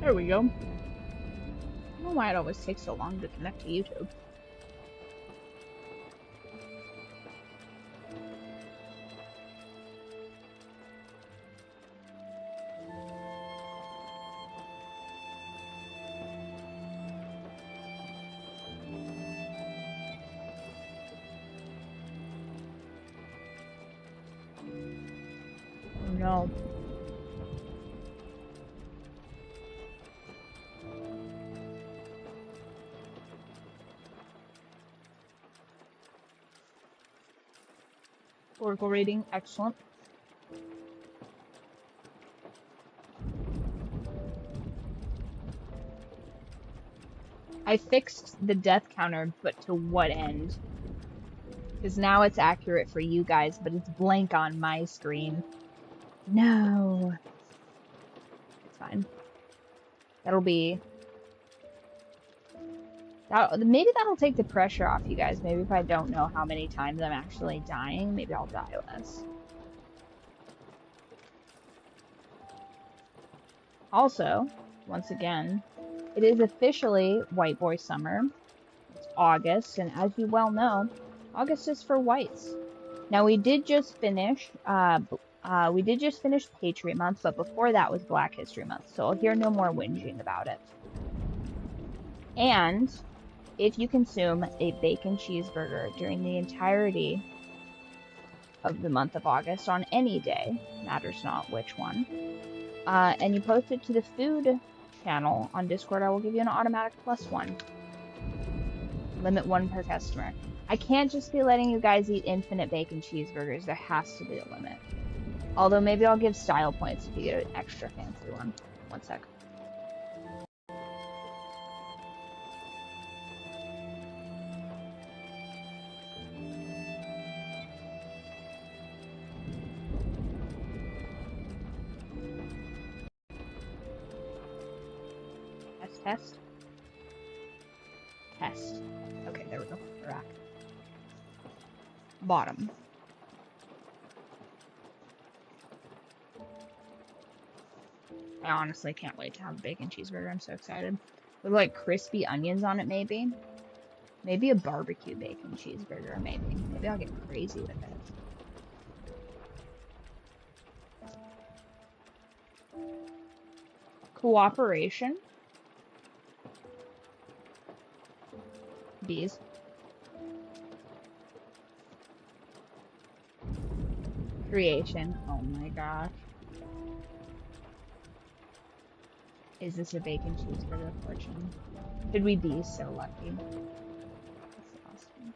There we go. I don't know why it always takes so long to connect to YouTube. Oh no. Oracle rating, excellent. I fixed the death counter, but to what end? Because now it's accurate for you guys, but it's blank on my screen. No. It's fine. That'll be... maybe that'll take the pressure off you guys. Maybe if I don't know how many times I'm actually dying, maybe I'll die less. Also, once again, it is officially White Boy Summer. It's August, and as you well know, August is for whites. Now we did just finish Patriot Month, but before that was Black History Month, so I'll hear no more whinging about it. And if you consume a bacon cheeseburger during the entirety of the month of August on any day, matters not which one, and you post it to the food channel on Discord, I will give you an automatic +1. Limit 1 per customer. I can't just be letting you guys eat infinite bacon cheeseburgers. There has to be a limit. Although maybe I'll give style points if you get an extra fancy one. One sec. Test. Test. Okay, there we go. Rack. Bottom. I honestly can't wait to have a bacon cheeseburger. I'm so excited. With like crispy onions on it, maybe. Maybe a barbecue bacon cheeseburger, maybe. Maybe I'll get crazy with it. Cooperation. Bees. Creation. Oh my gosh. Is this a bacon cheeseburger fortune? Could we be so lucky? That's awesome.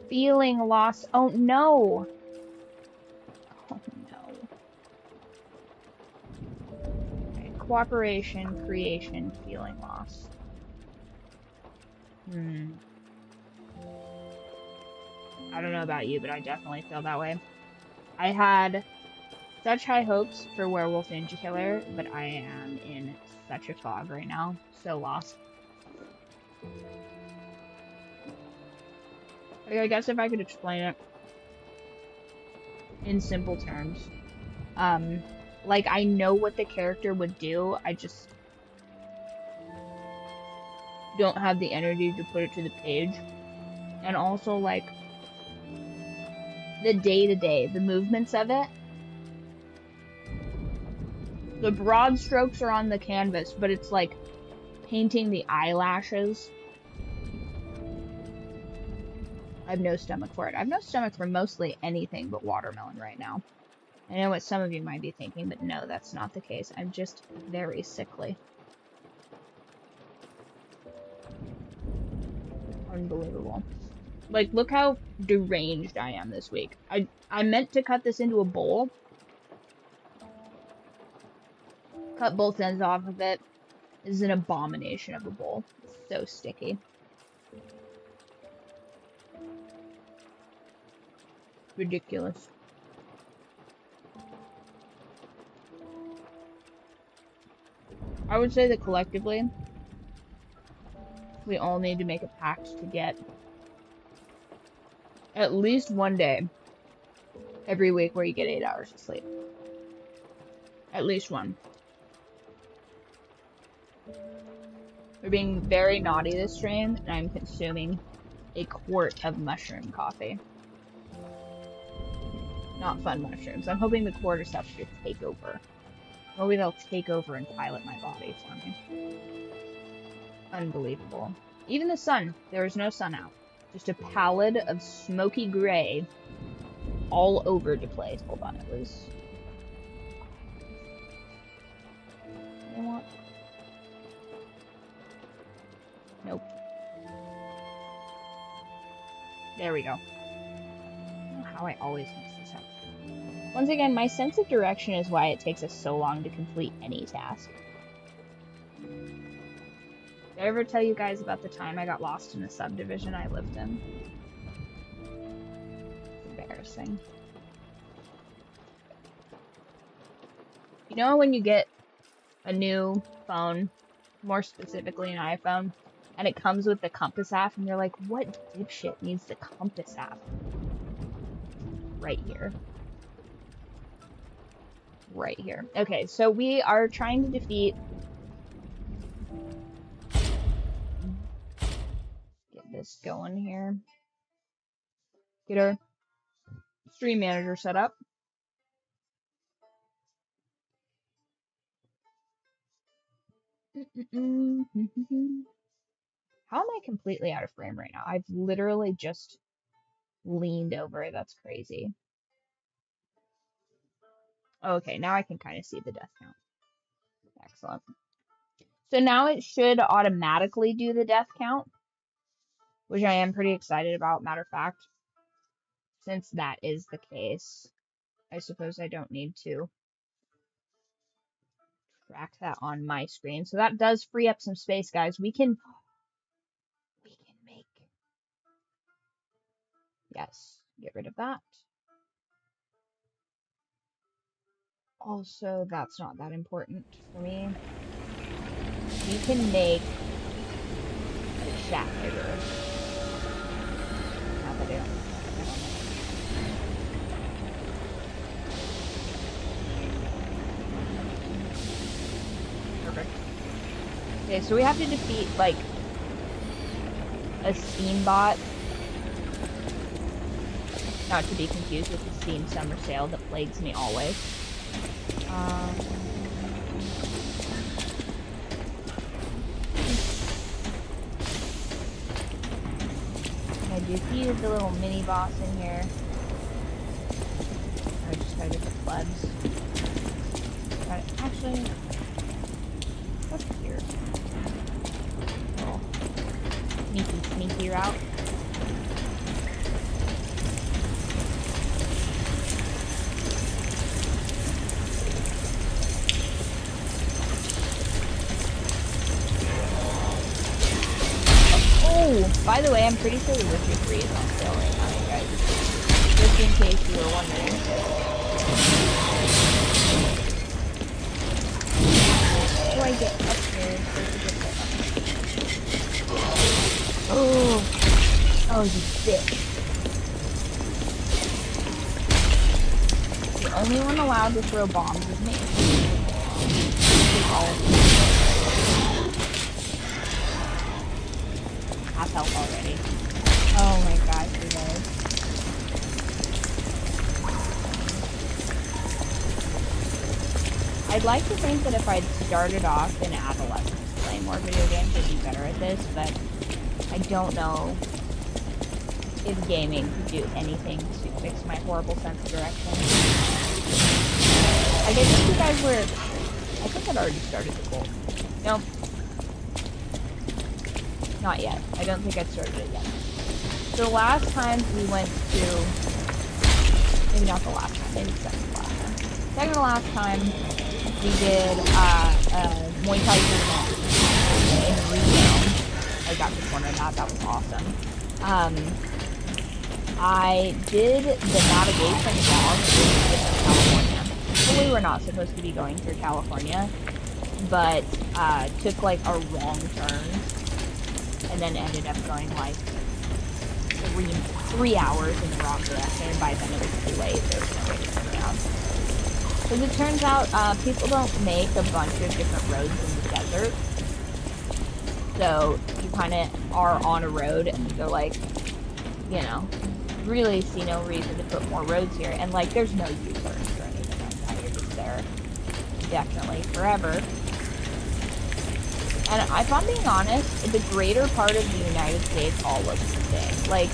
Feeling lost. Oh no! Oh no. Okay. Cooperation, creation, feeling lost. I don't know about you, but I definitely feel that way. I had such high hopes for Werewolf Ninja Killer, but I am in such a fog right now. So lost. I guess if I could explain it in simple terms. Like, I know what the character would do, I just don't have the energy to put it to the page. And also, like, the day-to-day, the movements of it. The broad strokes are on the canvas, but it's like painting the eyelashes. I have no stomach for it. I have no stomach for mostly anything but watermelon right now. I know what some of you might be thinking, but no, that's not the case. I'm just very sickly. Unbelievable. Like, look how deranged I am this week. I meant to cut this into a bowl. Cut both ends off of it. This is an abomination of a bowl. It's so sticky. Ridiculous. I would say that collectively, we all need to make a pact to get at least one day every week where you get 8 hours of sleep. At least one. We're being very naughty this stream, and I'm consuming a quart of mushroom coffee. Not fun mushrooms. I'm hoping the cordyceps should take over. Maybe they'll take over and pilot my body for me. Unbelievable. Even the sun. There is no sun out. Just a pallid of smoky gray all over the place. Hold on, it was... You know what? Nope. There we go. I don't know how I always mess this up. Once again, my sense of direction is why it takes us so long to complete any task. Did I ever tell you guys about the time I got lost in a subdivision I lived in? It's embarrassing. You know when you get a new phone, more specifically an iPhone, and it comes with the compass app, and you're like, what dipshit needs the compass app? Right here. Right here. Okay, so we are trying to defeat... Get this going here. Get our stream manager set up. How am I completely out of frame right now? I've literally just leaned over. That's crazy. Okay, now I can kind of see the death count. Excellent. So now it should automatically do the death count, which I am pretty excited about, matter of fact. Since that is the case, I suppose I don't need to track that on my screen. So that does free up some space, guys. We can make... Yes, get rid of that. Also, that's not that important for me. We can make the chat bigger. Not that I don't. Perfect. Okay, so we have to defeat, like, a Steam bot. Not to be confused with the Steam Summer Sale that plagues me always. I defeated the little mini boss in here. I just gotta get the plebs. Actually, what's here? Oh, sneaky route. By the way, I'm pretty sure The Witcher 3 is on sale right now, you guys. Just in case you were wondering. How do I get up here? Oh, you bitch. The only one allowed to throw bombs is me. Half health already. Oh my gosh, you guys. I'd like to think that if I'd started off in adolescence playing more video games, I'd be better at this, but I don't know if gaming could do anything to fix my horrible sense of direction. I guess you guys were... I think I'd already started the goal. Nope. Not yet. I don't think I've started it yet. So the last time we went to... Maybe not the last time. Maybe the second to last time. Second to last time, we did Muay Thai tournament in Rio. I got the corner of that. That was awesome. I did the navigation vlog in California. Well, we were not supposed to be going through California, but took like a wrong turn. And then ended up going like 3 hours in the wrong direction. And by then it was too late. There was no way to turn around. Because it turns out people don't make a bunch of different roads in the desert. So you kind of are on a road and they're like, you know, really see no reason to put more roads here. And like, there's no U-turns or anything like that. You're just there definitely forever. And if I'm being honest, the greater part of the United States all looks the same. Like,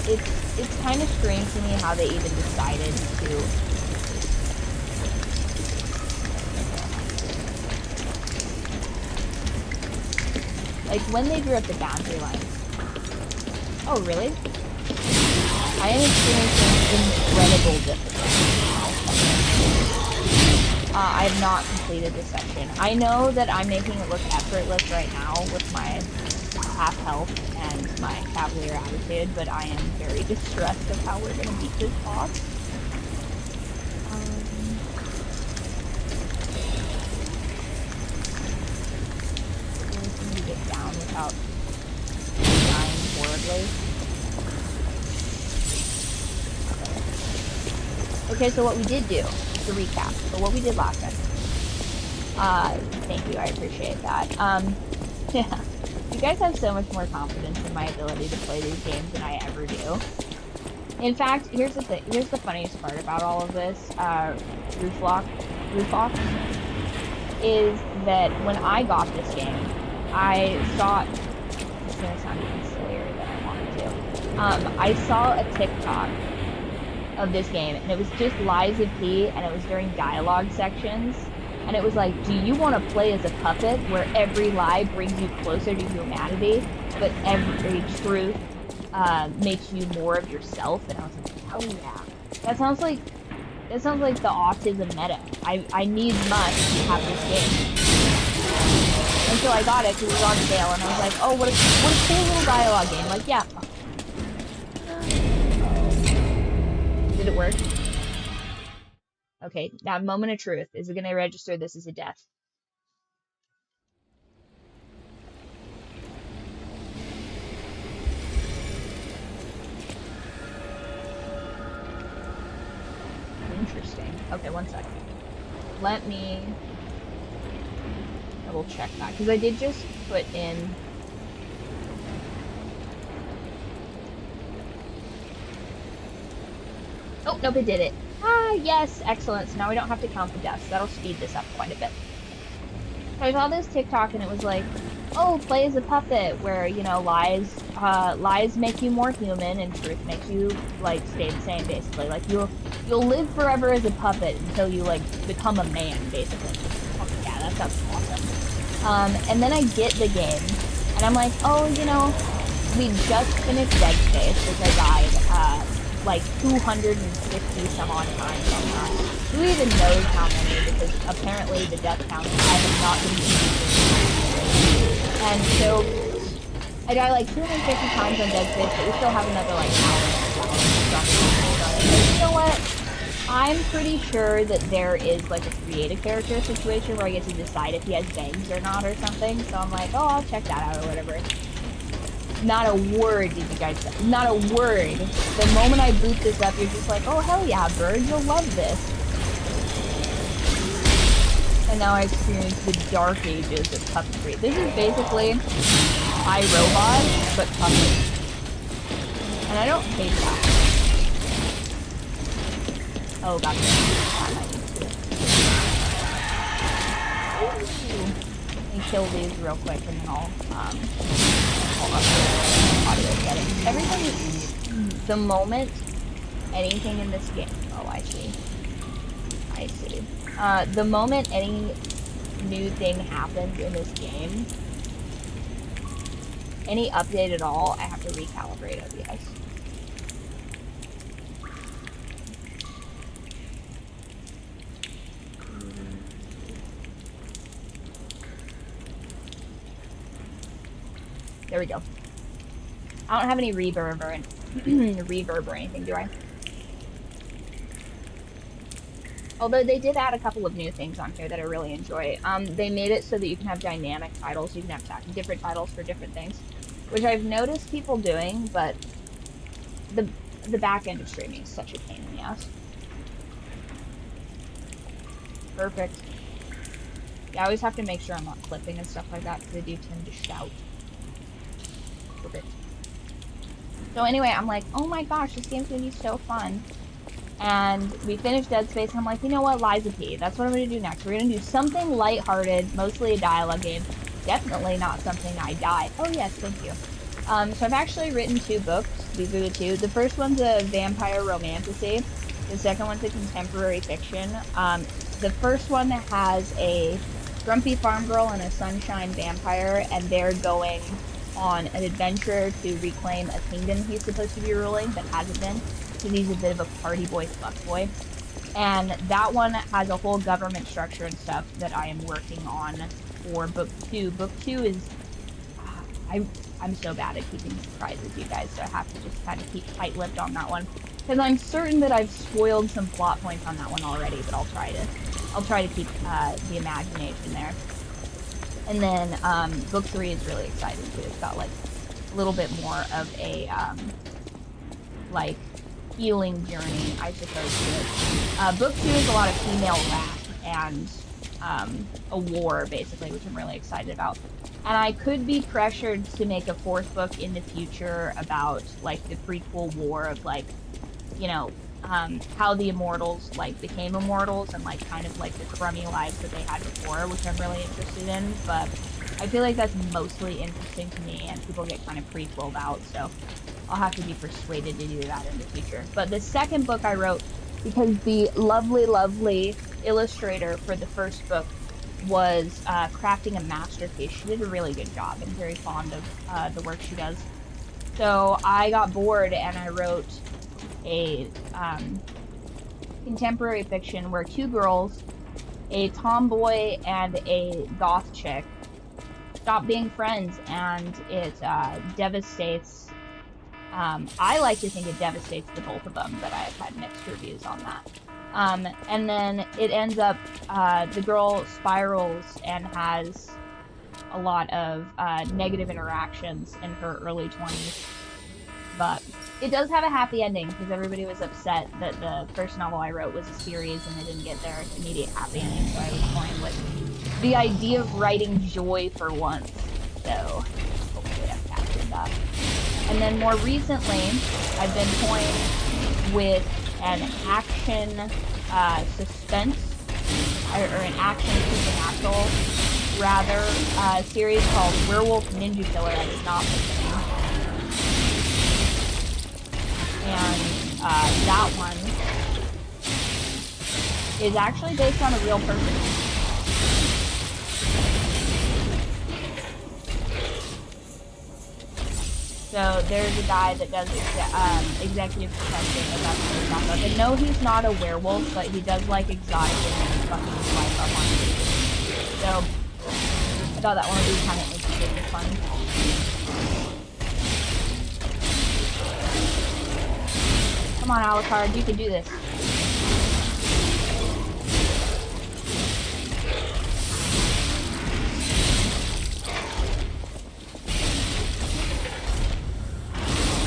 it's kind of strange to me how they even decided to. Like, when they drew up the boundary lines. Oh, really? I am experiencing incredible difficulty. I have not completed this section. I know that I'm making it look effortless right now with my half health and my cavalier attitude, but I am very distressed of how we're going to beat this boss. To get down without dying horribly. Okay, so what we did do, to recap, so what we did last time. Thank you, I appreciate that. Yeah, you guys have so much more confidence in my ability to play these games than I ever do. In fact, here's the thing, here's the funniest part about all of this, Roofox, is that when I got this game, I saw, it's gonna sound even sillier than I wanted to. I saw a TikTok of this game, and it was just lies of P, and it was during dialogue sections, and it was like, do you want to play as a puppet where every lie brings you closer to humanity, but every truth makes you more of yourself? And I was like, oh yeah, that sounds like the autism meta. I need must have this game. And so I got it because it was on sale, and I was like, oh, what a cool little dialogue game. Like, yeah. Did it work? Okay, now moment of truth. Is it going to register this as a death? Interesting. Okay, one second. Let me double check that, because I did just put in... Oh, nope, it did it. Ah, yes, excellent. So now we don't have to count the deaths. That'll speed this up quite a bit. So I saw this TikTok and it was like, oh, play as a puppet, where, you know, lies make you more human and truth makes you, like, stay the same, basically. Like, you'll live forever as a puppet until you, like, become a man, basically. Oh, yeah, that sounds awesome. And then I get the game, and I'm like, oh, you know, we just finished Dead Space, which I died, like 250 some odd times on that. Who even knows how many, because apparently the death count I have not been using. And so I died like 250 times on Dead Space, but we still have another like hour and you know what? I'm pretty sure that there is like a create a character situation where I get to decide if he has bangs or not or something. So I'm like, oh, I'll check that out or whatever. Not a word did you guys say. Not a word. The moment I boot this up, you're just like, oh, hell yeah, Byrd, you'll love this. And now I experience the dark ages of puppetry. This is basically iRobot, but puppet. And I don't hate that. Oh, god. I might need to. Let me kill these real quick and then I'll update audio settings. Everything, the moment anything in this game, oh, I see. The moment any new thing happens in this game, any update at all, I have to recalibrate OBS. There we go. I don't have any reverb or anything, do I? Although they did add a couple of new things on here that I really enjoy. They made it so that you can have dynamic titles. You can have different titles for different things, which I've noticed people doing, but the back end of streaming is such a pain in the ass. Perfect. Yeah, I always have to make sure I'm not clipping and stuff like that because I do tend to shout. So anyway, I'm like, oh my gosh, this game's gonna be so fun. And we finished Dead Space, and I'm like, you know what, Lies of P. That's what I'm going to do next. We're going to do something lighthearted, mostly a dialogue game. Definitely not something I die. Oh, yes, thank you. So I've actually written 2 books. These are the 2. The first one's a vampire romantasy. The second one's a contemporary fiction. The first one has a grumpy farm girl and a sunshine vampire, and they're going on an adventure to reclaim a kingdom he's supposed to be ruling, but hasn't been. So he's a bit of a party boy, fuck boy. And that one has a whole government structure and stuff that I am working on for book 2. Book 2 is, I'm so bad at keeping surprises, you guys, so I have to just kind of keep tight-lipped on that one. Because I'm certain that I've spoiled some plot points on that one already, but I'll try to keep the imagination there. And then book 3 is really exciting too. It's got like a little bit more of a like healing journey, I suppose, to it. Book 2 is a lot of female wrath and a war, basically, which I'm really excited about. And I could be pressured to make a 4th book in the future about, like, the prequel war of, like, you know, how the immortals, like, became immortals and, like, kind of, like, the crummy lives that they had before, which I'm really interested in. But I feel like that's mostly interesting to me, and people get kind of prequeled out, so I'll have to be persuaded to do that in the future. But the second book I wrote, because the lovely, lovely illustrator for the first book was crafting a masterpiece. She did a really good job. I'm very fond of the work she does. So I got bored and I wrote a contemporary fiction where 2 girls, a tomboy and a goth chick, stop being friends, and it devastates. I like to think it devastates the both of them, but I've had mixed reviews on that. And then it ends up, the girl spirals and has a lot of negative interactions in her early 20s. But it does have a happy ending, because everybody was upset that the first novel I wrote was a series and they didn't get their immediate happy ending, so I was toying with the idea of writing joy for once. So hopefully I've captured that. And then more recently, I've been toying with an action suspense, or an action supernatural, rather, series called Werewolf Ninja Killer. I did not pick the name. And that one is actually based on a real person. So there's a guy that does executive production of that sort of stuff. And no, he's not a werewolf, but he does like exotic women and fucking his life up on TV. So I thought that one would be kind of interesting and fun. Come on, Alucard, you can do this.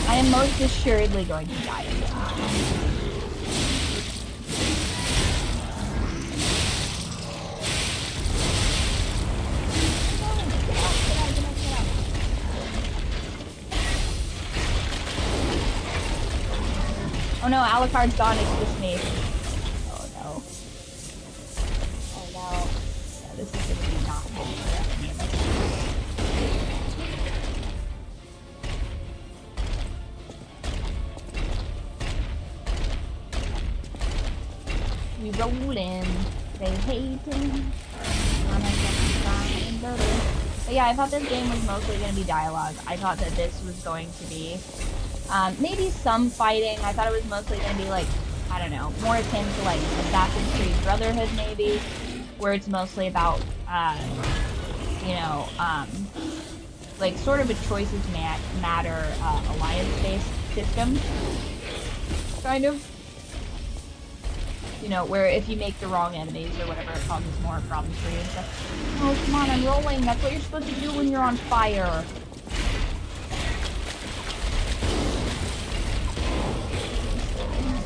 I am most assuredly going to die again. Oh no, Alucard's gone, it's just me. Oh no. Oh no. Yeah, this is gonna be not good for any of us. We rollin', they hatin', but yeah, I thought this game was mostly going to be dialogue. I thought that this was going to be, maybe some fighting. I thought it was mostly going to be like, I don't know, more akin to like Assassin's Creed Brotherhood maybe, where it's mostly about, you know, like sort of a choices matter alliance-based system, kind of. You know, where if you make the wrong enemies or whatever, it causes more problems for you and stuff. Oh, come on, I'm rolling. That's what you're supposed to do when you're on fire.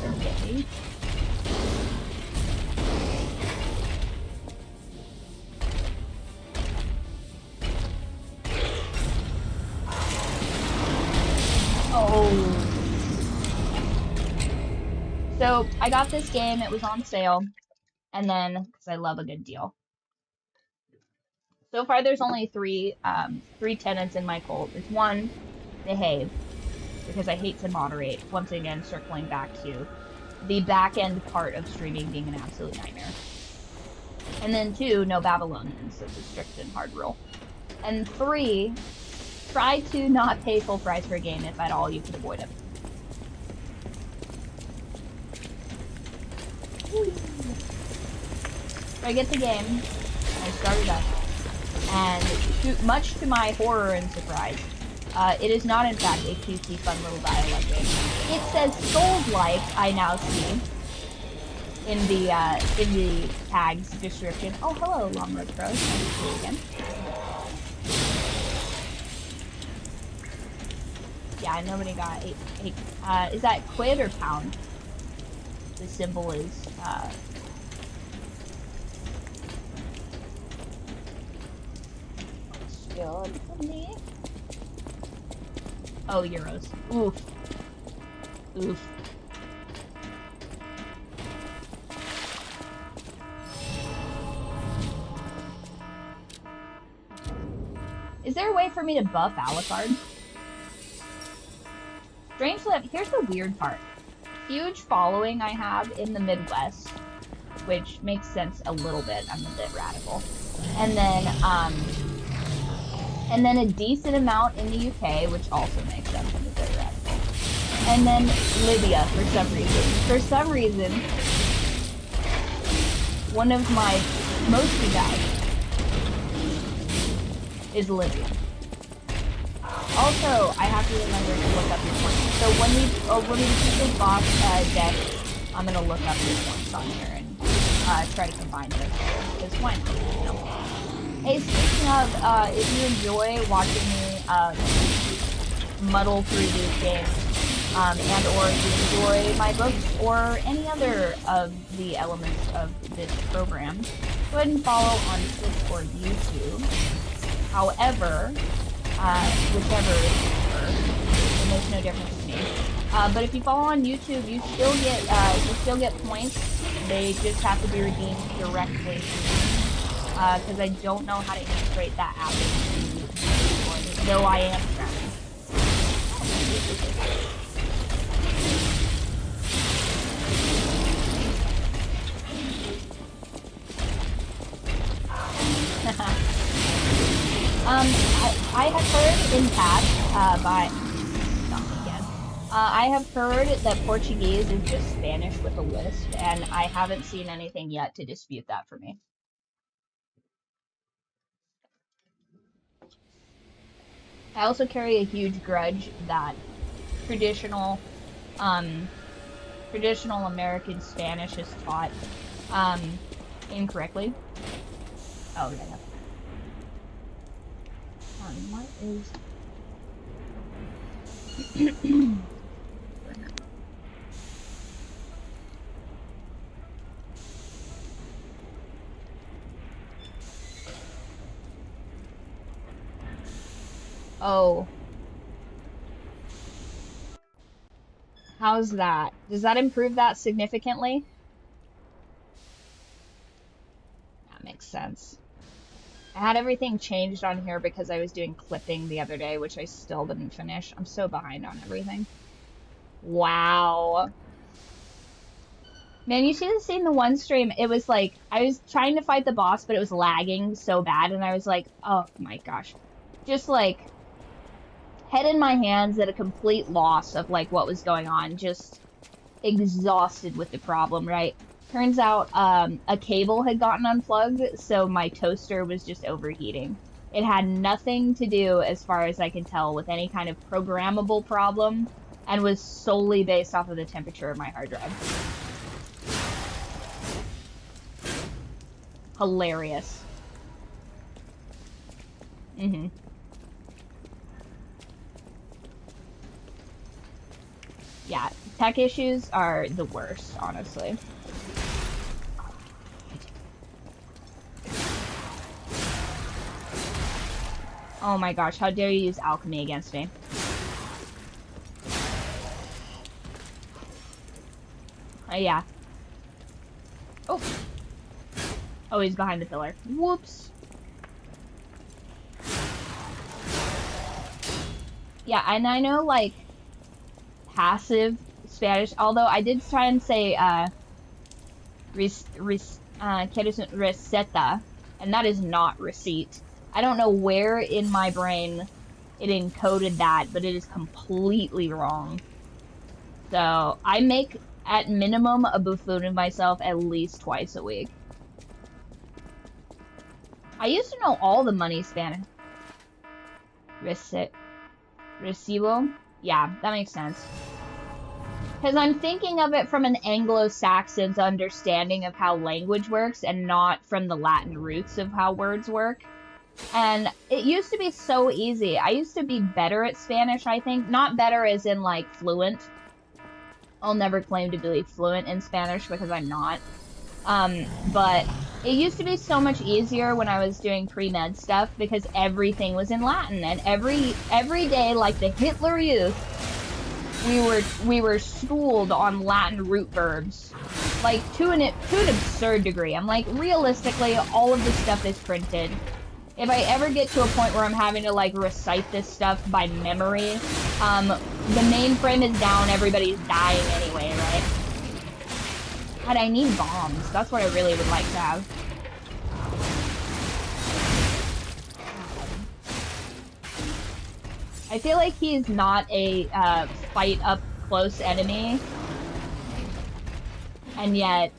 Okay. Oh. So I got this game, it was on sale, and then, because I love a good deal. So far there's only three tenants in my cult. It's one, behave, because I hate to moderate. Once again, circling back to the back end part of streaming being an absolute nightmare. And then two, no Babylonians. That's a strict and hard rule. And three, try to not pay full price for a game if at all you can avoid it. So I get the game, I start it up, and much to my horror and surprise, it is not in fact a cutesy fun little dialogue game. It says Souls-like, I now see, in the tag's description. Oh, hello, Long Road Pros. Nice to see you again. Yeah, nobody got is that quid or pound? The symbol is, good for me. Oh, euros. Oof. Oof. Is there a way for me to buff Alucard? Strangely, here's the weird part. Huge following I have in the Midwest, which makes sense a little bit. I'm a bit radical. And then a decent amount in the UK, which also makes sense. I'm a bit radical. And then Libya for some reason. For some reason, one of my mostly bad is Libya. Also, I have to remember to look up your points. So when we defeat this boss deck, I'm gonna look up your points on here and try to combine those. Because why not? You know? Hey, speaking of, if you enjoy watching me muddle through these games, and or if you enjoy my books or any other of the elements of this program, go ahead and follow on Twitch or YouTube. However, whichever is preferred, it makes no difference to me. But if you follow on YouTube, you still get points. They just have to be redeemed directly to me. Because I don't know how to integrate that app into YouTube, though I am trying. I have heard in past, I have heard that Portuguese is just Spanish with a lisp, and I haven't seen anything yet to dispute that for me. I also carry a huge grudge that traditional American Spanish is taught, incorrectly. Oh, yeah. What is... Oh. How's that? Does that improve that significantly? That makes sense. I had everything changed on here because I was doing clipping the other day, which I still didn't finish. I'm so behind on everything. Wow. Man, you should have seen the one stream. It was like, I was trying to fight the boss, but it was lagging so bad, and I was like, oh my gosh. Just like, head in my hands at a complete loss of like what was going on. Just exhausted with the problem, right? Turns out a cable had gotten unplugged, so my toaster was just overheating. It had nothing to do, as far as I can tell, with any kind of programmable problem, and was solely based off of the temperature of my hard drive. Hilarious. Mm-hmm. Yeah, tech issues are the worst, honestly. Oh my gosh, how dare you use alchemy against me? Yeah. Oh. Oh, he's behind the pillar. Whoops. Yeah, and I know, like, passive Spanish, although I did try and say, quieres receta, and that is not receipt. I don't know where in my brain it encoded that, but it is completely wrong. So I make, at minimum, a buffoon of myself at least twice a week. I used to know all the money Spanish. Recibo? Yeah, that makes sense. Because I'm thinking of it from an Anglo-Saxon's understanding of how language works and not from the Latin roots of how words work. And it used to be so easy. I used to be better at Spanish, I think. Not better as in, like, fluent. I'll never claim to be fluent in Spanish because I'm not. But it used to be so much easier when I was doing pre-med stuff because everything was in Latin. And every day, like the Hitler Youth, we were schooled on Latin root verbs, like to an absurd degree. I'm like, realistically, all of this stuff is printed. If I ever get to a point where I'm having to like recite this stuff by memory, the mainframe is down, everybody's dying anyway, right? God, I need bombs. That's what I really would like to have. I feel like he's not a fight up close enemy, and yet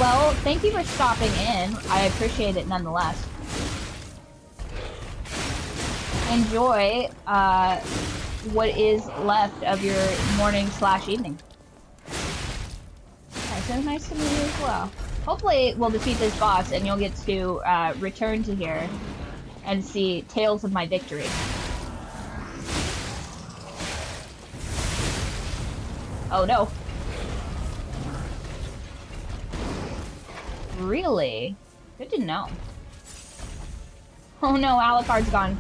well, thank you for stopping in. I appreciate it nonetheless. Enjoy what is left of your morning / evening. Okay, so nice to meet you as well. Hopefully we'll defeat this boss and you'll get to return to here and see tales of my victory. Oh no. Really? Good to know. Oh no, Alucard's gone.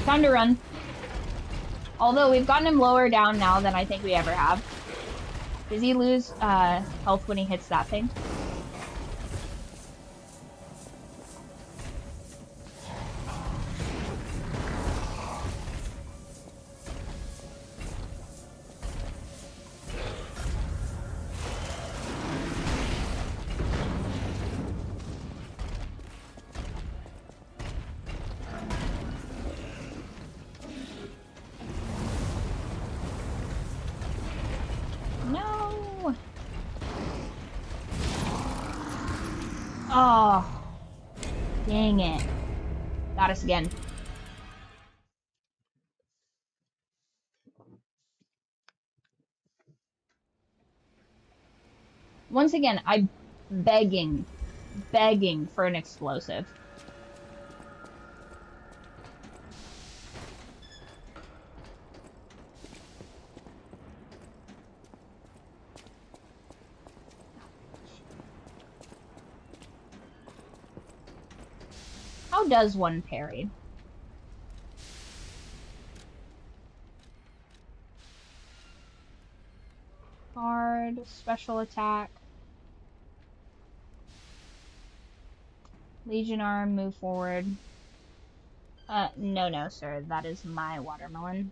Time to run. Although we've gotten him lower down now than I think we ever have. Does he lose health when he hits that thing? Oh, dang it. Got us again. Once again, I'm begging for an explosive. How does one parry? Hard, special attack. Legion arm, move forward. No, sir. That is my watermelon.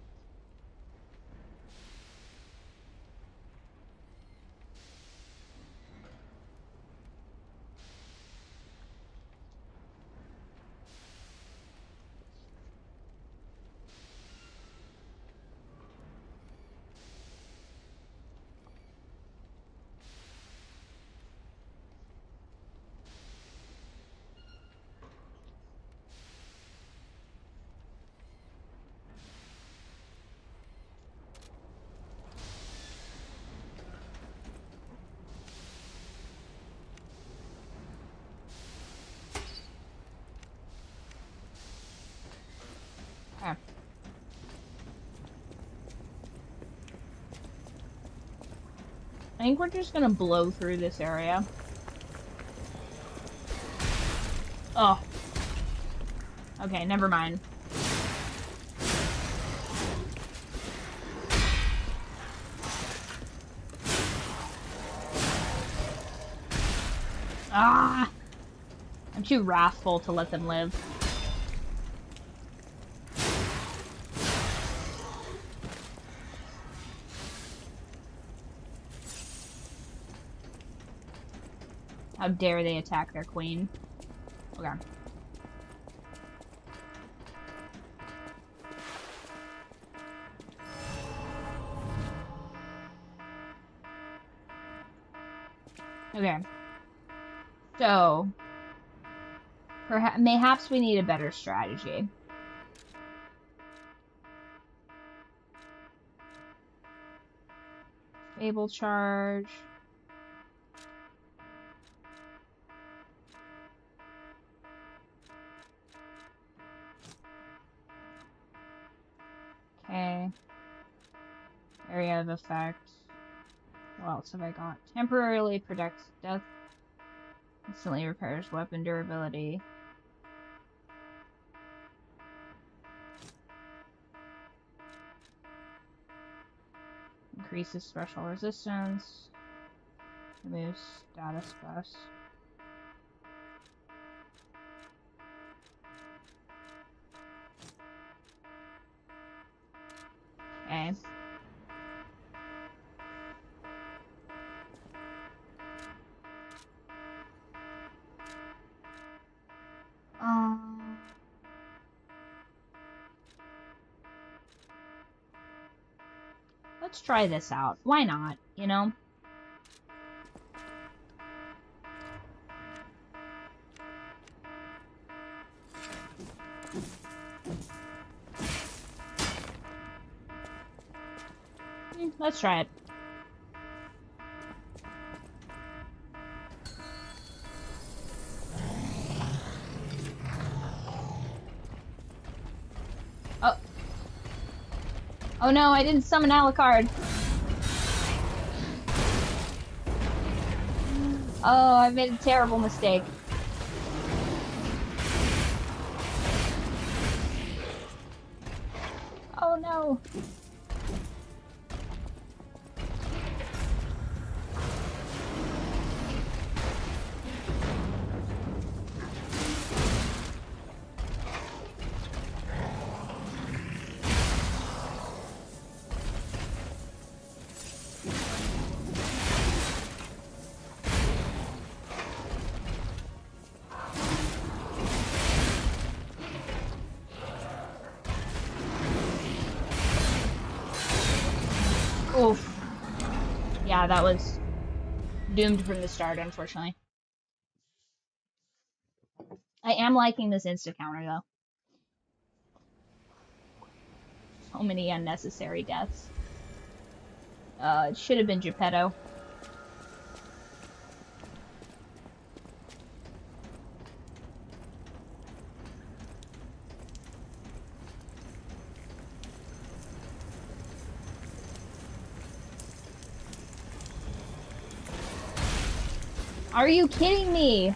I think we're just gonna blow through this area. Oh. Okay, never mind. Ah! I'm too wrathful to let them live. How dare they attack their queen? Okay. Okay. So, mayhaps we need a better strategy. Able charge. Okay. Area of effect. What else have I got? Temporarily protects death. Instantly repairs weapon durability. Increases special resistance. Removes status buffs. Okay. Let's try this out. Why not, you know? Let's try it. Oh. Oh no, I didn't summon Alucard. Oh, I made a terrible mistake. Oh no. Oof. Yeah, that was doomed from the start, unfortunately. I am liking this insta counter, though. So many unnecessary deaths. It should have been Geppetto. Are you kidding me?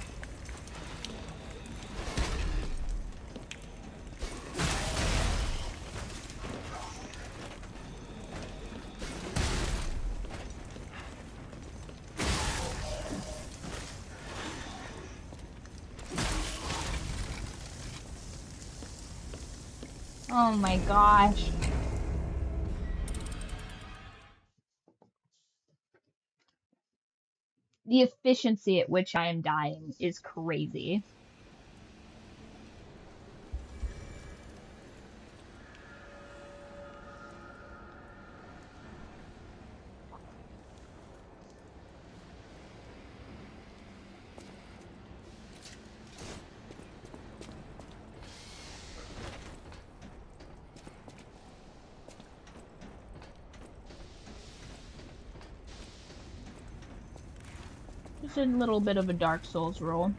Oh my gosh. The efficiency at which I am dying is crazy. Just a little bit of a Dark Souls roll.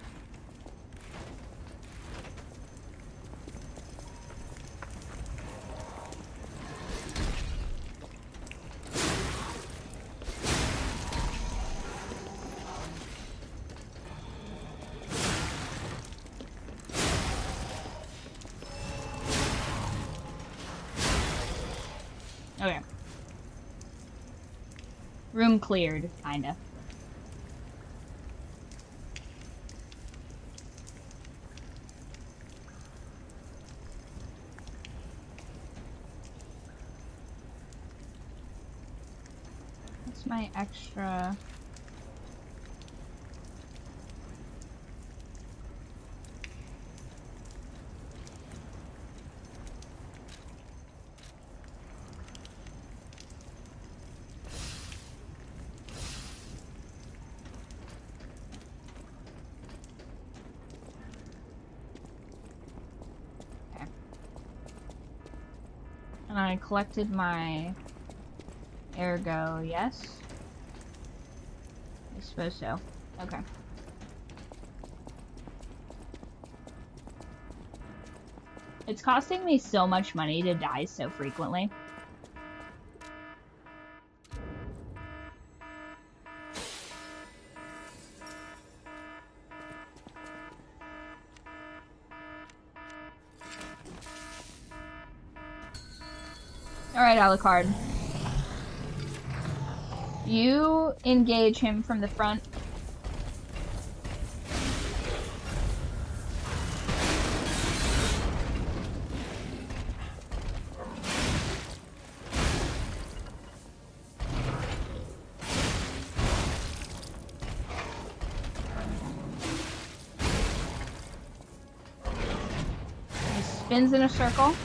Room cleared, kinda. What's my extra... And I collected my ergo, yes? I suppose so. Okay. It's costing me so much money to die so frequently. Alright, Alucard. You engage him from the front. He spins in a circle.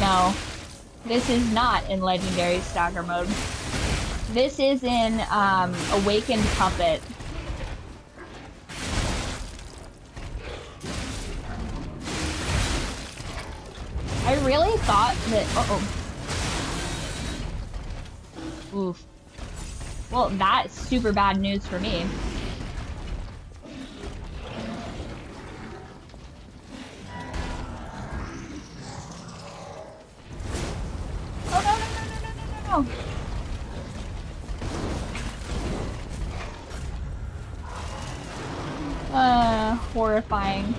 No. This is not in Legendary Stagger mode. This is in, Awakened Puppet. I really thought that... Oof. Well, that's super bad news for me. Horrifying.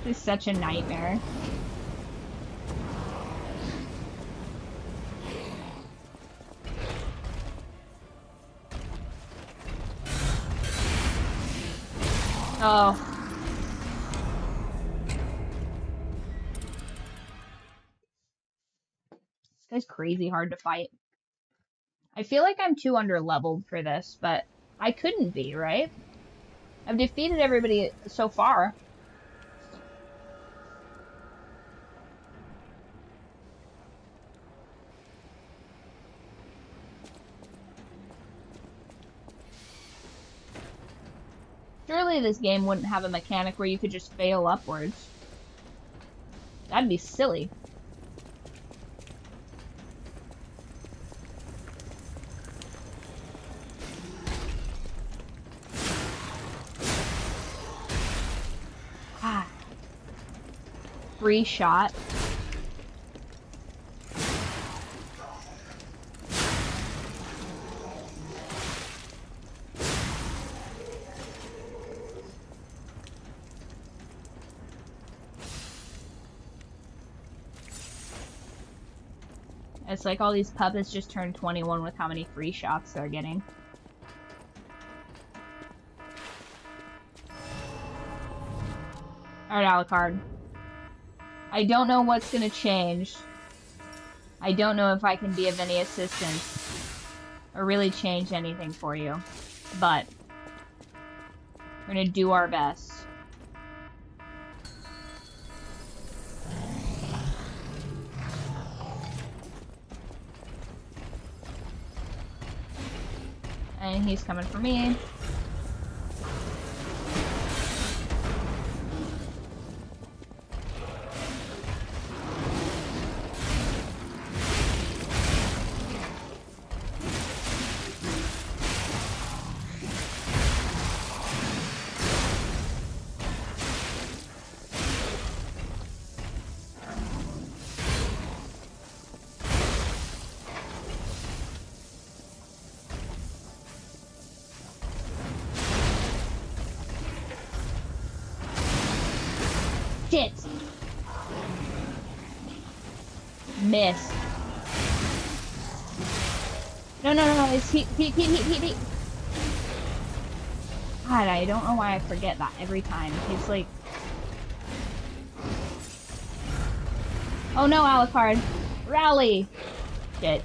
This is such a nightmare. Oh. This guy's crazy hard to fight. I feel like I'm too underleveled for this, but I couldn't be, right? I've defeated everybody so far. Surely this game wouldn't have a mechanic where you could just fail upwards. That'd be silly. Free shot. It's like all these puppets just turned 21 with how many free shots they're getting. Alright, Alucard. I don't know what's gonna change. I don't know if I can be of any assistance or really change anything for you, but we're gonna do our best. And he's coming for me. Shit! Miss. No, no, no, no, it's heat. God, I don't know why I forget that every time. It's like... Oh no, Alucard. Rally! Shit.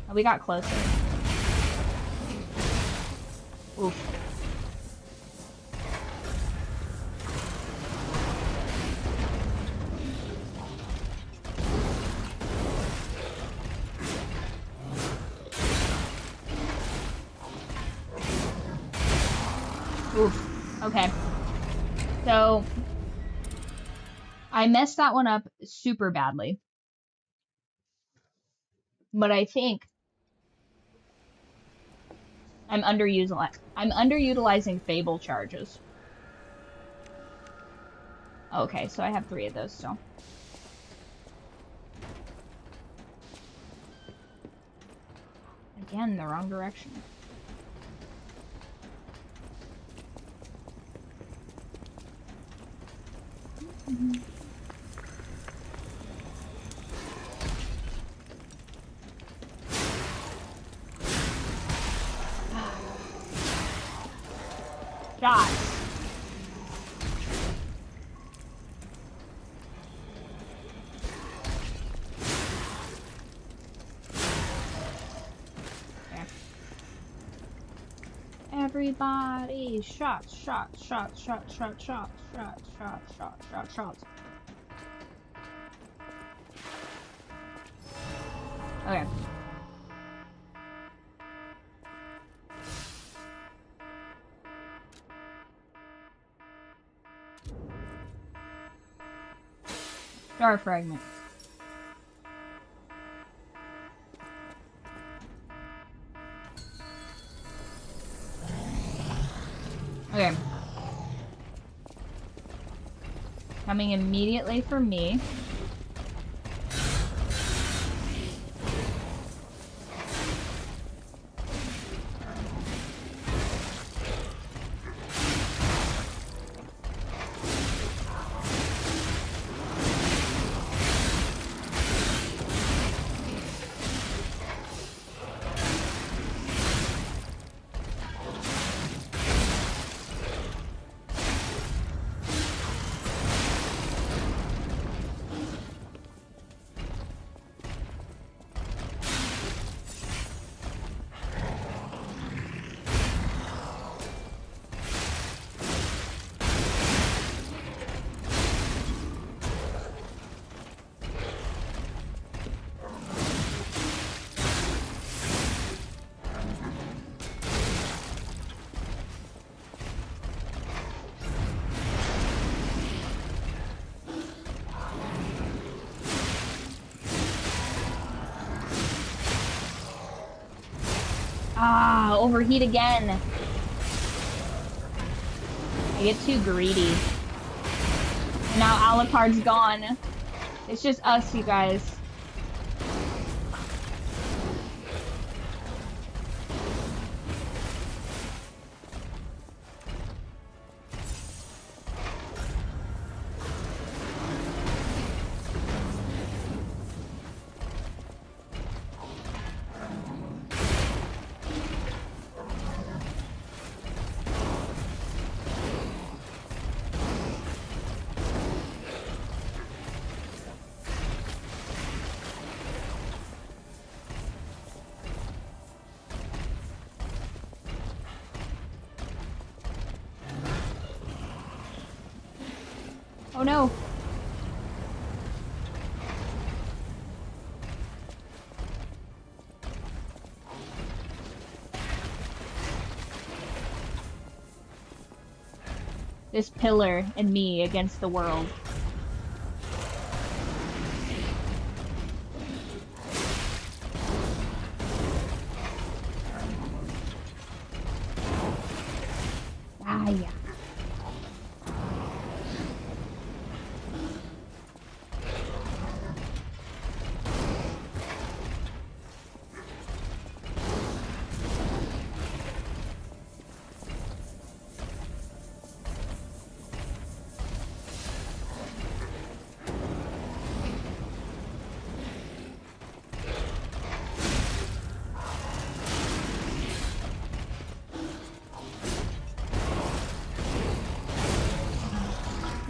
Oh, we got closer. Oof. Oof. Okay. So, I messed that one up super badly. But I think I'm underutilizing Fable charges. Okay, so I have 3 of those still. Again, the wrong direction. Shots. Okay. Everybody, shots, shots, shots, shots, shots, shots, shots, shots, shots, shots, shots. Okay. Star fragment. Okay. Coming immediately for me. Ah, overheat again. I get too greedy. And now Alucard's gone. It's just us, you guys. Oh no. This pillar and me against the world. Ah, yeah.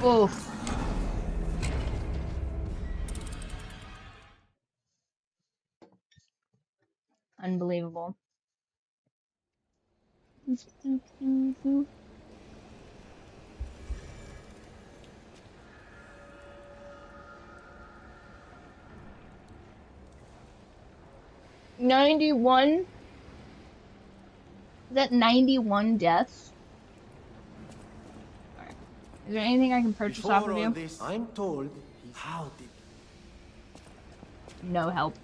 Oof. Unbelievable. 91? Is that 91 deaths? Alright. Is there anything I can purchase off of you? This, I'm told how did No help.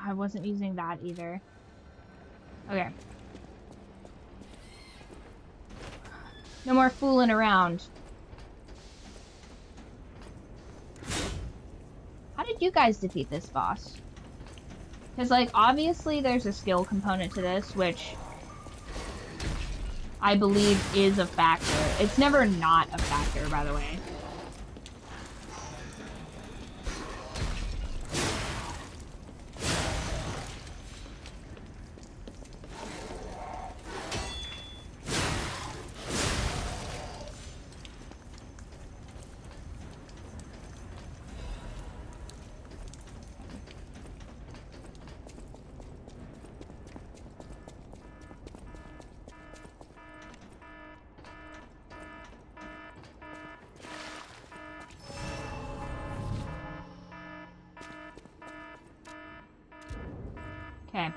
I wasn't using that either. Okay. No more fooling around. How did you guys defeat this boss? Because, like, obviously there's a skill component to this, which I believe is a factor. It's never not a factor, by the way. Okay.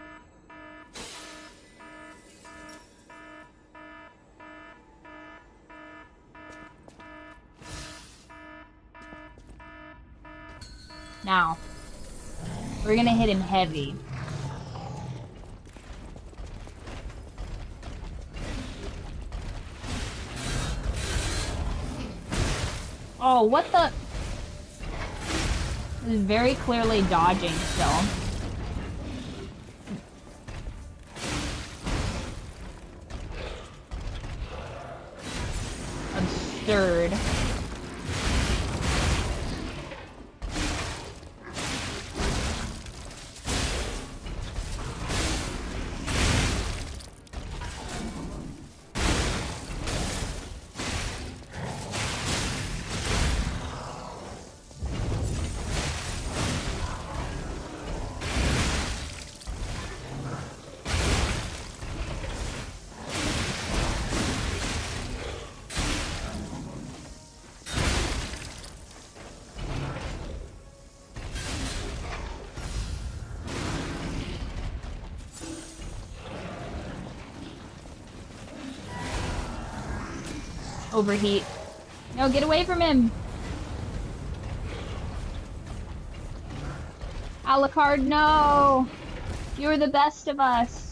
Now, we're gonna hit him heavy. Oh, what the? This is very clearly dodging still. Absurd. Overheat. No, get away from him! Alucard, no! You're the best of us!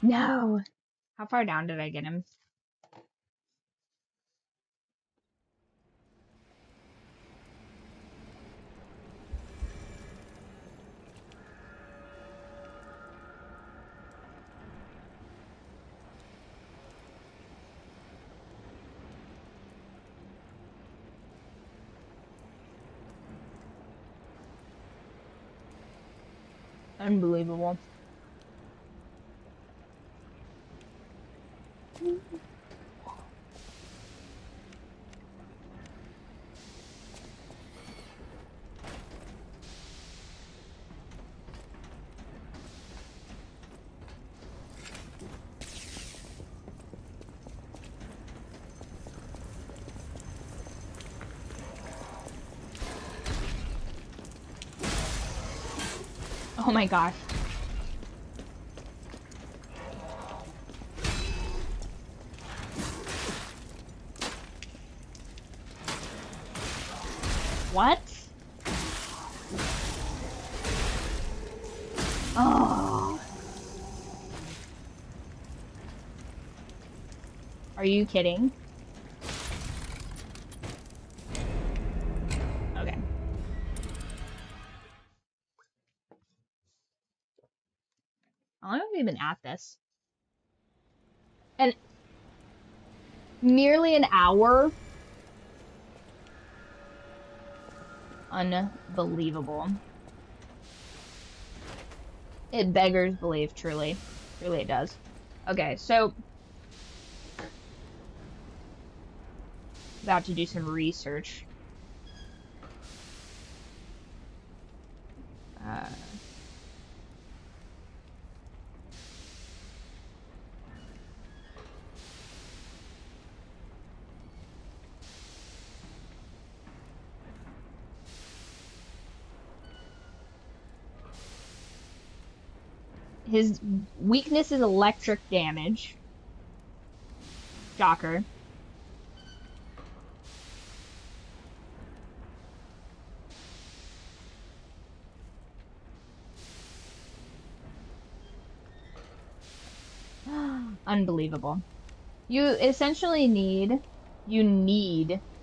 No! How far down did I get him? Unbelievable. Oh my gosh. What? Oh. Are you kidding? Okay. How long have we been at this? And nearly an hour? Unbelievable. It beggars belief, truly. Truly it does. Okay, so about to do some research. His weakness is electric damage. Shocker. Unbelievable. You essentially need,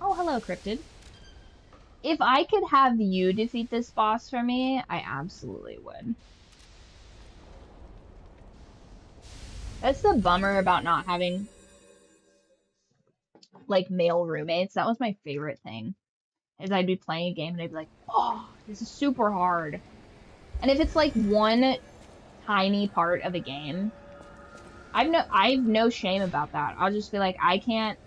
oh, hello, Cryptid. If I could have you defeat this boss for me, I absolutely would. That's the bummer about not having, like, male roommates. That was my favorite thing. Is I'd be playing a game and I'd be like, oh, this is super hard. And if it's like one tiny part of a I've no shame about that. I'll just be like, I can't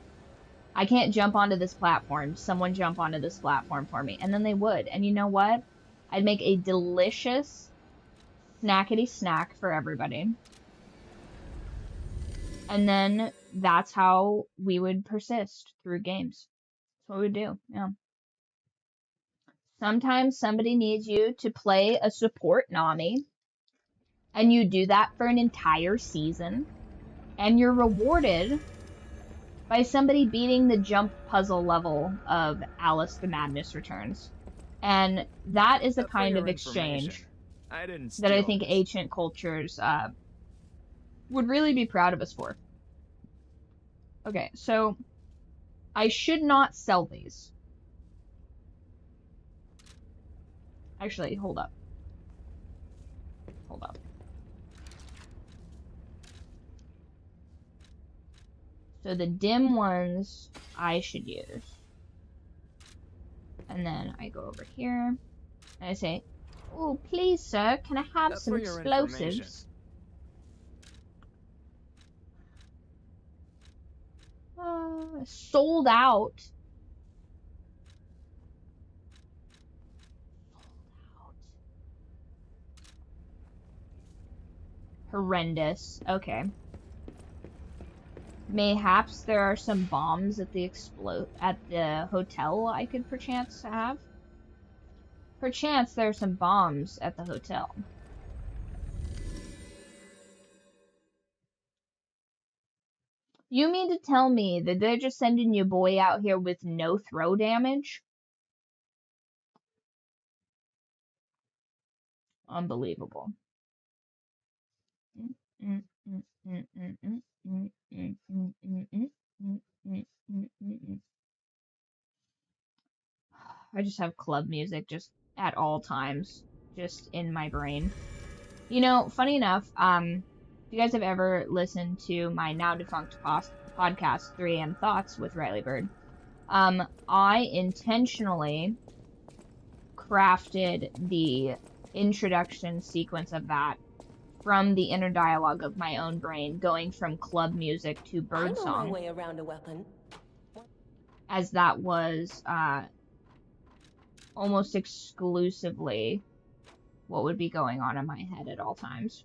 jump onto this platform. Someone jump onto this platform for me. And then they would. And you know what? I'd make a delicious snackety snack for everybody. And then that's how we would persist through games. That's what we would do. Yeah. Sometimes somebody needs you to play a support Nami, and you do that for an entire season, and you're rewarded by somebody beating the jump puzzle level of Alice the Madness Returns. And that is the kind of exchange that I think ancient cultures would really be proud of us for. Okay, so I should not sell these. Actually, hold up. Hold up. So the dim ones I should use. And then I go over here and I say, oh, please, sir, can I have some explosives? Sold out. Horrendous. Okay. Mayhaps there are some bombs at the hotel I could perchance have. Perchance there are some bombs at the hotel. You mean to tell me that they're just sending your boy out here with no throw damage? Unbelievable. I just have club music just at all times, just in my brain. You know, funny enough, if you guys have ever listened to my now defunct podcast, 3am Thoughts with Riley Byrd, I intentionally crafted the introduction sequence of that from the inner dialogue of my own brain, going from club music to bird song. I know my way around a weapon. As that was almost exclusively what would be going on in my head at all times.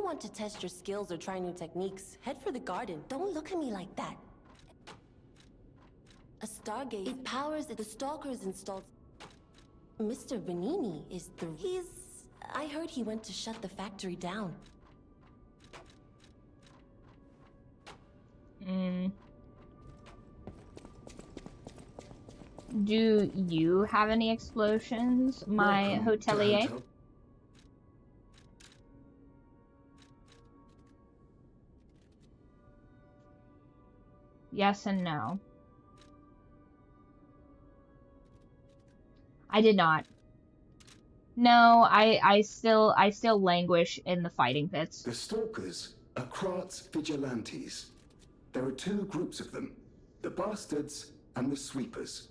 you want to test your skills or try new techniques, head for the garden. Don't look at me like that. A stargate. It powers it. The stalker is installed. Mr. Vanini is the... I heard he went to shut the factory down. Do you have any explosions, my hotelier? Yes and no. I did not. No, I still languish in the fighting pits. The Stalkers are Krat's vigilantes. There are two groups of them, the Bastards and the Sweepers.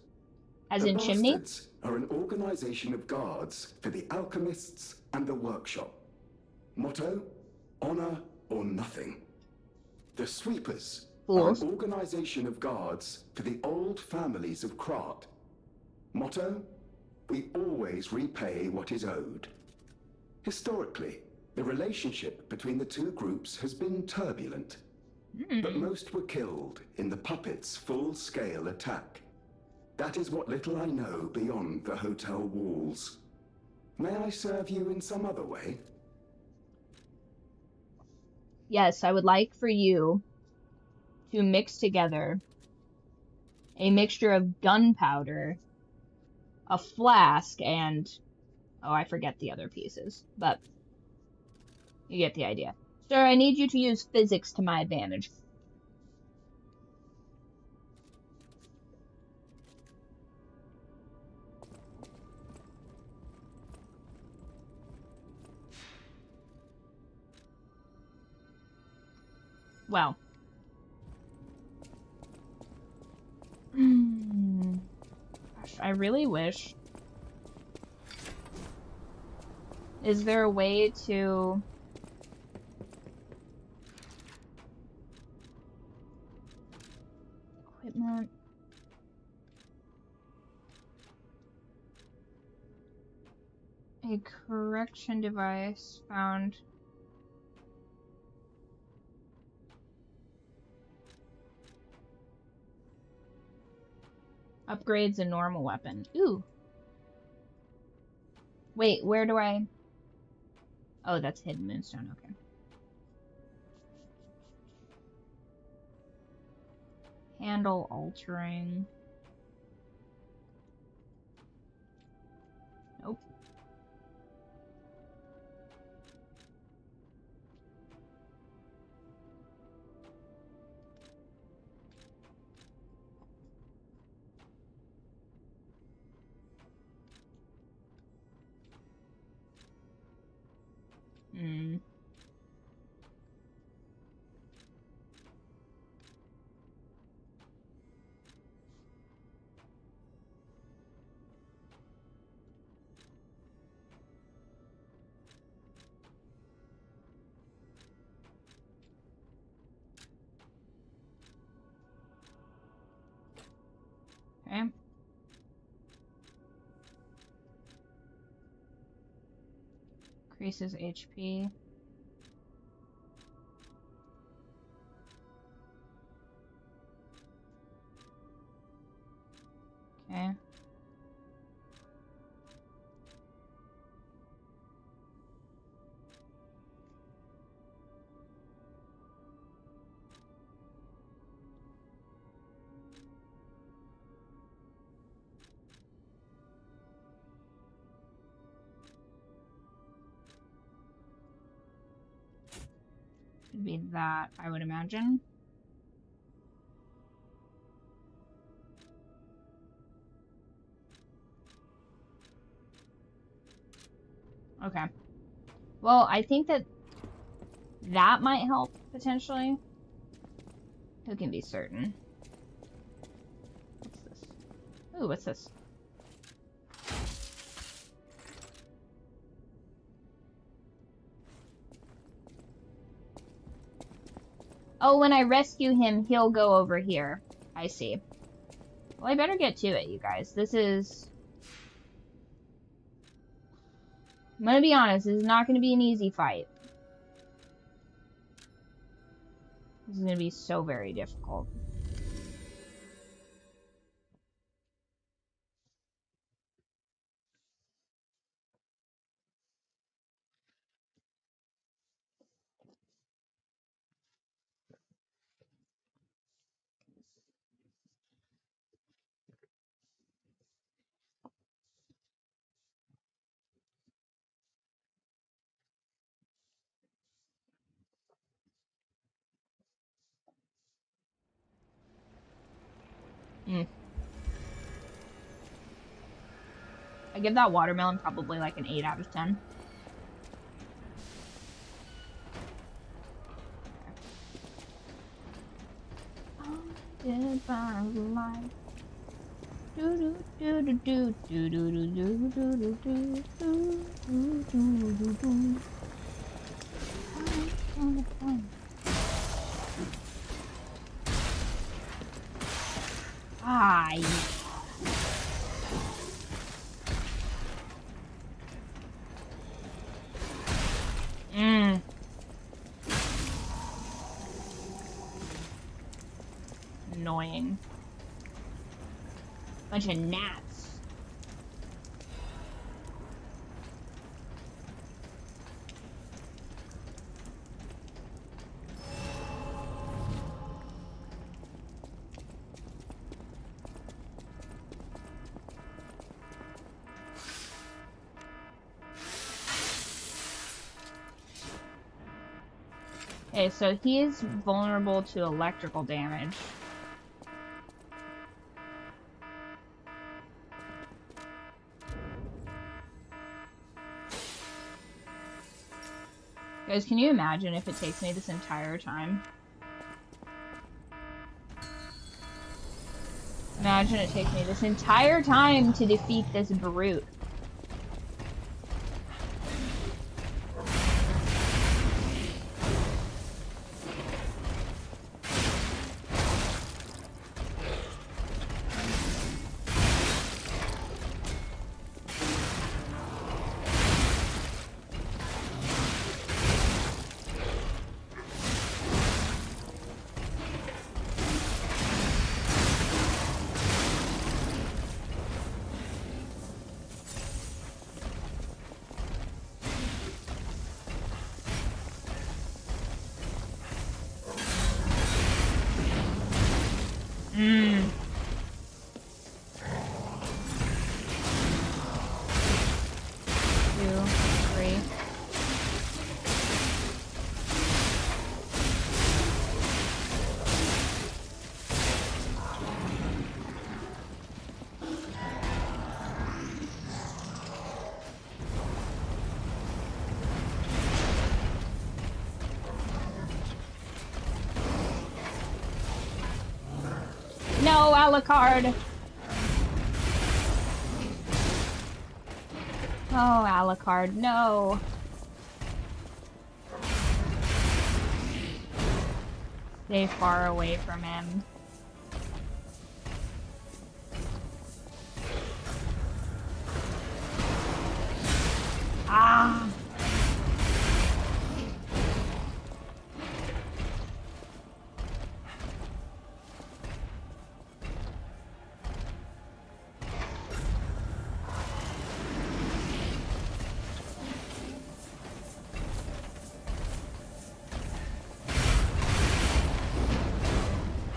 As in chimney? The Bastards are an organization of guards for the alchemists and the workshop. Motto, honor or nothing. The Sweepers are an organization of guards for the old families of Krat. Motto, we always repay what is owed. Historically, the relationship between the two groups has been turbulent, but most were killed in the puppets' full-scale attack. That is what little I know beyond the hotel walls. May I serve you in some other way? Yes, I would like for you to mix together a mixture of gunpowder, a flask, and... oh, I forget the other pieces, but you get the idea. Sir, I need you to use physics to my advantage. Well. Gosh, I really wish. Is there a way to... equipment? A correction device found. Upgrades a normal weapon. Ooh. Wait, where do I... oh, that's hidden moonstone, okay. Handle altering. Nope. Okay. Increases HP. Okay. Should be that, I would imagine. Okay. Well, I think that that might help, potentially. Who can be certain? What's this? Ooh, what's this? Oh, when I rescue him, he'll go over here. I see. Well, I better get to it, you guys. This is... I'm gonna be honest, this is not gonna be an easy fight. This is gonna be so very difficult. I give that watermelon probably like an 8 out of 10. Haunted by the light. Do do do do do do do do do do do do do do. Ay. Annoying. Bunch of gnats. Okay, so he is vulnerable to electrical damage. Guys, can you imagine if it takes me this entire time? Imagine it takes me this entire time to defeat this brute. No, Alucard! Oh, Alucard, no! Stay far away from him. Ah!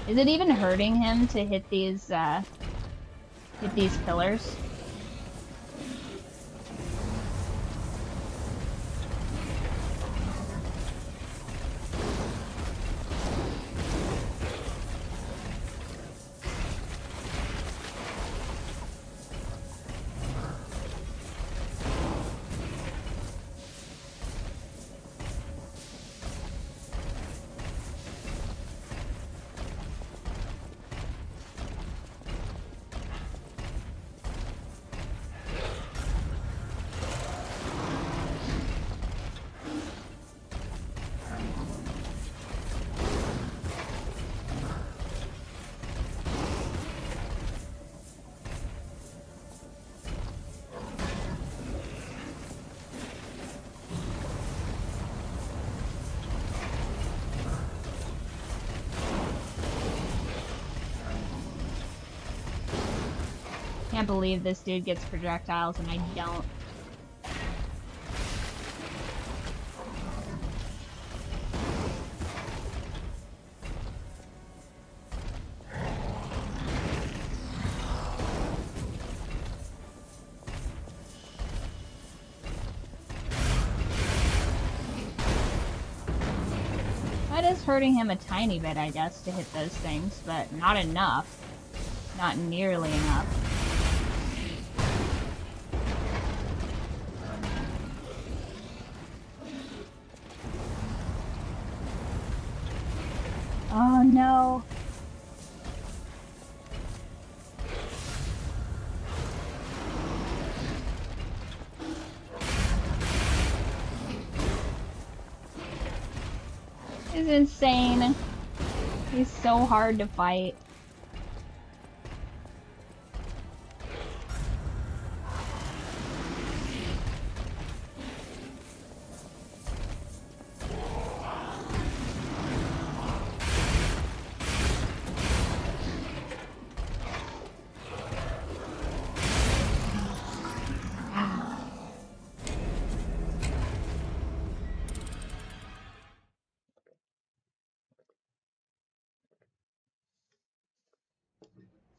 Is it even hurting him to hit these pillars? can't believe this dude gets projectiles and I don't. That is hurting him a tiny bit, I guess, to hit those things, but not enough. Not nearly enough. Oh no. He's insane. He's so hard to fight.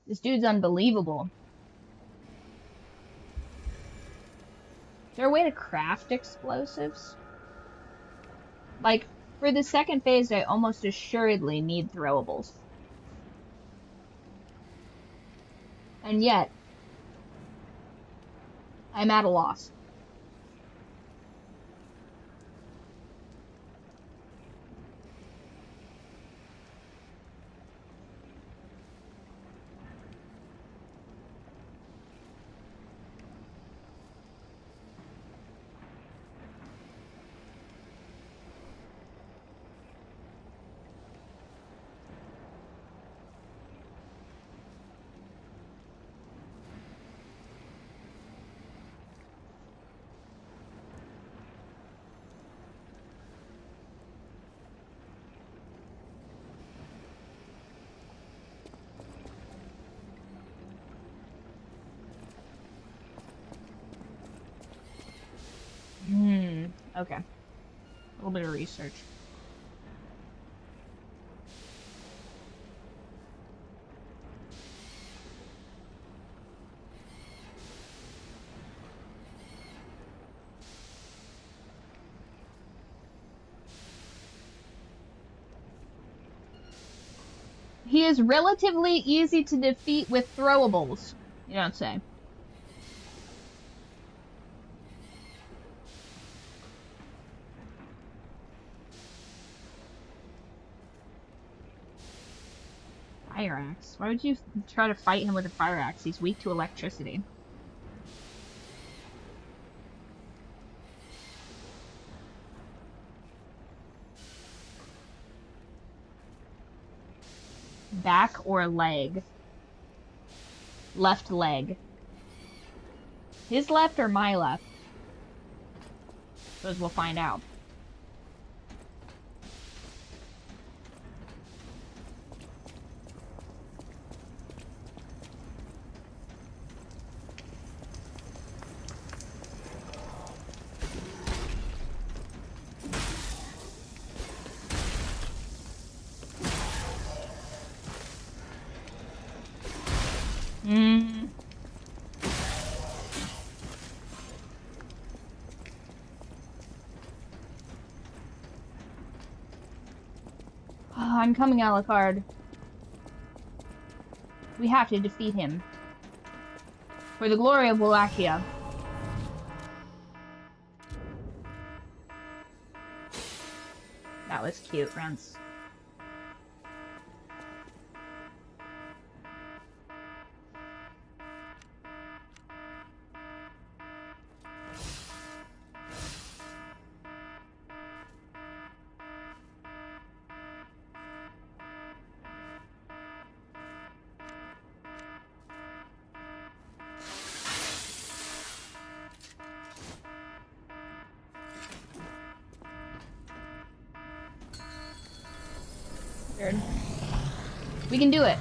This dude's unbelievable. Is there a way to craft explosives? Like, for the second phase, I almost assuredly need throwables. And yet, I'm at a loss. Okay. A little bit of research. He is relatively easy to defeat with throwables, you don't say. Fire axe? Why would you try to fight him with a fire axe? He's weak to electricity. Back or leg? Left leg. His left or my left? Suppose we'll find out. Oh, I'm coming, Alucard. We have to defeat him. For the glory of Wallachia. That was cute, Rance. Byrd. We can do it.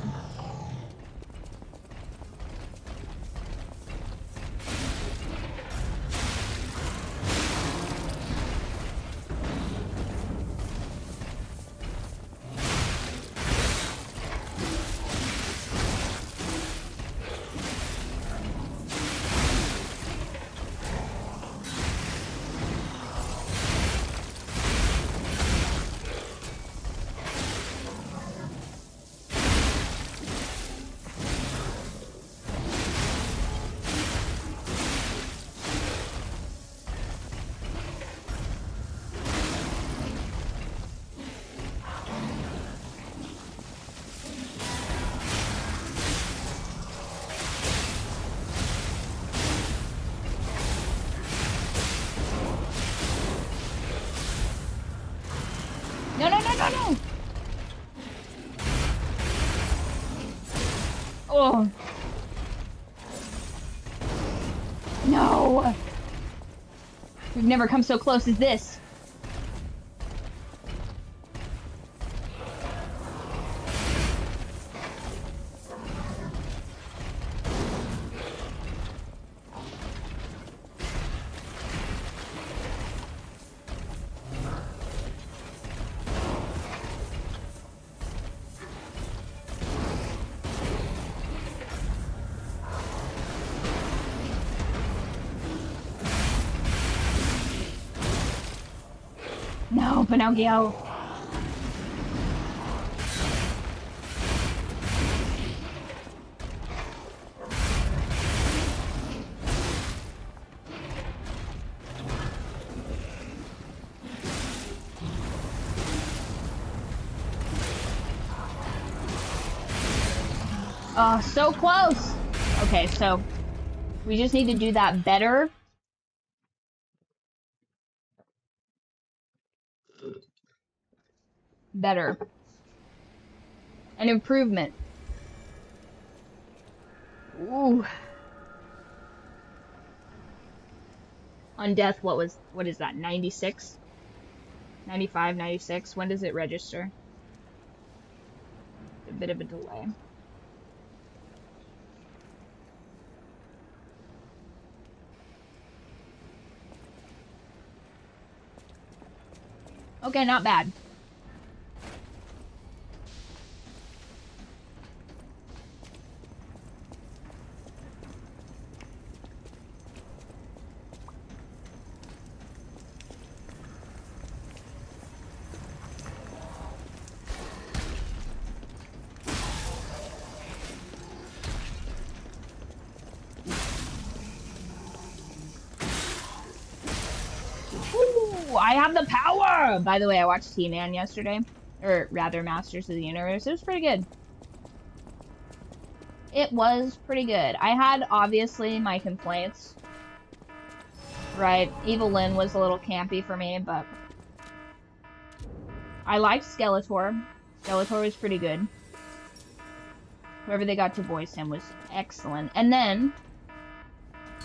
No, no, no, no, no! Oh! No! We've never come so close as this. No, Pinocchio. Oh, so close. Okay, so we just need to do that better. Better. An improvement. Ooh. On death, what is that, 96? 95, 96? When does it register? A bit of a delay. Okay, not bad. I have the power! By the way, I watched He-Man yesterday. Or rather, Masters of the Universe. It was pretty good. It was pretty good. I had, obviously, my complaints. Right, Evil Lyn was a little campy for me, but... I liked Skeletor. Skeletor was pretty good. Whoever they got to voice him was excellent. And then,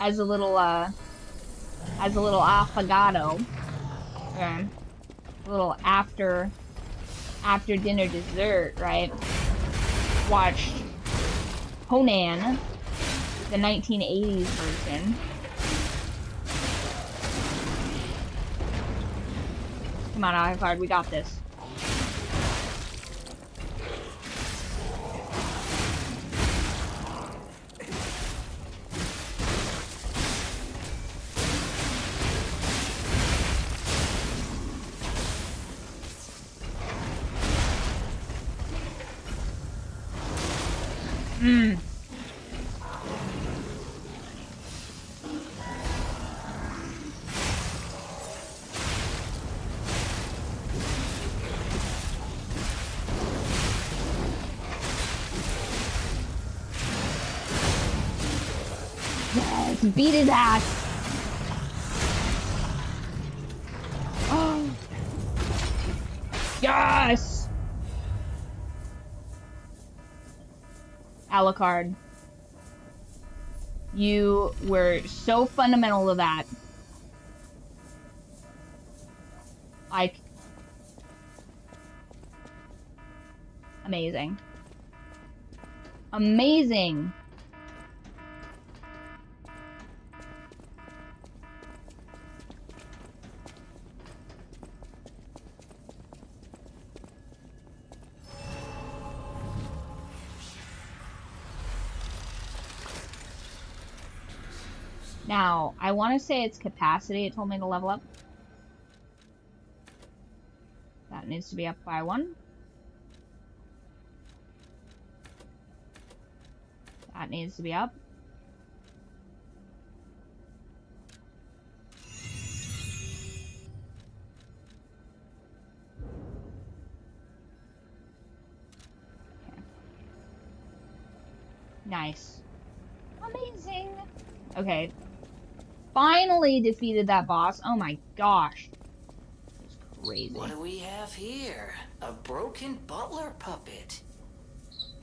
as a little affogato, a little after dinner dessert, right? Watched Conan, the 1980s version. Come on, Horrified, we got this. Yes, beat his ass. Oh. Yes. Alucard, you were so fundamental to that. Like, amazing. Amazing. Now, I want to say it's capacity it told me to level up. That needs to be up by 1. That needs to be up. Okay. Nice. Amazing. Okay. Finally defeated that boss. Oh my gosh. Jesus crazy. What do we have here? A broken butler puppet.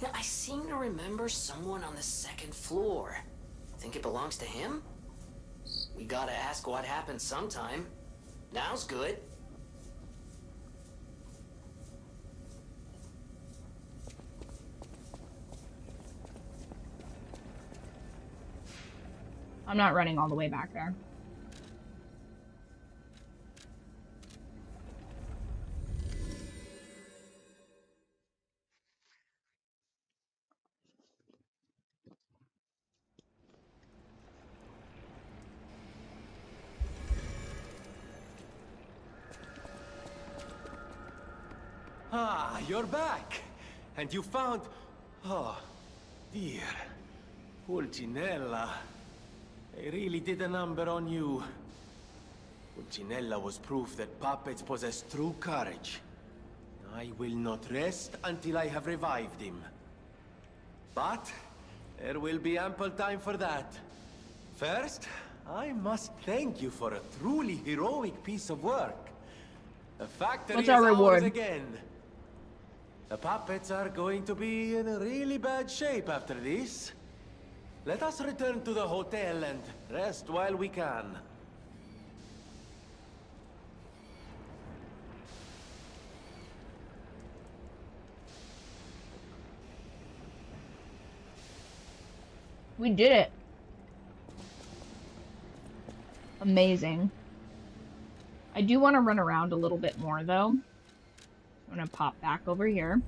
Now, I seem to remember someone on the second floor. Think it belongs to him? We gotta ask what happened sometime. Now's good. I'm not running all the way back there. Ah, you're back! And you found... Oh, dear. Pulcinella. They really did a number on you. Pulcinella was proof that puppets possess true courage. I will not rest until I have revived him. But there will be ample time for that. First, I must thank you for a truly heroic piece of work. The factory What's is our reward? ours again. The puppets are going to be in a really bad shape after this. Let us return to the hotel and rest while we can. We did it. Amazing. I do want to run around a little bit more, though. I'm going to pop back over here.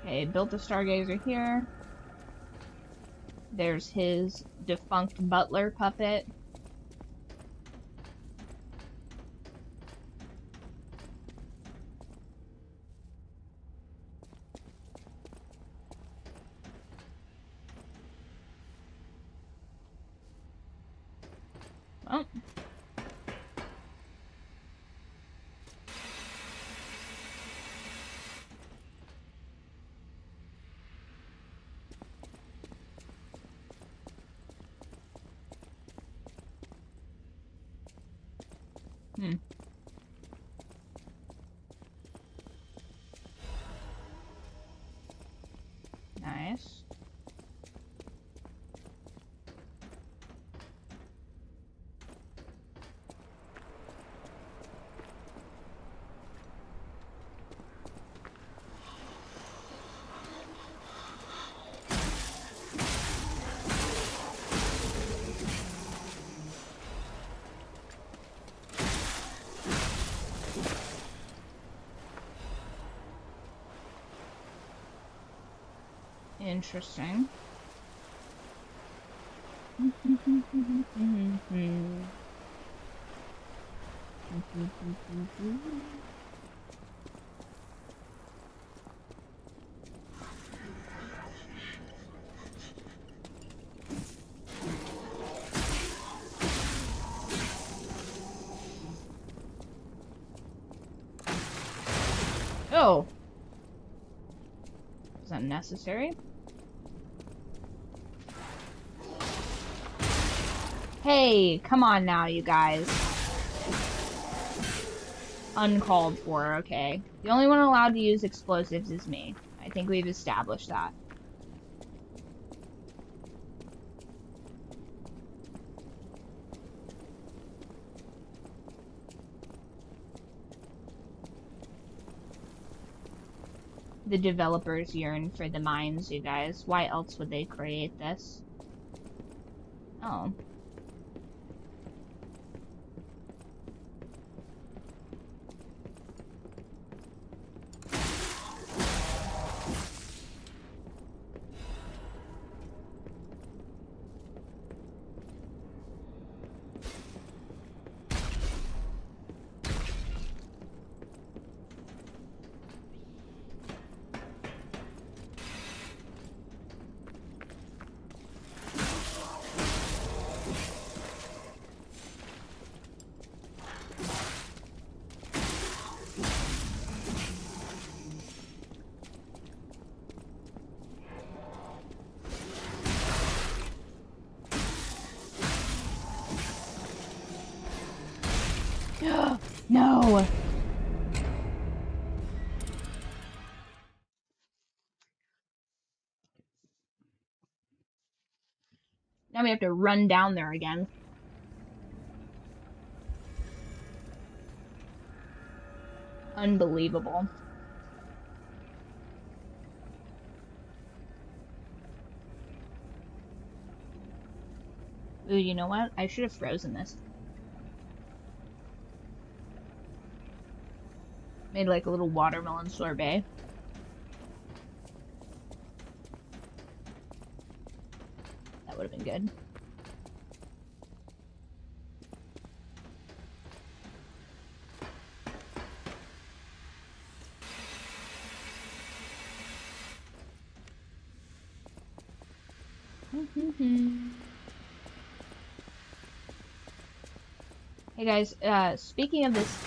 Okay, built a stargazer here. There's his defunct butler puppet. Oh. Nice. Interesting. Oh! Is that necessary? Hey, come on now, you guys. Uncalled for, okay. The only one allowed to use explosives is me. I think we've established that. The developers yearn for the mines, you guys. Why else would they create this? Oh. No! Now we have to run down there again. Unbelievable. Ooh, you know what? I should have frozen this. Made like a little watermelon sorbet. That would have been good. Hey guys, speaking of this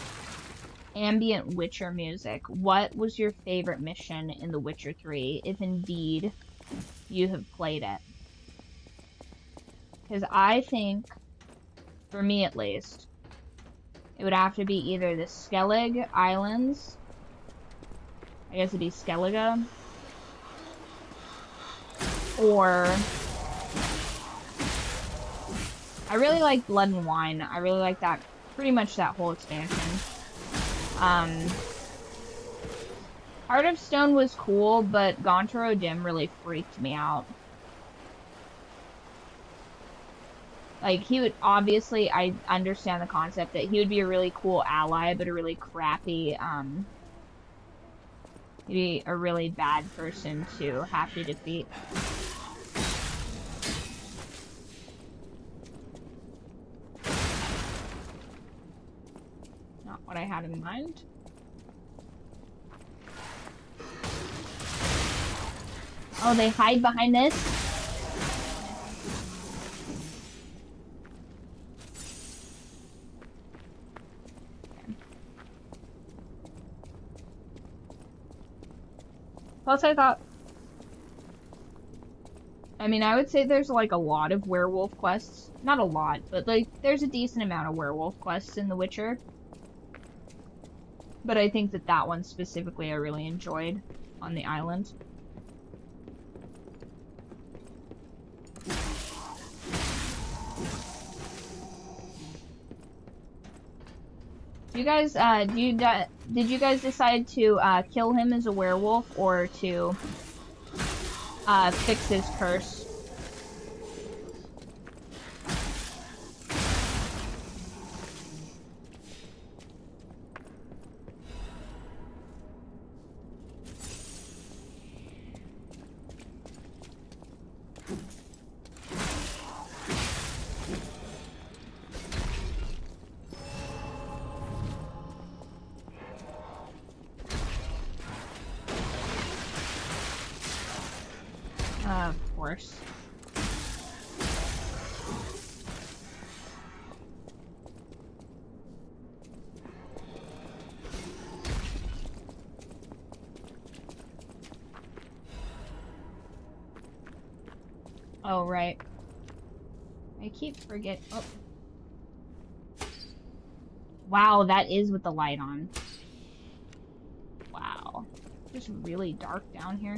ambient Witcher music, what was your favorite mission in The Witcher 3, if indeed you have played it? Because I think, for me at least, it would have to be either the Skellig Islands, I guess it'd be Skellige, or I really like Blood and Wine. I really like that, pretty much that whole expansion. Heart of Stone was cool, but Gontaro Dim really freaked me out. Like, he would, obviously, I understand the concept that he would be a really cool ally, but a really crappy, he'd be a really bad person to have to defeat. Not what I had in mind. Oh, they hide behind this? Okay. Plus I thought, I mean, I would say there's like a lot of werewolf quests. Not a lot, but like there's a decent amount of werewolf quests in The Witcher. But I think that that one specifically I really enjoyed on the island. You guys, did you guys decide to kill him as a werewolf or to fix his curse? Of course. Oh, right. I keep forgetting. Oh. Wow, that is with the light on. Wow. It's just really dark down here.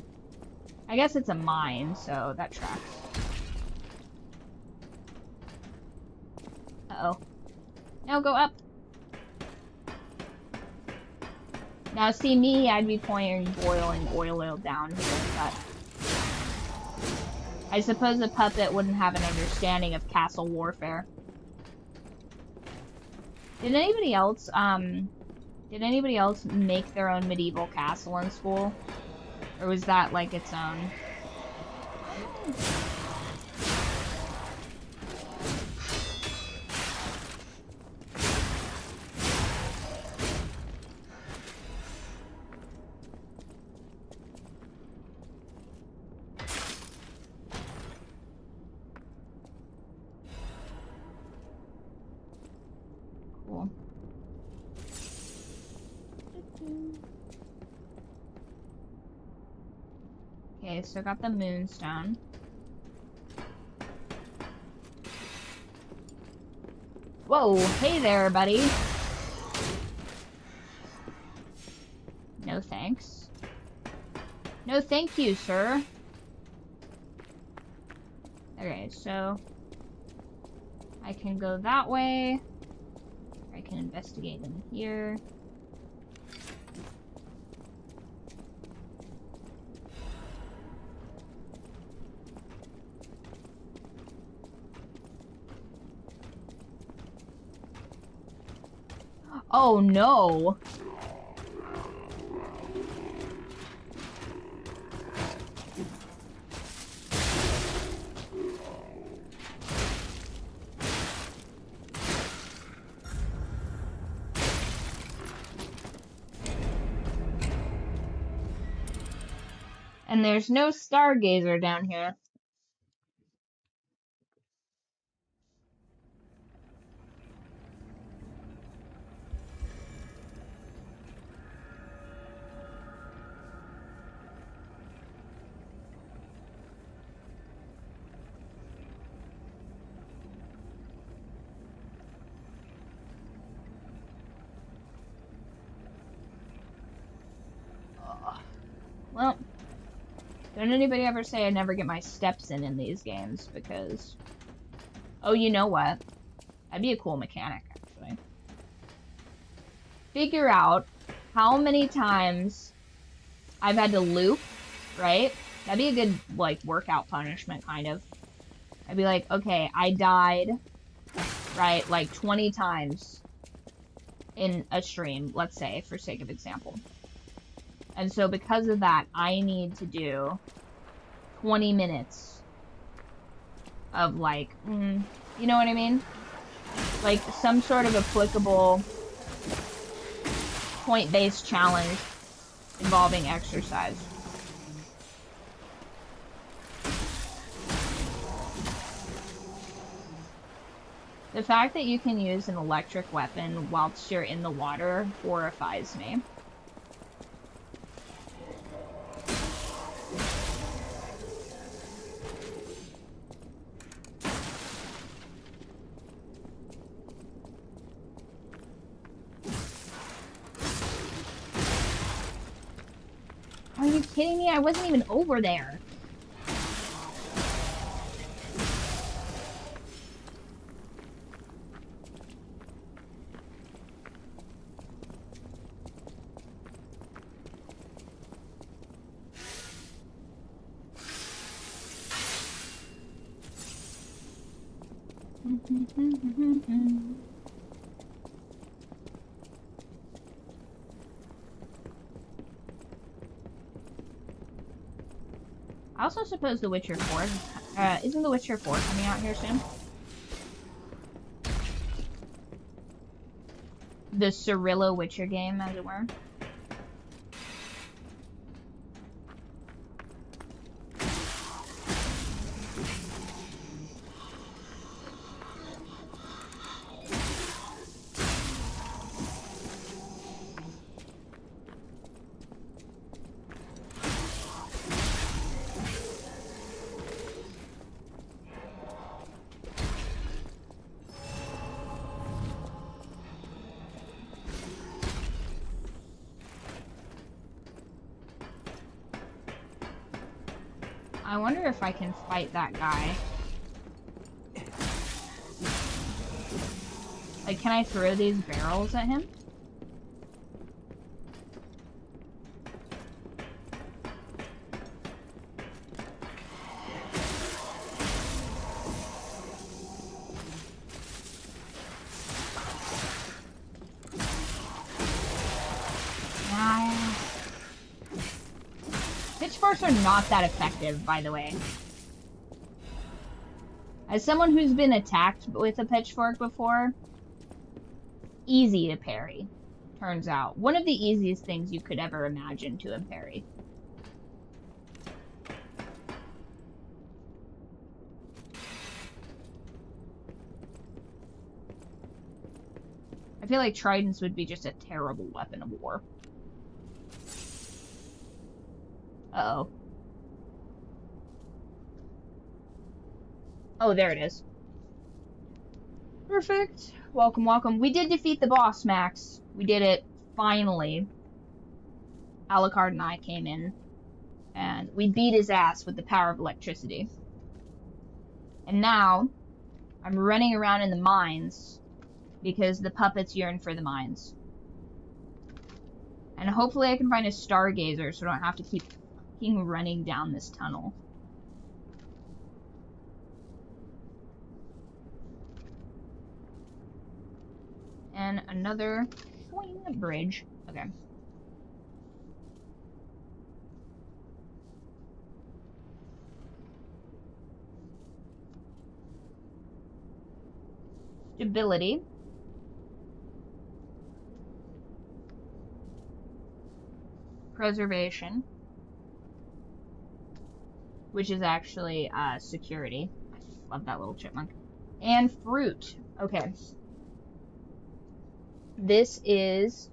I guess it's a mine, so that tracks. Uh-oh. Now go up! Now see me, I'd be pouring boiling oil down here, but I suppose a puppet wouldn't have an understanding of castle warfare. Did anybody else make their own medieval castle in school? Or was that like its own? Cool. Okay, so I got the moonstone. Whoa, hey there, buddy. thanks. No, thank you, sir. Okay, so I can go that way. I can investigate in here. Oh no! And there's no stargazer down here. Well, don't anybody ever say I never get my steps in these games, because... Oh, you know what? That'd be a cool mechanic, actually. Figure out how many times I've had to loop, right? That'd be a good, like, workout punishment, kind of. I'd be like, okay, I died, right, like 20 times in a stream, let's say, for sake of example. And so because of that, I need to do 20 minutes of, like, you know what I mean? Like, some sort of applicable point-based challenge involving exercise. The fact that you can use an electric weapon whilst you're in the water horrifies me. Are you kidding me? I wasn't even over there. I also suppose The Witcher 4, isn't The Witcher 4 coming out here soon? The Cirillo Witcher game, as it were. I wonder if I can fight that guy. Like, can I throw these barrels at him? Pitchforks are not that effective, by the way. As someone who's been attacked with a pitchfork before, easy to parry, turns out. One of the easiest things you could ever imagine to parry. I feel like tridents would be just a terrible weapon of war. Uh-oh. Oh, there it is. Perfect. Welcome, welcome. We did defeat the boss, Max. We did it, finally. Alucard and I came in, and we beat his ass with the power of electricity. And now, I'm running around in the mines, because the puppets yearn for the mines. And hopefully I can find a stargazer, so I don't have to keep fucking running down this tunnel. And another swing bridge. Okay. Stability. Preservation. Which is actually security. I love that little chipmunk. And fruit. Okay. This is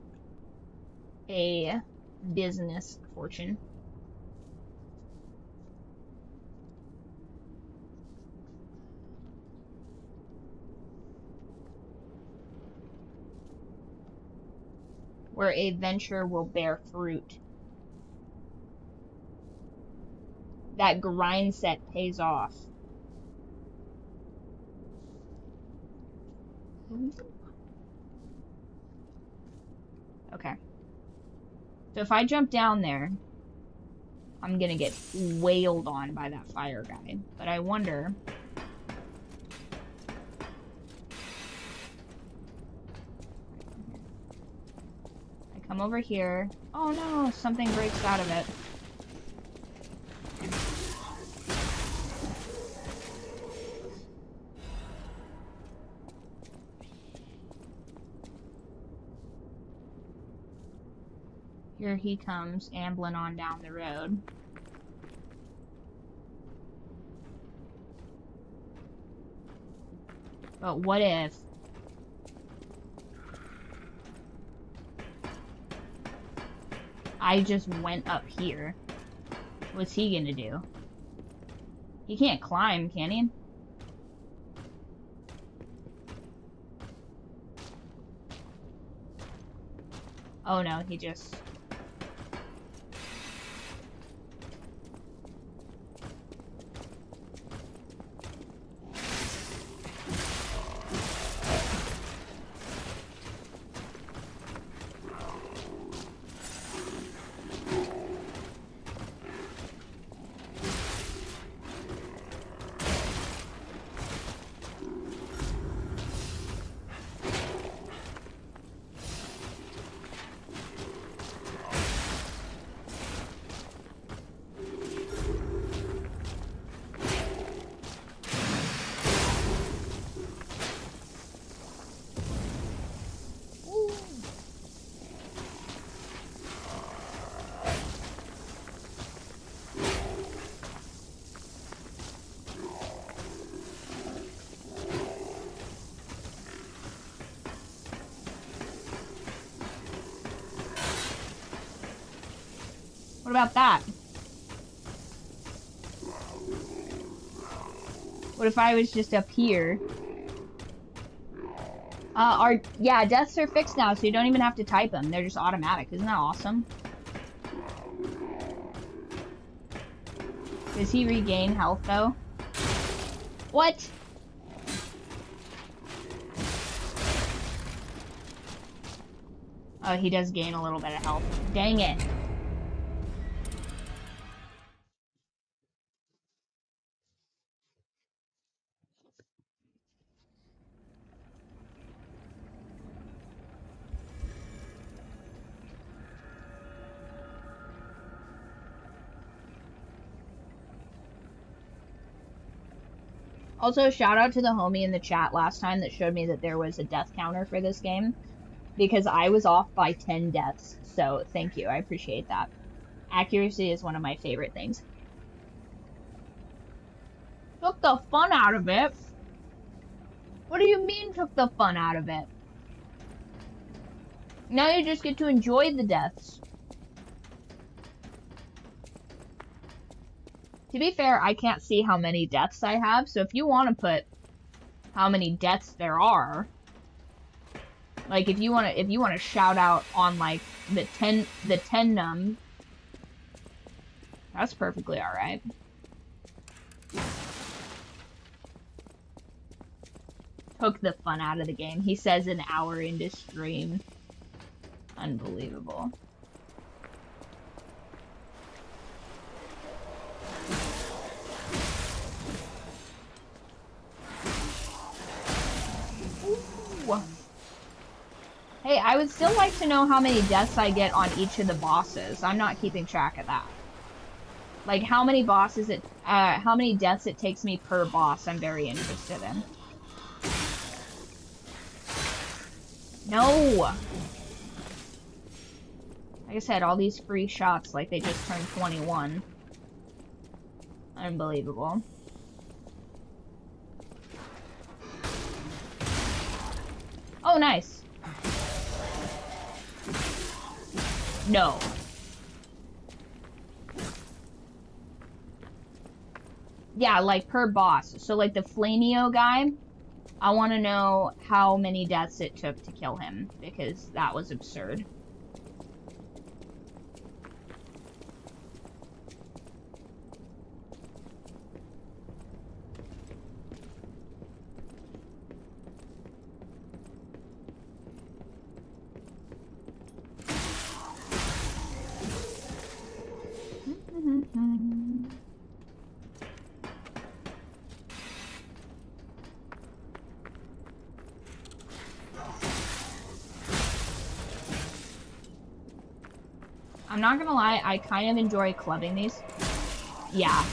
a business fortune. Where a venture will bear fruit. That grind set pays off. Okay. So if I jump down there, I'm gonna get wailed on by that fire guy. But I wonder... I come over here. Oh no, something breaks out of it. Here he comes, ambling on down the road. But what if... I just went up here? What's he gonna do? He can't climb, can he? Oh no, he just... What about that? What if I was just up here? Yeah, deaths are fixed now, so you don't even have to type them. They're just automatic. Isn't that awesome? Does he regain health, though? What? Oh, he does gain a little bit of health. Dang it. Also, shout out to the homie in the chat last time that showed me that there was a death counter for this game, because I was off by 10 deaths, so thank you, I appreciate that. Accuracy is one of my favorite things. Took the fun out of it? What do you mean took the fun out of it? Now you just get to enjoy the deaths. To be fair, I can't see how many deaths I have, so if you want to put how many deaths there are, like if you want to shout out on like the 10 That's perfectly alright. Took the fun out of the game. He says an hour into stream. Unbelievable. Ooh. Hey, I would still like to know how many deaths I get on each of the bosses. I'm not keeping track of that. Like how many bosses how many deaths it takes me per boss, I'm very interested in. No! Like I said, all these free shots like they just turned 21. Unbelievable. Oh, nice. No. Yeah, like per boss. So like the Flamio guy, I want to know how many deaths it took to kill him, because that was absurd. I'm not gonna lie, I kind of enjoy clubbing these. Yeah.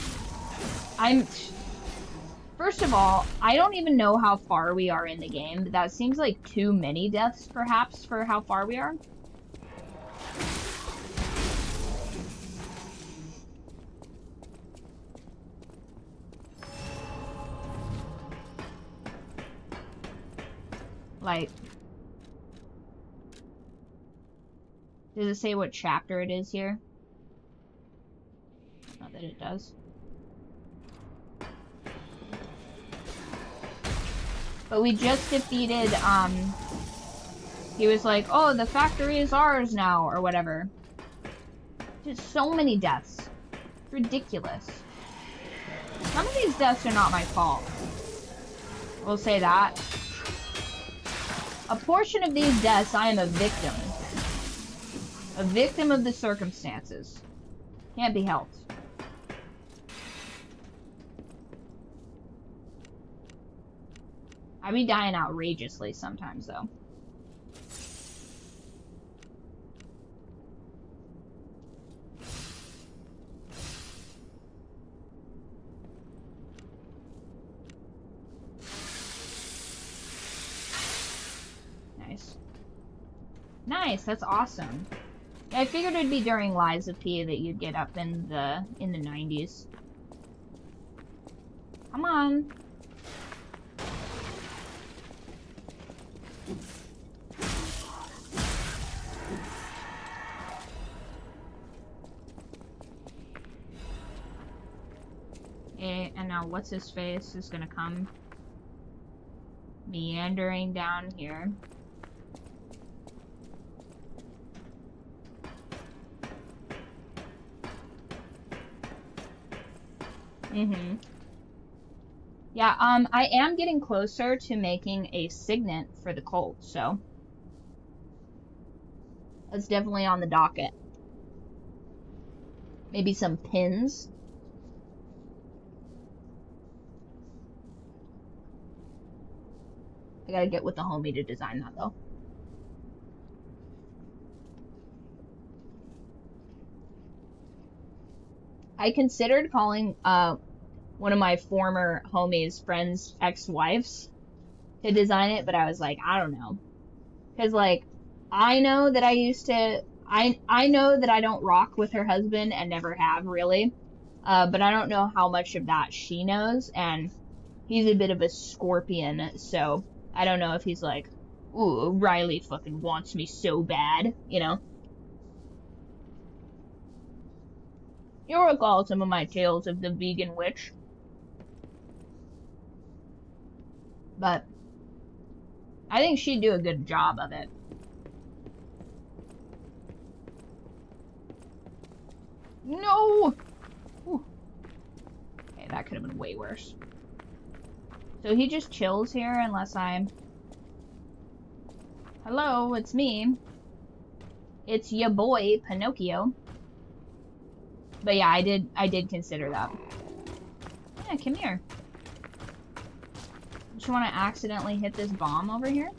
First of all, I don't even know how far we are in the game. That seems like too many deaths, perhaps, for how far we are. Like... Does it say what chapter it is here? Not that it does. But we just defeated, he was like, oh, the factory is ours now, or whatever. Just so many deaths. Ridiculous. Some of these deaths are not my fault. We'll say that. A portion of these deaths, I am a victim. A victim of the circumstances. Can't be helped. I be dying outrageously sometimes, though. Nice. Nice, that's awesome. I figured it'd be during Lives of P that you'd get up in the 90s. Come on. And now what's his face is gonna come meandering down here. Yeah, I am getting closer to making a signet for the cult, so that's definitely on the docket. Maybe some pins. I gotta get with the homie to design that, though. I considered calling one of my former homies' friends' ex-wives to design it, but I was like, I don't know. Because, like, I know that I used to... I know that I don't rock with her husband and never have, really. But I don't know how much of that she knows, and he's a bit of a scorpion, so I don't know if he's like, ooh, Riley fucking wants me so bad, you know? You'll recall some of my tales of the vegan witch. But I think she'd do a good job of it. No! that could have been way worse. So he just chills here unless I'm... Hello, it's me. It's ya boy, Pinocchio. But yeah, I did consider that. Yeah, come here. Just want to accidentally hit this bomb over here?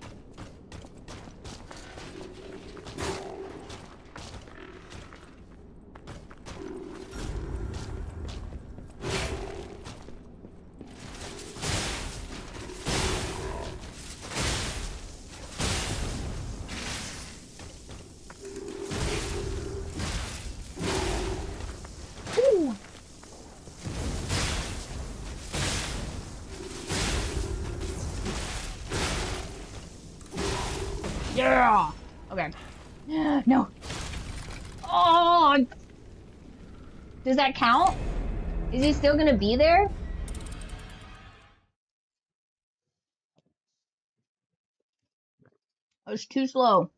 Yeah! Okay. No. Oh! Does that count? Is he still gonna be there? I was too slow.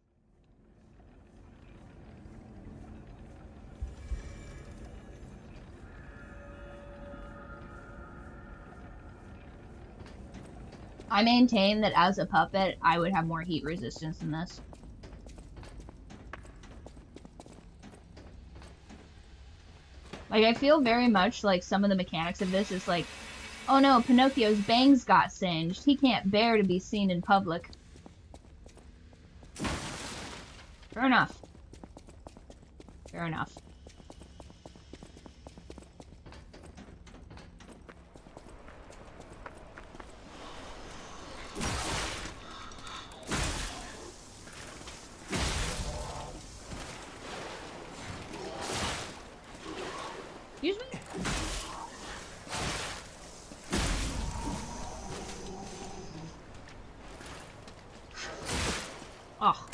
I maintain that as a puppet, I would have more heat resistance than this. Like, I feel very much like some of the mechanics of this is like, oh no, Pinocchio's bangs got singed. He can't bear to be seen in public. Fair enough. Fair enough. Excuse me? Oh.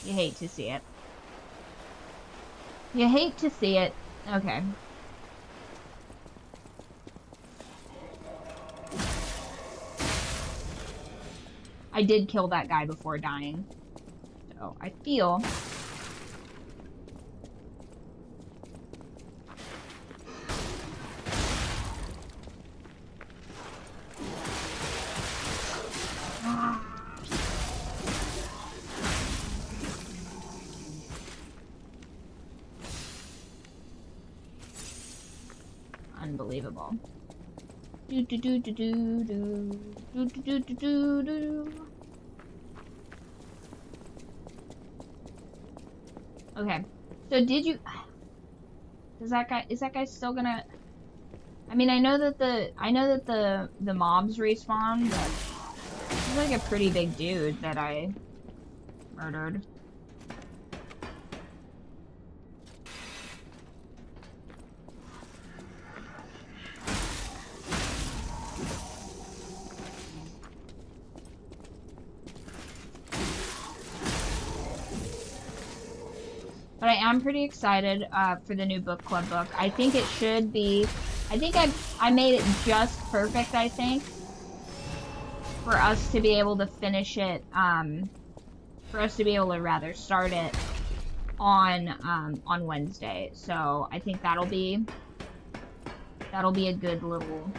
You hate to see it. You hate to see it. Okay. I did kill that guy before dying. So I feel... Unbelievable. Do do do do do do do do do do do. Okay. So did you? Is that guy still gonna? I mean, I know that the mobs respawn, but he's like a pretty big dude that I murdered. But I am pretty excited for the new book club book. I think it should be... I think I made it just perfect, I think, for us to be able to finish it, for us to be able to rather start it on Wednesday. So I think that'll be a good little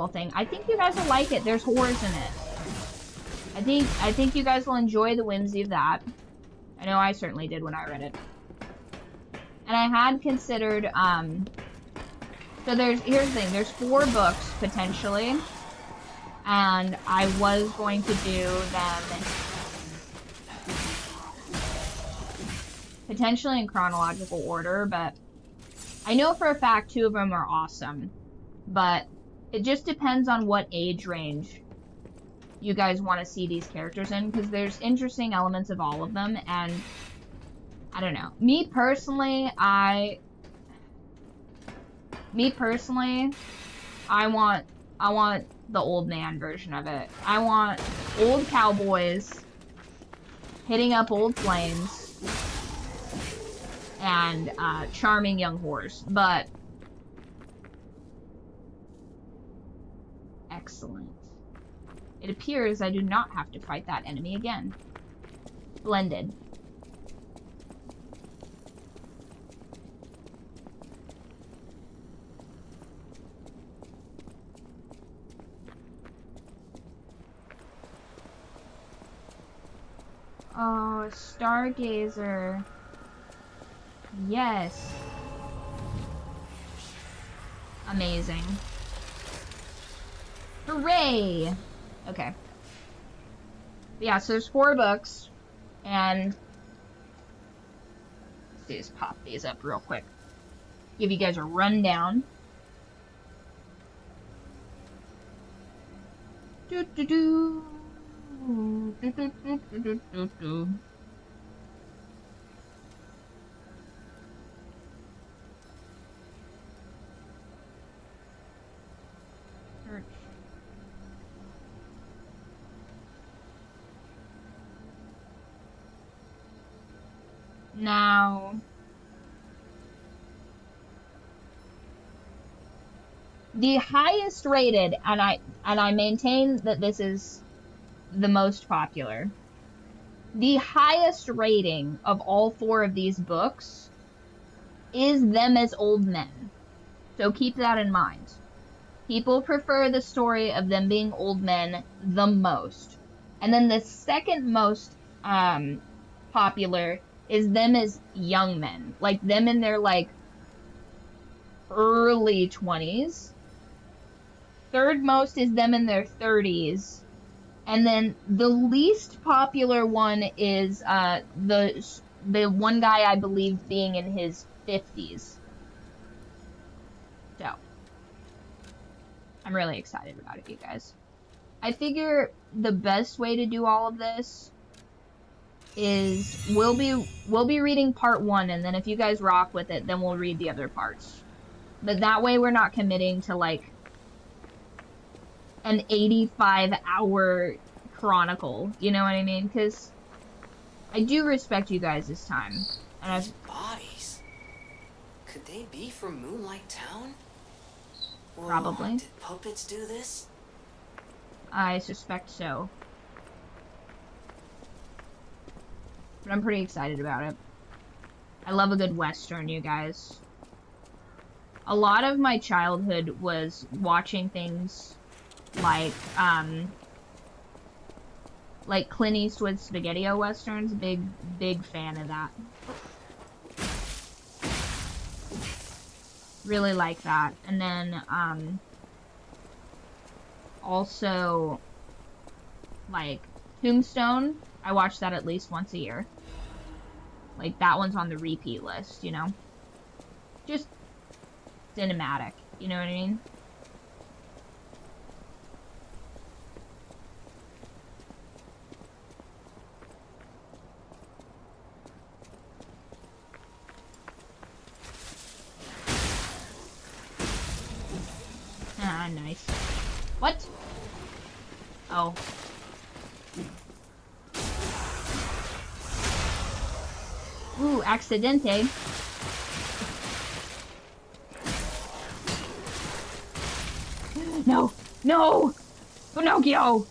thing. I think you guys will like it. There's horrors in it. I think you guys will enjoy the whimsy of that. I know I certainly did when I read it. And I had considered, so here's the thing, there's 4 books, potentially, and I was going to do them potentially in chronological order, but I know for a fact 2 of them are awesome, but it just depends on what age range you guys want to see these characters in, because there's interesting elements of all of them, and I don't know. Me personally, I want the old man version of it. I want old cowboys hitting up old flames and charming young whores. But excellent. It appears I do not have to fight that enemy again. Splendid. Oh, Stargazer. Yes. Amazing. Hooray! Okay. Yeah, so there's 4 books, and let's just pop these up real quick. Give you guys a rundown. Do-do-do. Do-do-do-do-do-do. Search. Now, the highest rated, and I maintain that this is the most popular. The highest rating of all 4 of these books is them as old men. So keep that in mind. People prefer the story of them being old men the most. And then the second most popular is them as young men. Like them in their like early 20s. Third most is them in their 30s. And then the least popular one is the one guy I believe being in his 50s. So, I'm really excited about it, you guys. I figure the best way to do all of this is we'll be reading part 1, and then if you guys rock with it, then we'll read the other parts. But that way we're not committing to like an 85-hour chronicle, you know what I mean? Because I do respect you guys this time. And These bodies, could they be from Moonlight Town? Whoa, Probably. Did puppets do this? I suspect so. But I'm pretty excited about it. I love a good Western, you guys. A lot of my childhood was watching things like Clint Eastwood Spaghetti-O Westerns. Big fan of that. Really like that. And then, also, like, Tombstone. I watch that at least once a year. Like, that one's on the repeat list, you know? Just cinematic, you know what I mean? Ah, nice. What? Oh. Ooh, accidente. No! No! Pinocchio!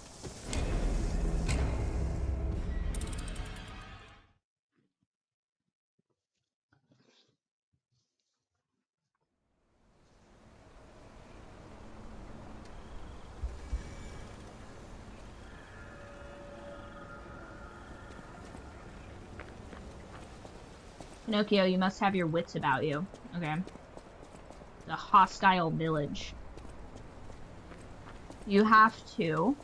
Pinocchio, you must have your wits about you. Okay. The hostile village. You have to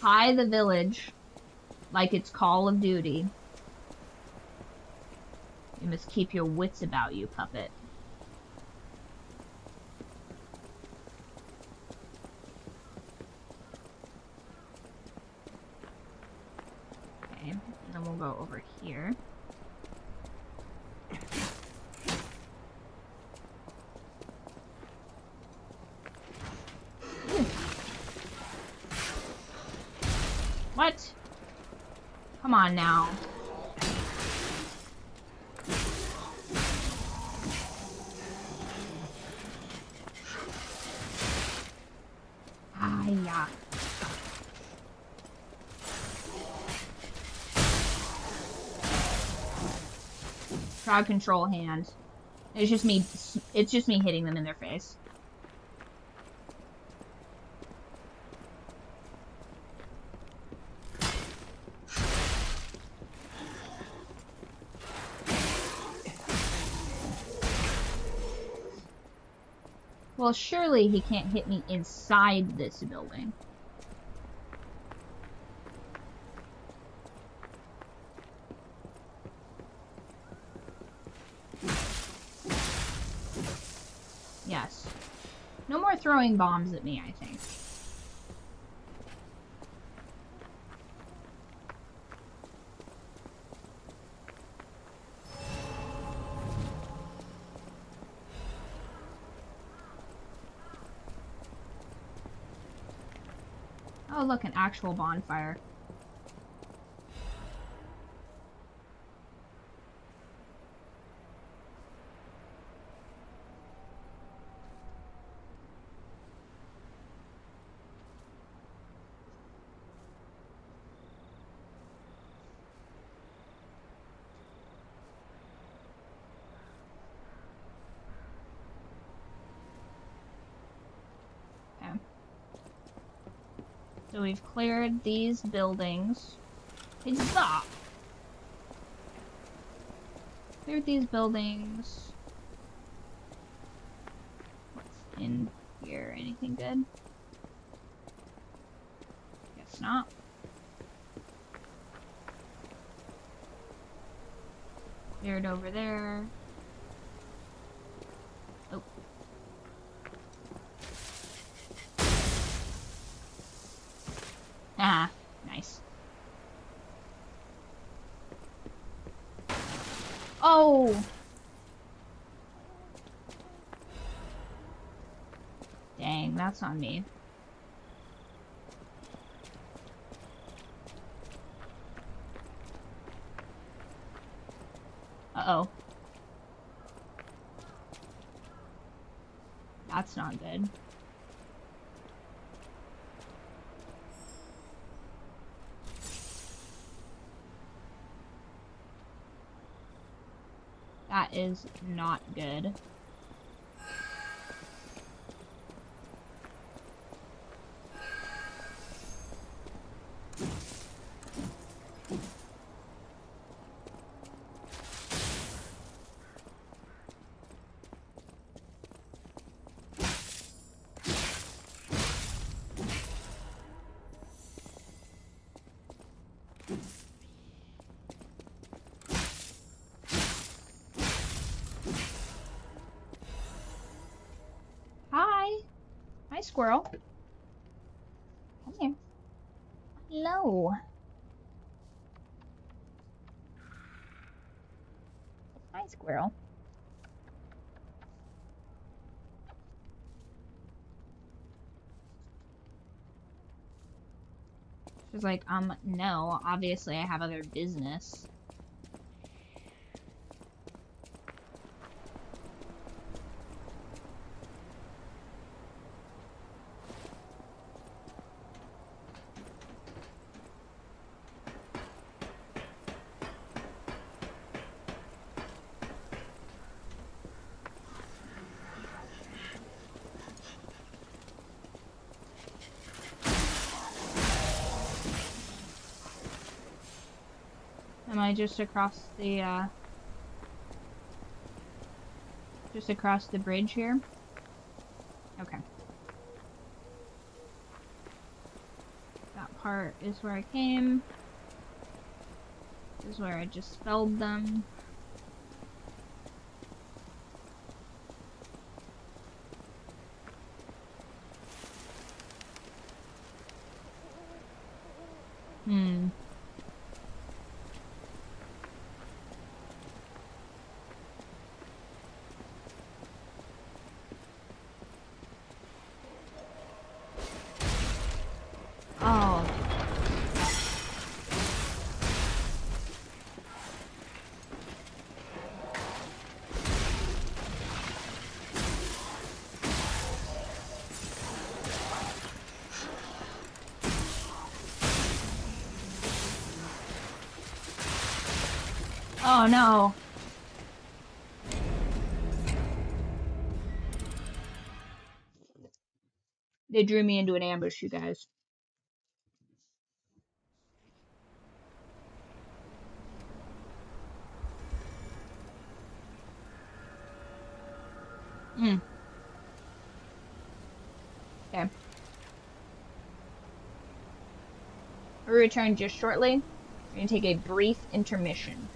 high the village like it's Call of Duty. You must keep your wits about you, puppet. Okay, and then we'll go over here. What? Come on now. Ah, yeah. Crowd control hand. It's just me hitting them in their face. Well, surely he can't hit me inside this building. Yes. No more throwing bombs at me, I think. Oh, look, an actual bonfire. So we've cleared these buildings. Hey, stop! Cleared these buildings. What's in here? Anything good? Guess not. Cleared over there. Oh. Ah, nice. Oh! Dang, that's on me. Uh-oh. That's not good. That is not good. Hi. Hi, squirrel. Come here. Hello. Hi, squirrel. She's like, no, obviously I have other business. Am I just across the bridge here? Okay. That part is where I came. This is where I just felled them. Oh. Oh no. They drew me into an ambush, you guys. We'll return just shortly. We're going to take a brief intermission.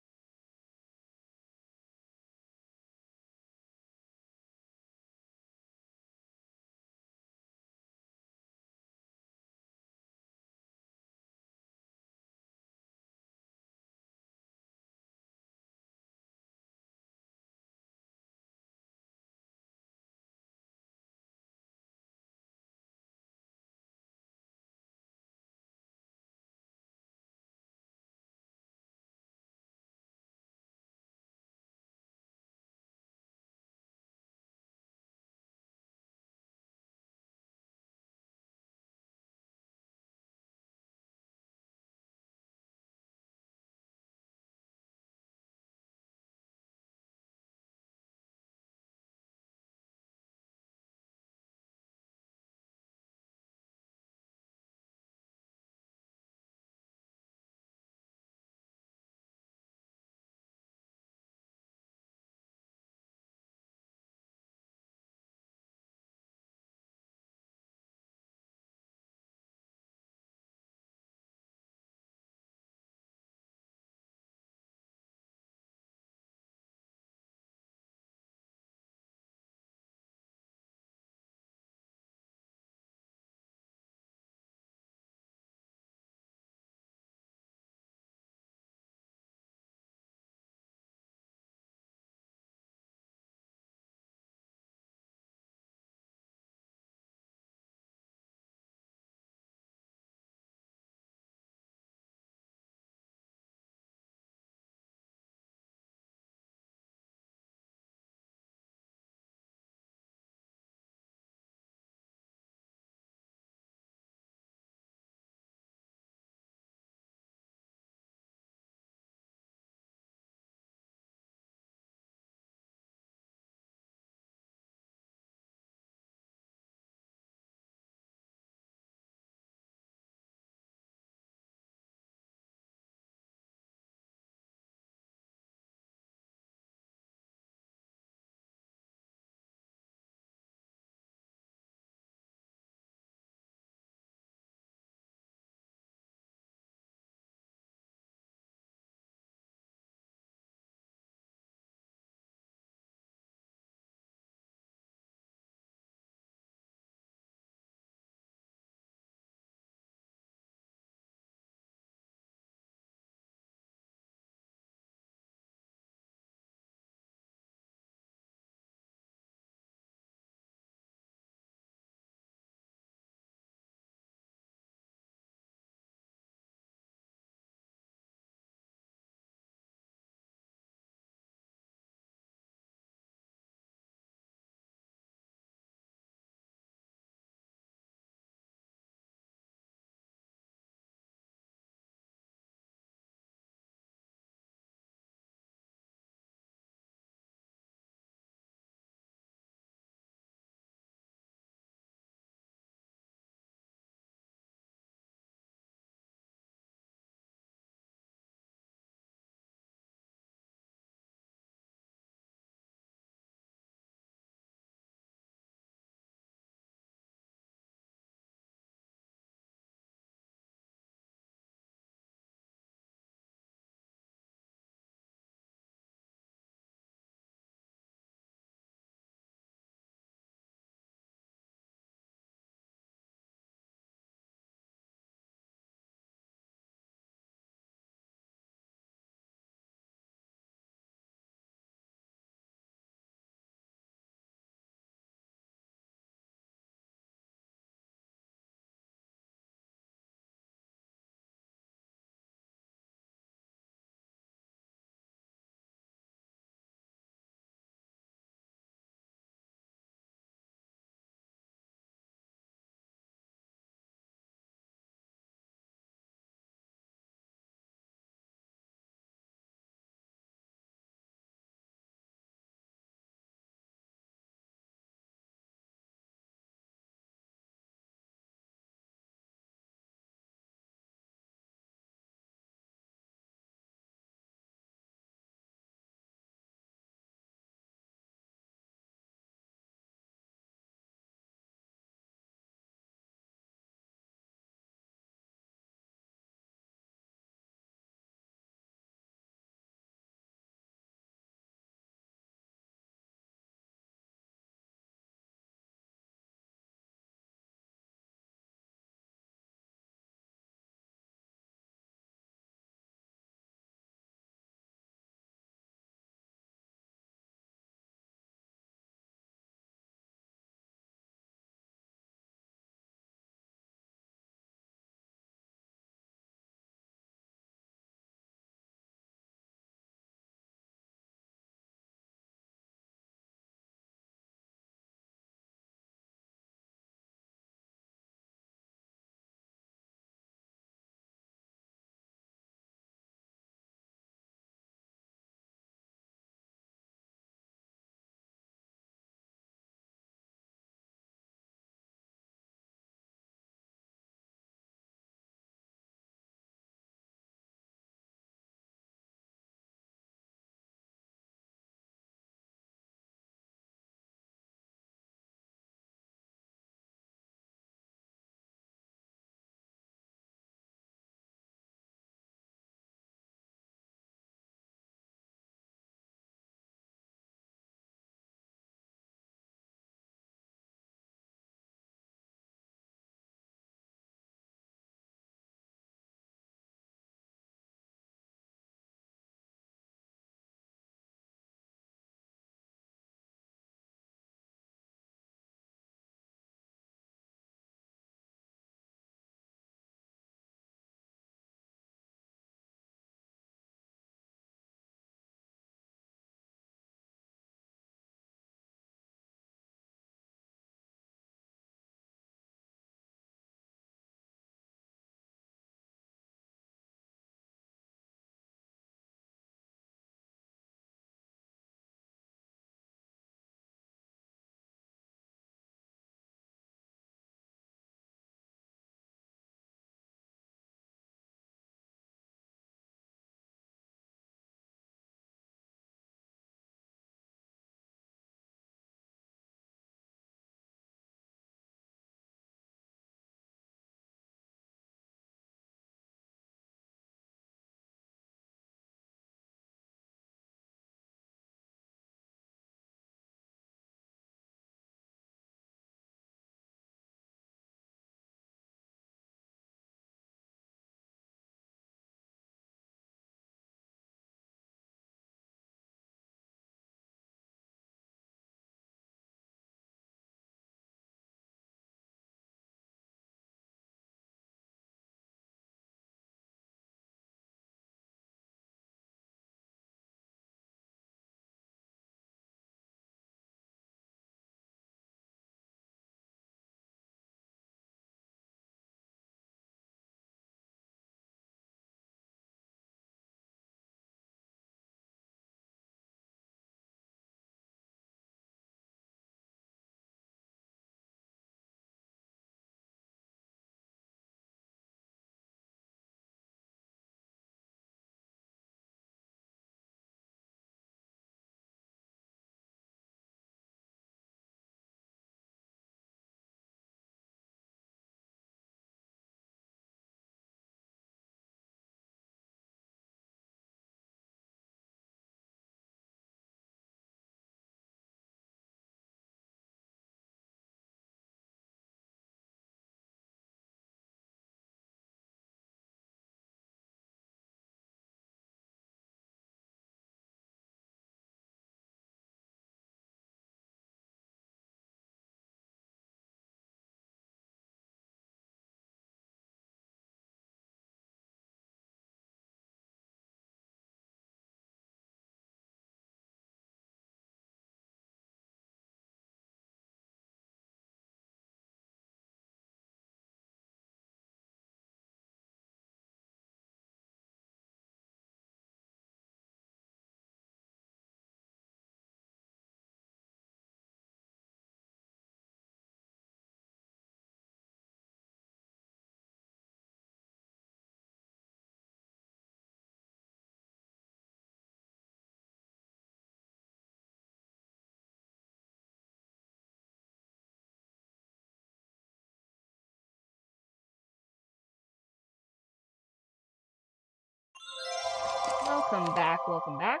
Welcome back, welcome back.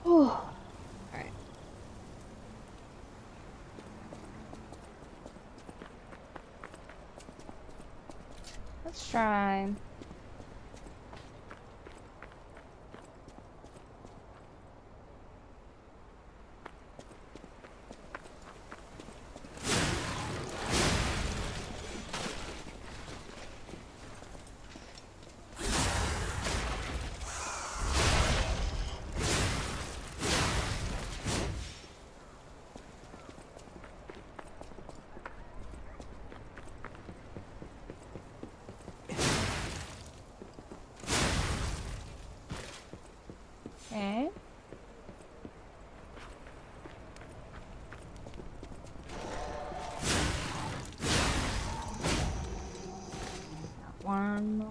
Whew. Alright. Let's try... Okay. That one.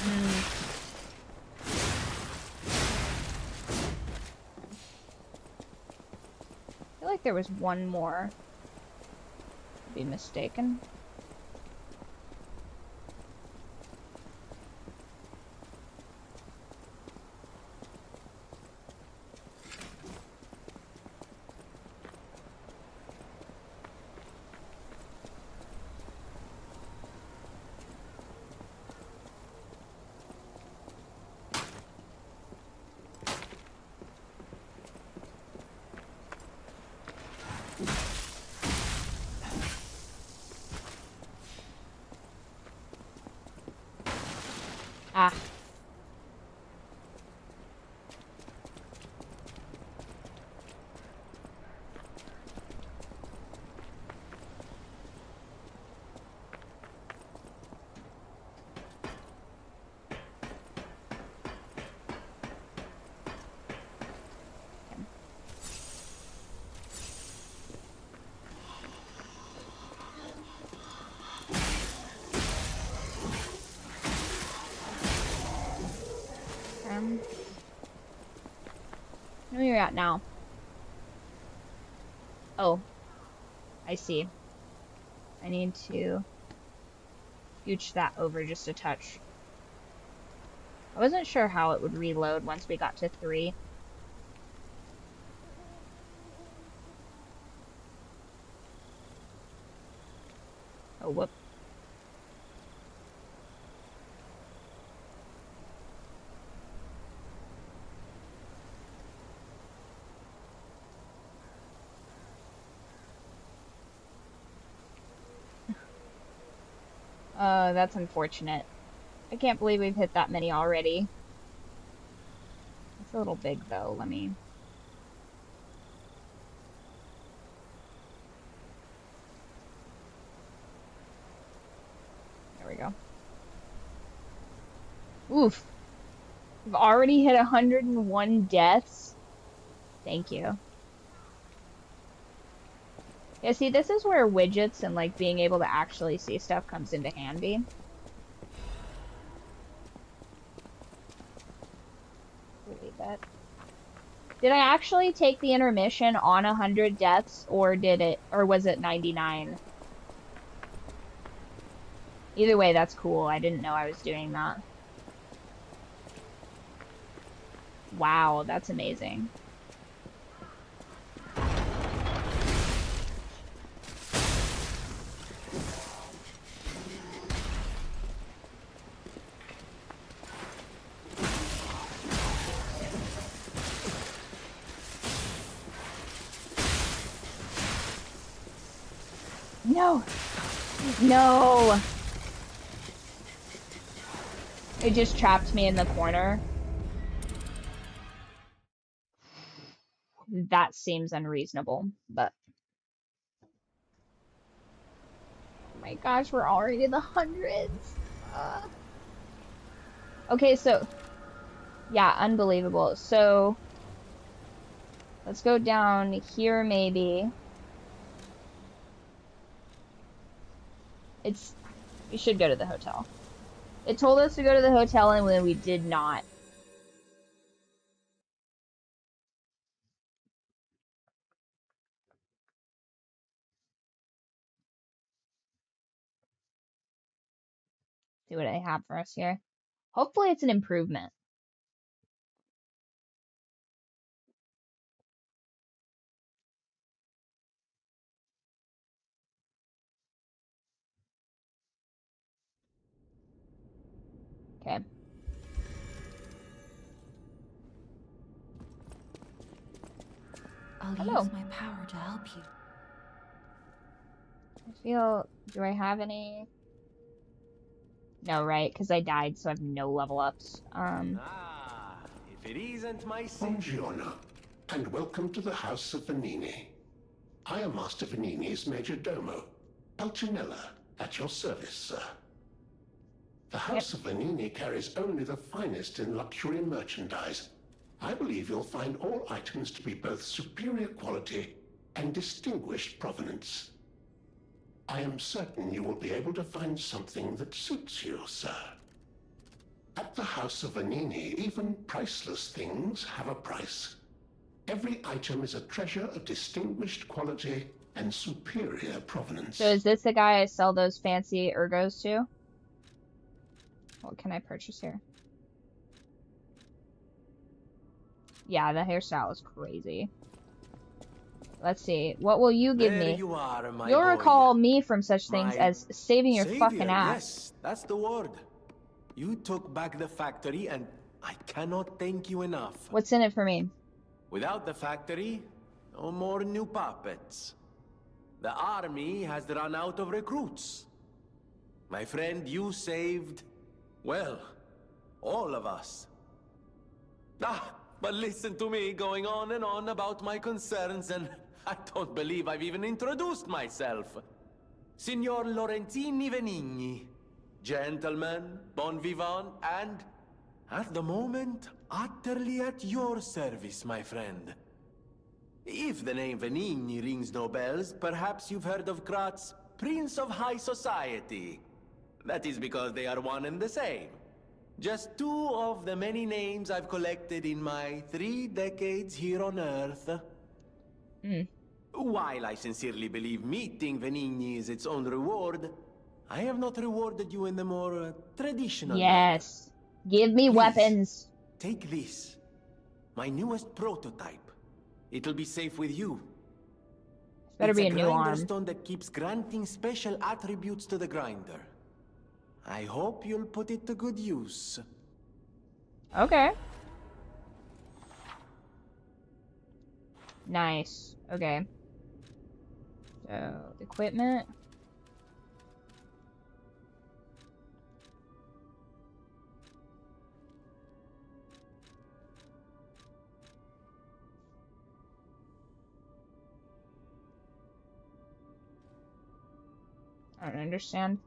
I feel like there was one more. Be mistaken. Ah. Where you're at now? Oh, I see. I need to scooch that over just a touch. I wasn't sure how it would reload once we got to 3. Oh, whoop. That's unfortunate. I can't believe we've hit that many already. It's a little big though, let me... There we go. Oof. We've already hit 101 deaths. Thank you. Yeah, see, this is where widgets and, like, being able to actually see stuff comes into handy. Delete that. Did I actually take the intermission on 100 deaths, or was it 99? Either way, that's cool. I didn't know I was doing that. Wow, that's amazing. No! No! It just trapped me in the corner. That seems unreasonable, but... Oh my gosh, we're already in the hundreds! Okay, so... Yeah, unbelievable. So... Let's go down here, maybe. We should go to the hotel. It told us to go to the hotel, and then we did not. see what I have for us here. Hopefully it's an improvement. Okay. I'll Hello. use my power to help you. Do I have any? No, right? Because I died, so I have no level ups. If it isn't my Buongiorno, and welcome to the House of Venini. I am Master Venini's Major Domo, Pulcinella, at your service, sir. The House of Venini carries only the finest in luxury merchandise. I believe you'll find all items to be both superior quality and distinguished provenance. I am certain you will be able to find something that suits you, sir. At the House of Venini, even priceless things have a price. Every item is a treasure of distinguished quality and superior provenance. So is this the guy I sell those fancy ergos to? What can I purchase here? Yeah, the hairstyle is crazy. Let's see. What will you give me? You are, my You'll boy. recall me from such things My as saving your Savior, fucking ass. Yes, that's the word. You took back the factory, and I cannot thank you enough. What's in it for me? Without the factory, no more new puppets. The army has run out of recruits. My friend, you saved, well, all of us. But listen to me going on and on about my concerns, and I don't believe I've even introduced myself. Signor Lorenzini Venigni, gentleman, bon vivant, and, at the moment, utterly at your service, my friend. If the name Venigni rings no bells, perhaps you've heard of Kratz, Prince of High Society. That is because they are one and the same. Just two of the many names I've collected in my 3 decades here on Earth. While I sincerely believe meeting Venigni is its own reward, I have not rewarded you in the more traditional manner. Yes. Give me Please, weapons. Take this. My newest prototype. It'll be safe with you. This better It's be a new grinder arm. stone that keeps granting special attributes to the grinder. I hope you'll put it to good use. Okay. Nice. Okay. So, equipment. I don't understand.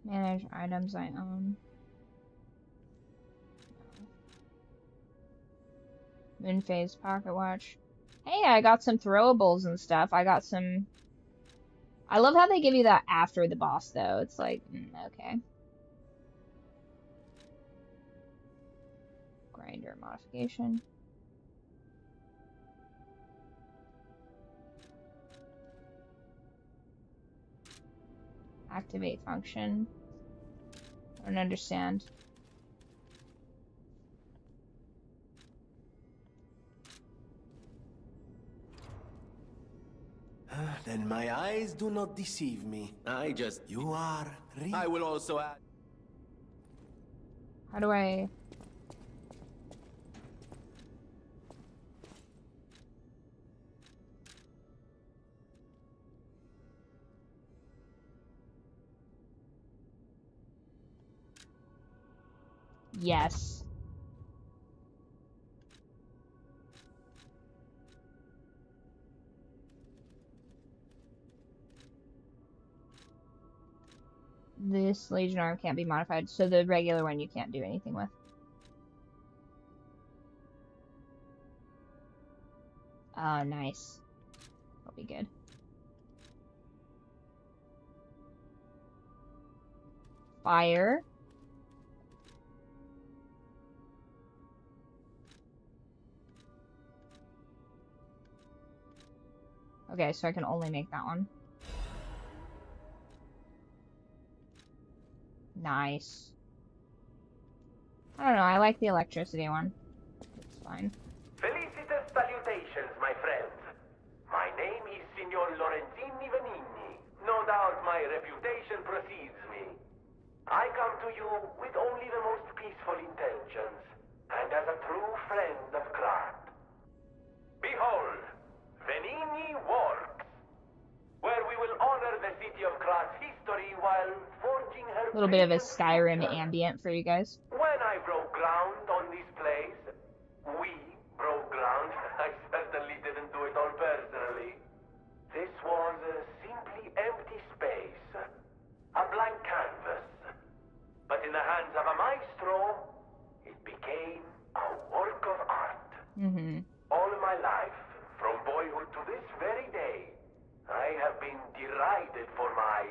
Manage items I own. Moon phase pocket watch. Hey, I got some throwables and stuff. I got some. I love how they give you that after the boss, though. It's like, okay. Grinder modification. Activate function. I don't understand. Then my eyes do not deceive me. You are... I will also add... How do I... Yes. This Legion arm can't be modified, so the regular one you can't do anything with. Oh, nice. That'll be good. Fire. Okay, so I can only make that one. Nice. I don't know, I like the electricity one. It's fine. Felicitous salutations, my friends. My name is Signor Lorenzini Venini. No doubt my reputation precedes me. I come to you with only the most peaceful intentions, and as a true friend of craft. Behold, Venini Works, where we will honor the city of Krat's history while forging her A little bit of a brilliant Skyrim future. ambient for you guys. When I broke ground on this place, we broke ground. I certainly didn't do it all personally. This was a simply empty space, a blank canvas. But in the hands of a maestro, it became a work of art. All my life, from boyhood to this very day, I have been derided for my,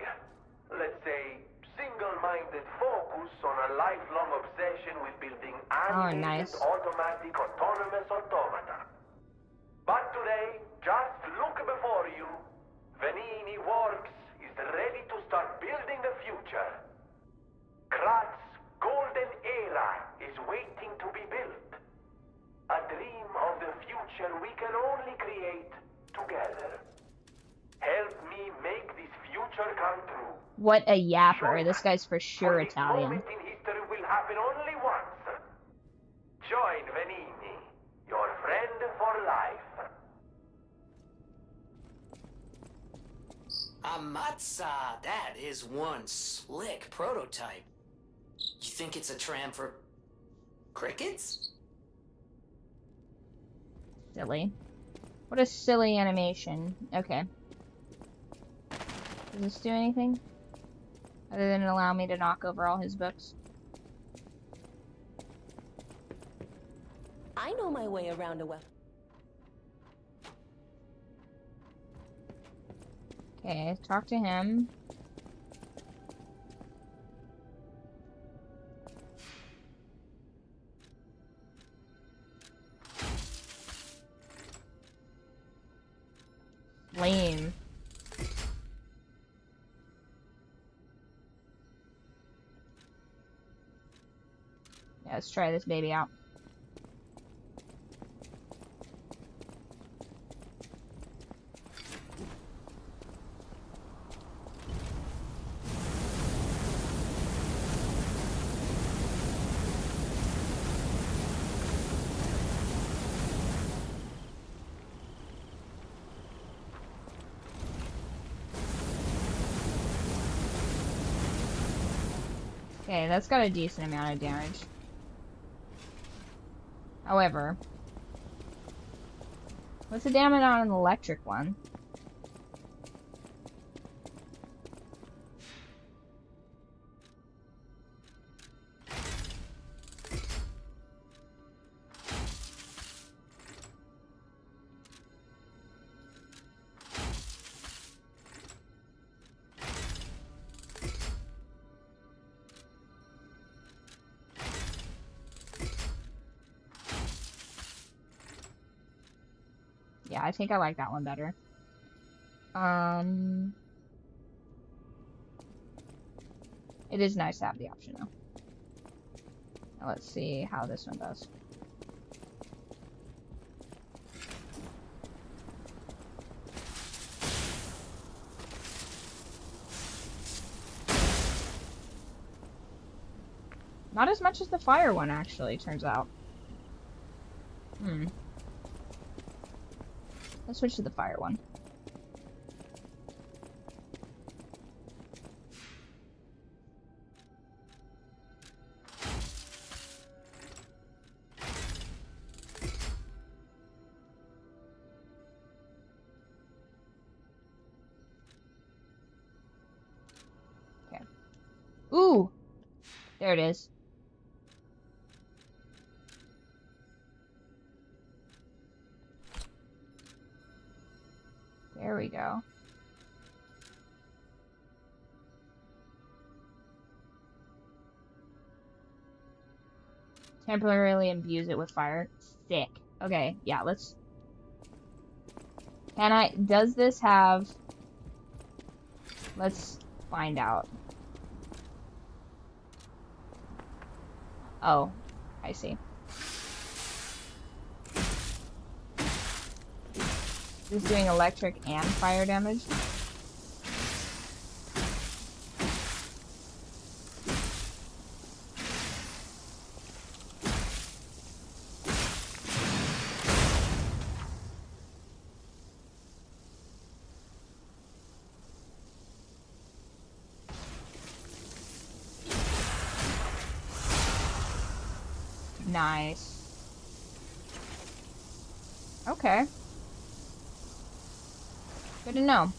let's say, single-minded focus on a lifelong obsession with building animated, nice. automatic, autonomous automata. But today, just look before you. Venini Works is ready to start building the future. Krat's golden era is waiting to be built. A dream of the future we can only create together. Help me make this future come true. What a yapper. This guy's for sure For this Italian. moment in history will happen only once. Join Venini, your friend for life. Amatsa, that is one slick prototype. You think it's a tram for crickets? Silly. What a silly animation. Okay. Does this do anything? Other than allow me to knock over all his books? I know my way around a weapon. Okay, talk to him. Flame. Yeah, let's try this baby out. Okay, that's got a decent amount of damage. However, what's the damage on an electric one? Yeah, I think I like that one better. It is nice to have the option though. Now let's see how this one does. Not as much as the fire one, actually, turns out. Let's switch to the fire one. Okay. Ooh! There it is. There we go. Temporarily imbues it with fire. Sick. Okay, yeah, let's... Does this have... Let's find out. Oh, I see. This is doing electric and fire damage. Nice. Okay. Good to know.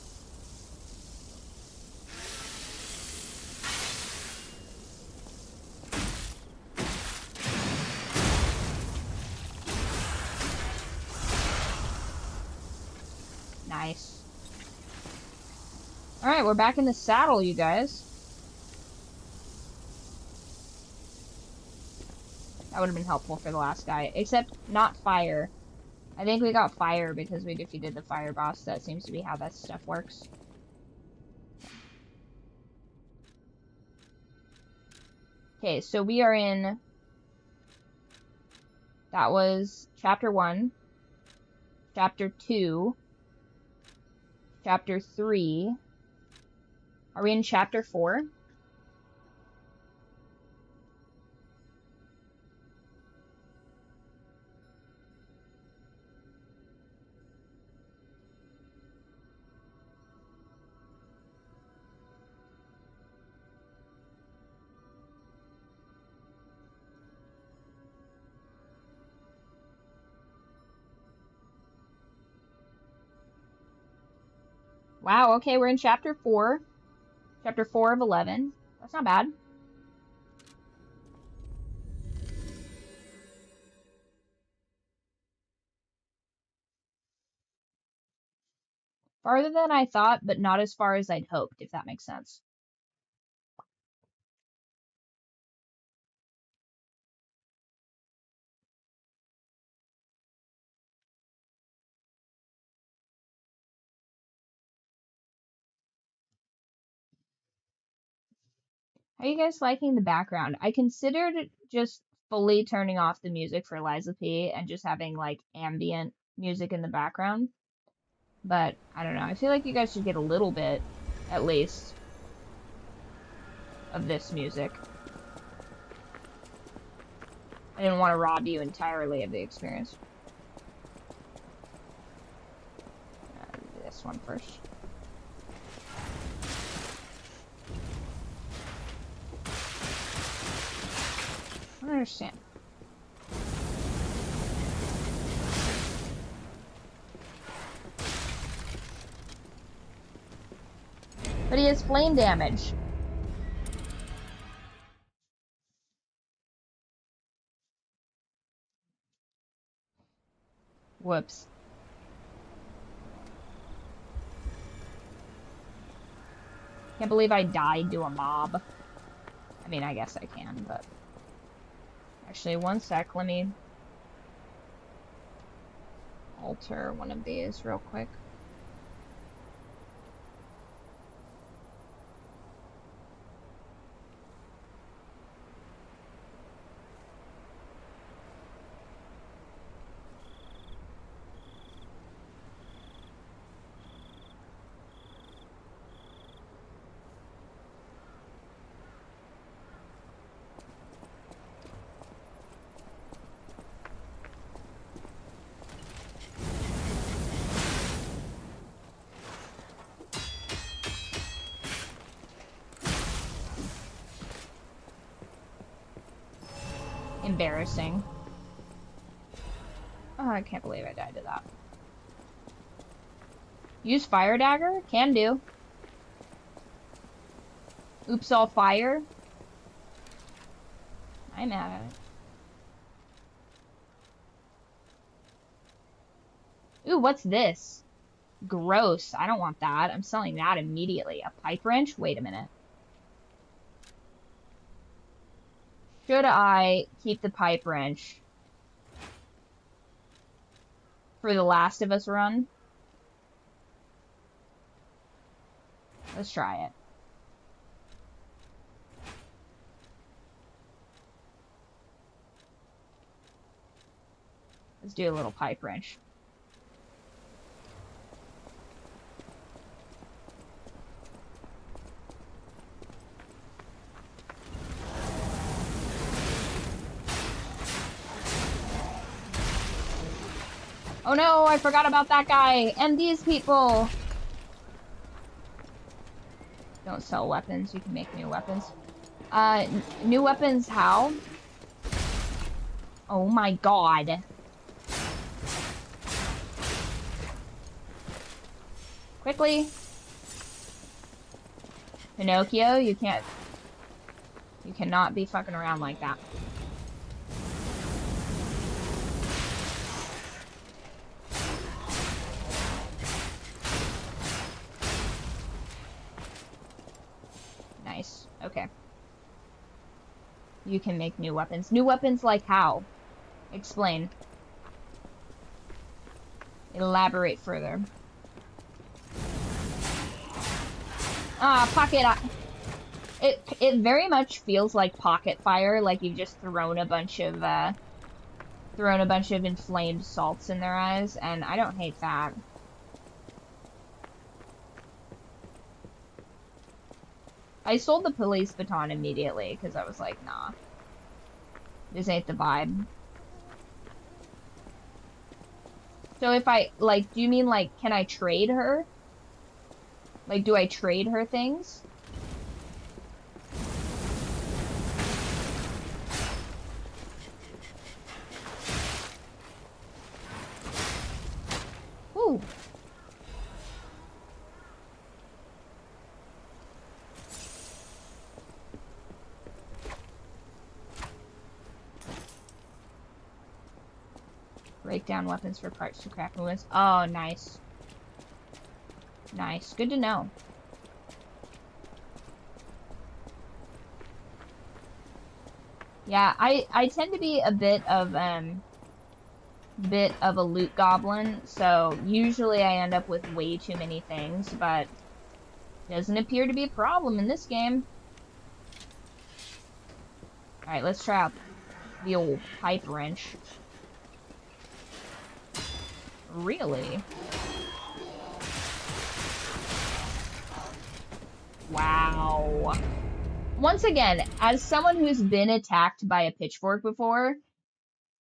Nice. Alright, we're back in the saddle, you guys. That would have been helpful for the last guy. Except not fire. I think we got fire because we defeated the fire boss. That seems to be how that stuff works. Okay, so we are in... That was Chapter 1. Chapter 2. Chapter 3. Are we in Chapter 4? Wow, okay, we're in Chapter 4. Chapter 4 of 11. That's not bad. Farther than I thought, but not as far as I'd hoped, if that makes sense. How are you guys liking the background? I considered just fully turning off the music for Liza P and just having like ambient music in the background. But I don't know. I feel like you guys should get a little bit, at least, of this music. I didn't want to rob you entirely of the experience. Do this one first. I don't understand. But he has flame damage. Whoops. Can't believe I died to a mob. I mean, I guess I can, but... Actually, one sec, let me alter one of these real quick. Embarrassing. Oh, I can't believe I died to that. Use fire dagger? Can do. Oops, all fire? I'm mad at it. Ooh, what's this? Gross. I don't want that. I'm selling that immediately. A pipe wrench? Wait a minute. Should I keep the pipe wrench for the Last of Us run? Let's try it. Let's do a little pipe wrench. Oh no, I forgot about that guy and these people. Don't sell weapons, you can make new weapons. New weapons how? Oh my god. Quickly. Pinocchio, you cannot be fucking around like that. Nice. Okay. You can make new weapons. New weapons like how? Explain. Elaborate further. Pocket. It very much feels like pocket fire, like you've just thrown a bunch of inflamed salts in their eyes, and I don't hate that. I sold the police baton immediately because I was like, nah, this ain't the vibe. So if I, like, do you mean, like, can I trade her? Like, do I trade her things? Ooh. Break down weapons for parts to craft weapons. Oh, nice. Nice. Good to know. Yeah, I tend to be a bit of a loot goblin, so usually I end up with way too many things, but doesn't appear to be a problem in this game. Alright, let's try out the old pipe wrench. Really? Wow. Once again, as someone who's been attacked by a pitchfork before,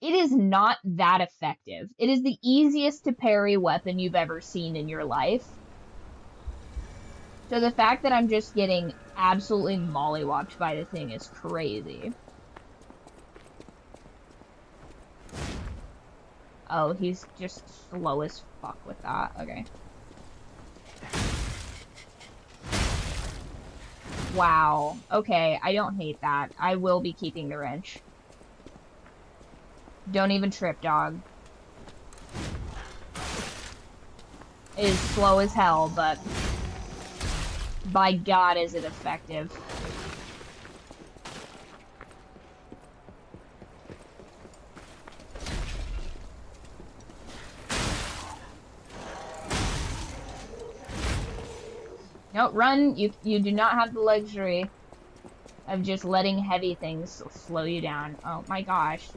it is not that effective. It is the easiest to parry weapon you've ever seen in your life. So the fact that I'm just getting absolutely mollywopped by the thing is crazy. Oh, he's just slow as fuck with that. Okay. Wow. Okay, I don't hate that. I will be keeping the wrench. Don't even trip, dog. It is slow as hell, but by God is it effective. No, run. You do not have the luxury of just letting heavy things slow you down. Oh my gosh.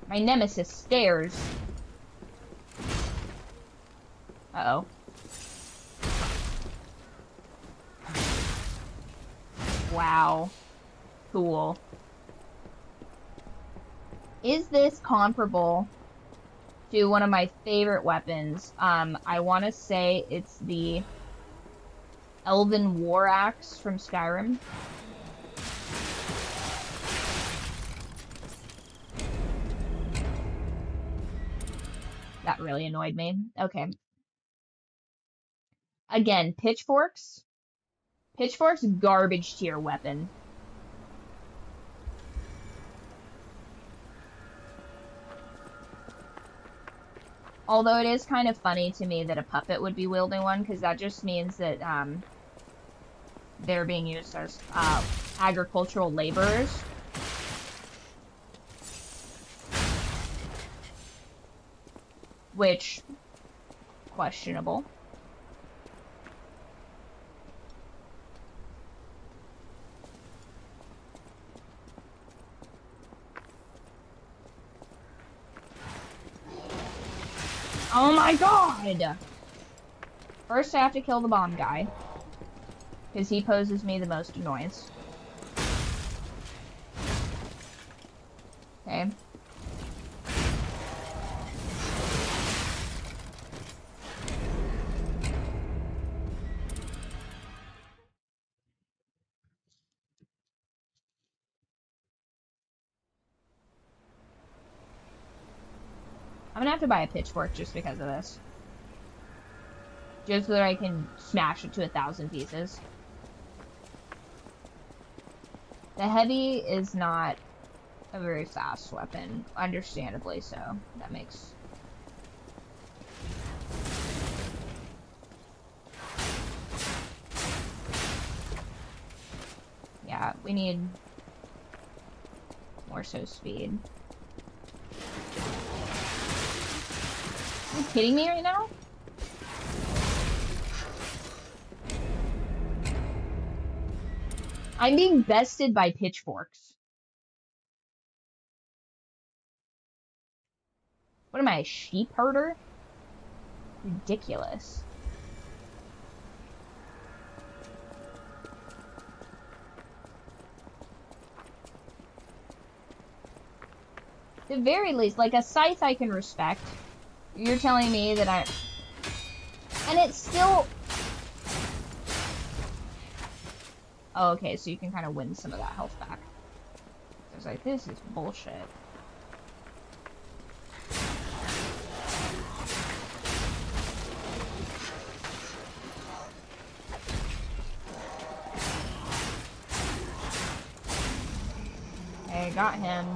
My nemesis stairs. Uh-oh. Wow. Cool. Is this comparable to one of my favorite weapons? I want to say it's the Elven War Axe from Skyrim. That really annoyed me. Okay. Again, pitchforks. Pitchforks, garbage tier weapon. Although it is kind of funny to me that a puppet would be wielding one, because that just means that they're being used as agricultural laborers. Which, questionable. Oh my god! First I have to kill the bomb guy, because he poses me the most annoyance. Okay. I'm gonna have to buy a pitchfork just because of this. Just so that I can smash it to 1,000 pieces. The heavy is not a very fast weapon, understandably so. That makes... Yeah, we need more so speed. Are you kidding me right now? I'm being bested by pitchforks. What am I, a sheep herder? Ridiculous. At the very least, like a scythe I can respect. You're telling me that and it's still... Oh, okay, so you can kind of win some of that health back. I was like, this is bullshit. Okay, got him.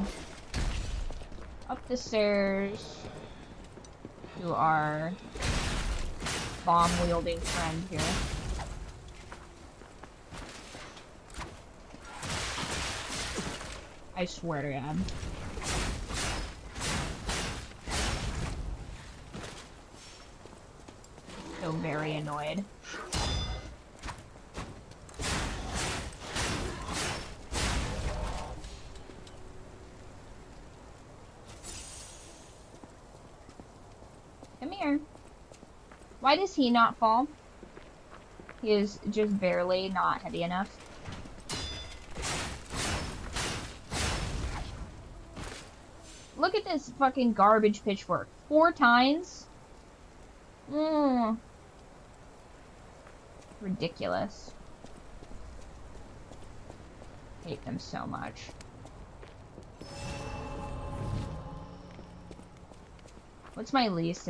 Up the stairs to our bomb-wielding friend here. I swear to God. So very annoyed. Come here. Why does he not fall? He is just barely not heavy enough. Look at this fucking garbage pitchfork. 4 times? Ridiculous. Hate them so much. What's my least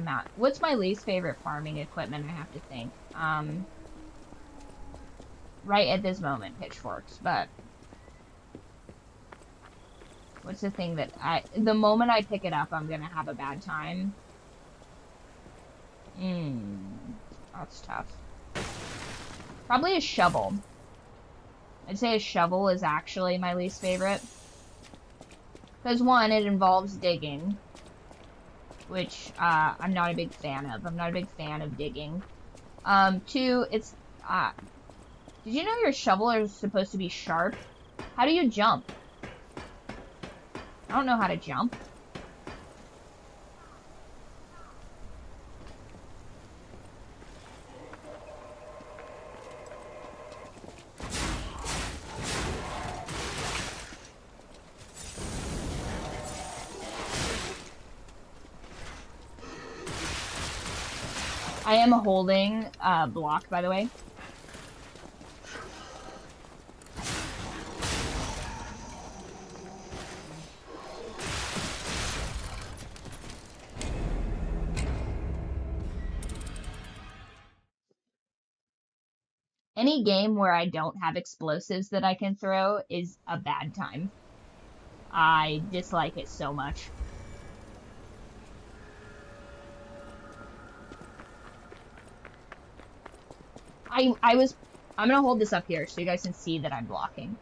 favorite farming equipment? I have to think. Right at this moment, pitchforks, but what's the thing that the moment I pick it up, I'm gonna have a bad time? That's tough. Probably a shovel. I'd say a shovel is actually my least favorite. Because 1, it involves digging. Which, I'm not a big fan of. I'm not a big fan of digging. 2, it's, did you know your shovel is supposed to be sharp? How do you jump? I don't know how to jump. I am holding block, by the way. Any game where I don't have explosives that I can throw is a bad time. I dislike it so much. I'm gonna hold this up here so you guys can see that I'm blocking,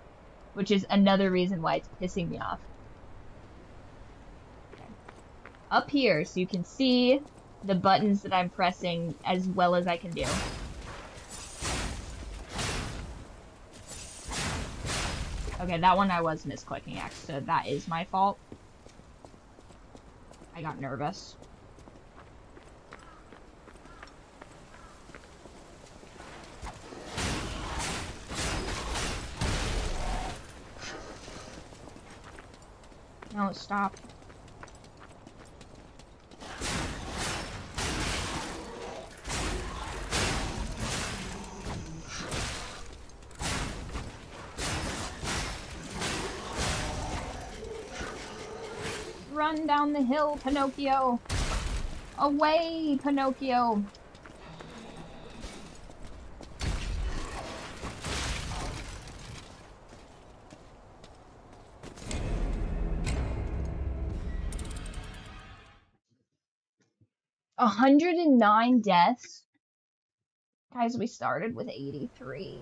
which is another reason why it's pissing me off. Okay. Up here so you can see the buttons that I'm pressing as well as I can do. Okay, that one I was misclicking, actually, so that is my fault. I got nervous. No, stop. Run down the hill, Pinocchio! Away, Pinocchio! $109 deaths? Guys, we started with 83.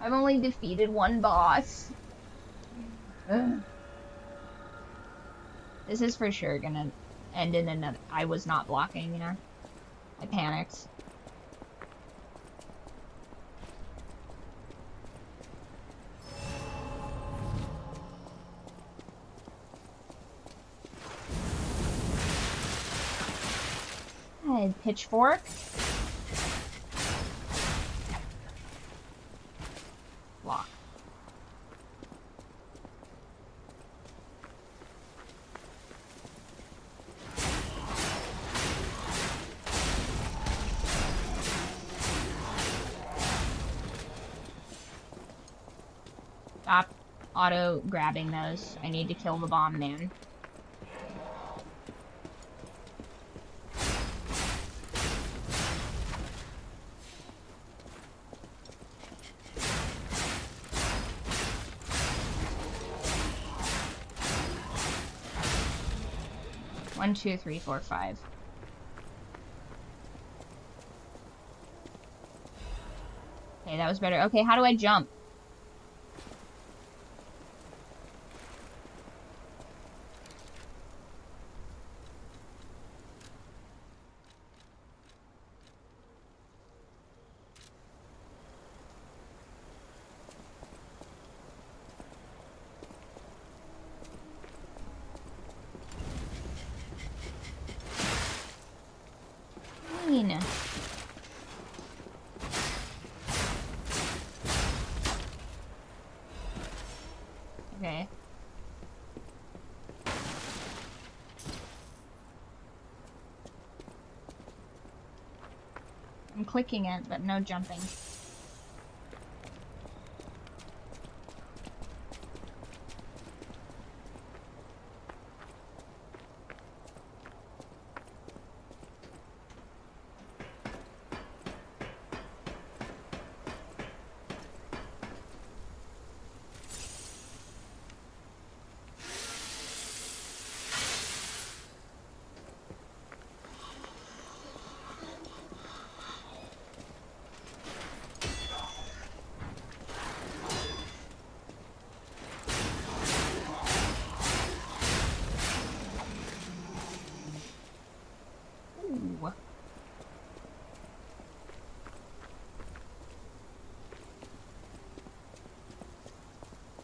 I've only defeated one boss. Ugh. This is for sure gonna end in another. I was not blocking, you know? I panicked. And pitchfork. Block. Stop auto grabbing those. I need to kill the bomb man. One, two, three, four, five. Okay, that was better. Okay, how do I jump? Okay. I'm clicking it, but no jumping.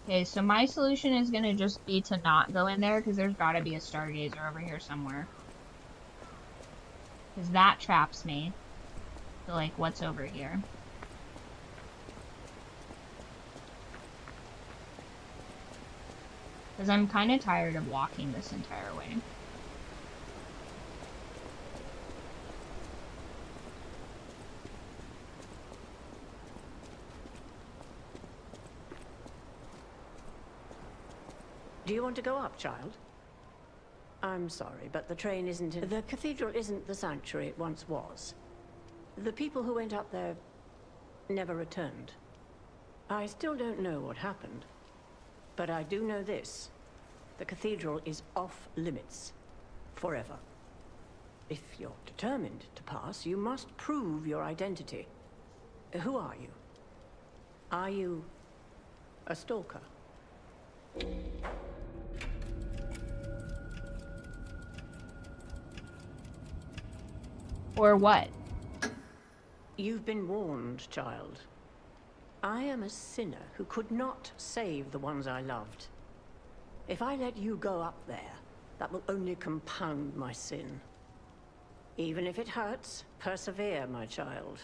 Okay, so my solution is gonna just be to not go in there, because there's gotta be a stargazer over here somewhere. Because that traps me. So, like, what's over here? Because I'm kind of tired of walking this entire way. Do you want to go up, child? I'm sorry, but the train isn't in... The cathedral isn't the sanctuary it once was. The people who went up there never returned. I still don't know what happened, but I do know this. The cathedral is off limits. Forever. If you're determined to pass, you must prove your identity. Who are you? Are you a stalker? Or what? You've been warned, child. I am a sinner who could not save the ones I loved. If I let you go up there, that will only compound my sin. Even if it hurts, persevere, my child.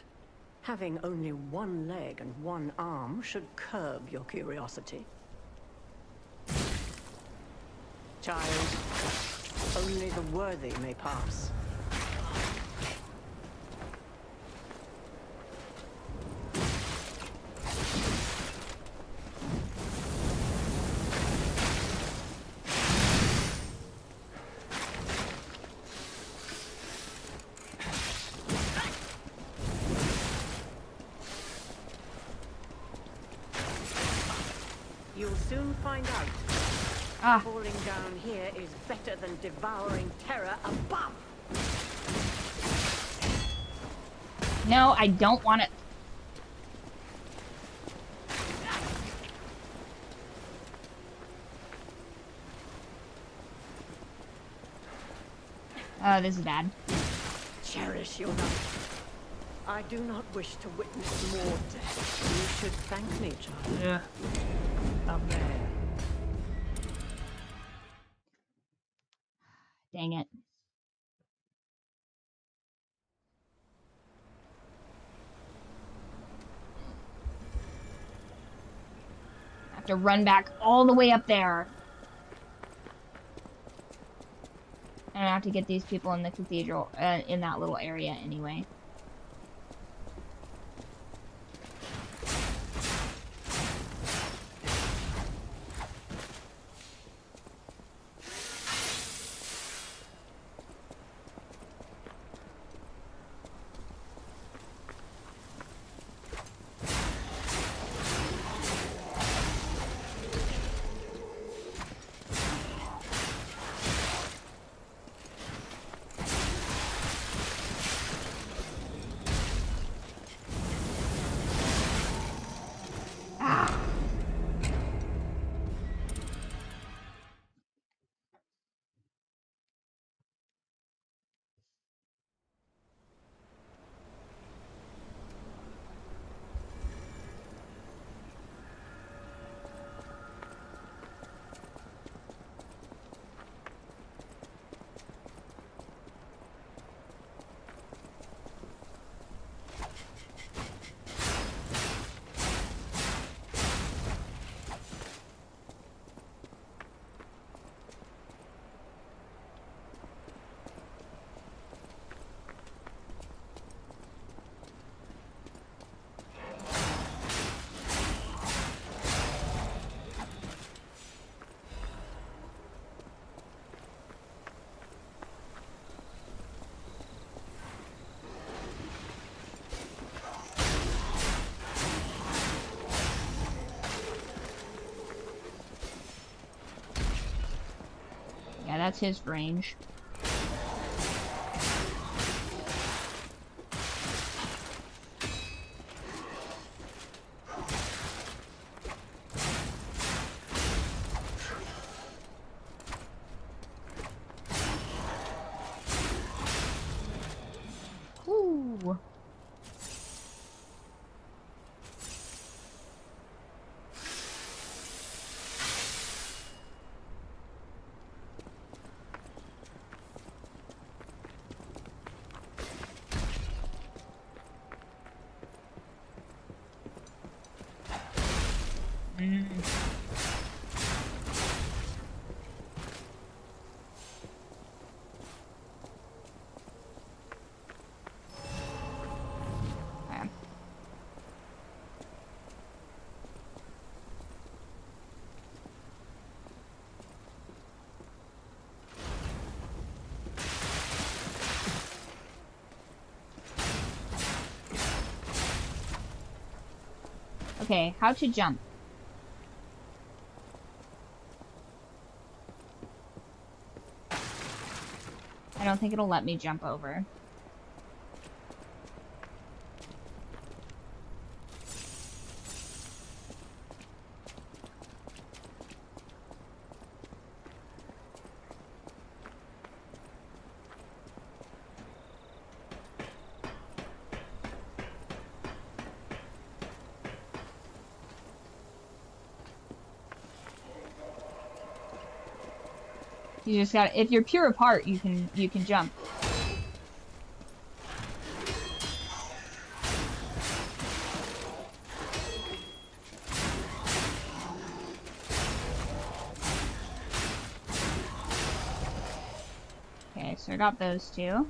Having only one leg and one arm should curb your curiosity. Child, only the worthy may pass. You'll soon find out. Ah. Falling down here is better than devouring terror above. No, I don't want it. Oh, this is bad. Cherish your life. I do not wish to witness more death. You should thank me, child. Yeah. Up there. Dang it. I have to run back all the way up there. And I have to get these people in the cathedral, in that little area anyway. Yeah, that's his range. Ooh. Okay, how to jump? I don't think it'll let me jump over. You just got, if you're pure of heart, you can jump. Okay, so I got those two.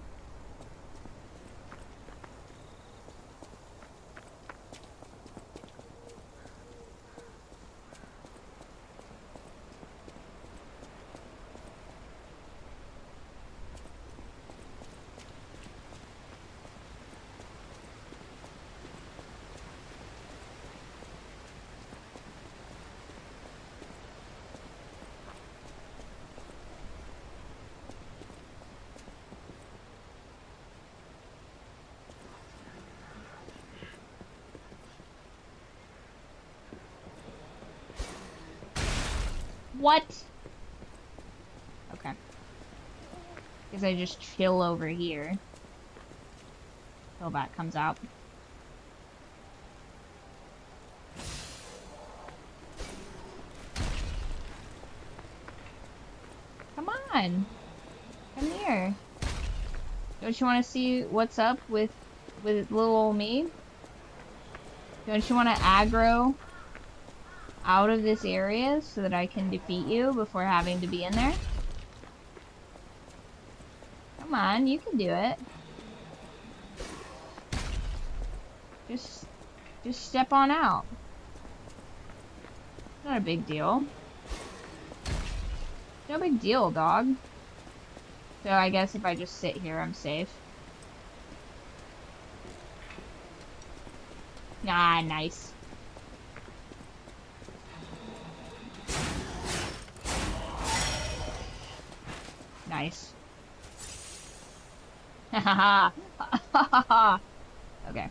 What? Okay. Because I just chill over here till that comes out. Come on. Come here. Don't you want to see what's up with little old me? Don't you want to aggro out of this area so that I can defeat you before having to be in there? Come on, you can do it. Just step on out. Not a big deal. No big deal, dog. So I guess if I just sit here, I'm safe. Ah, nice. Nice. Ha ha ha. Okay.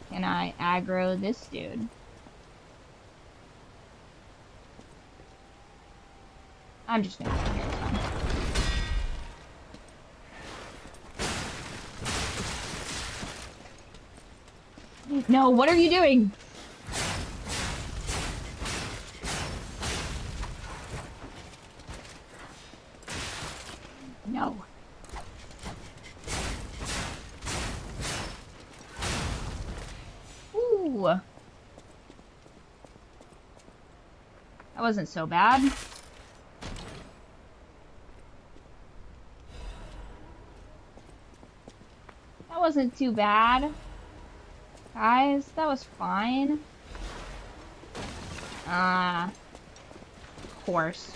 Can I aggro this dude? I'm just gonna sit here, it's fine. No, what are you doing? No. Ooh. That wasn't so bad. That wasn't too bad. Guys, that was fine. Of course.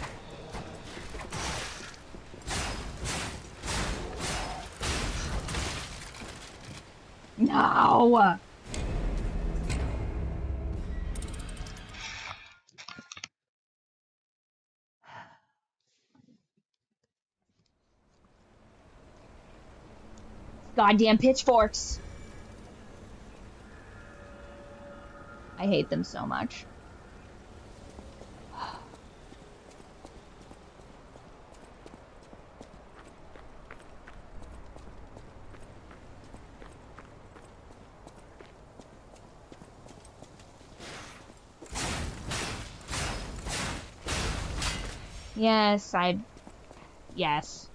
No! Goddamn pitchforks! I hate them so much. Yes, yes.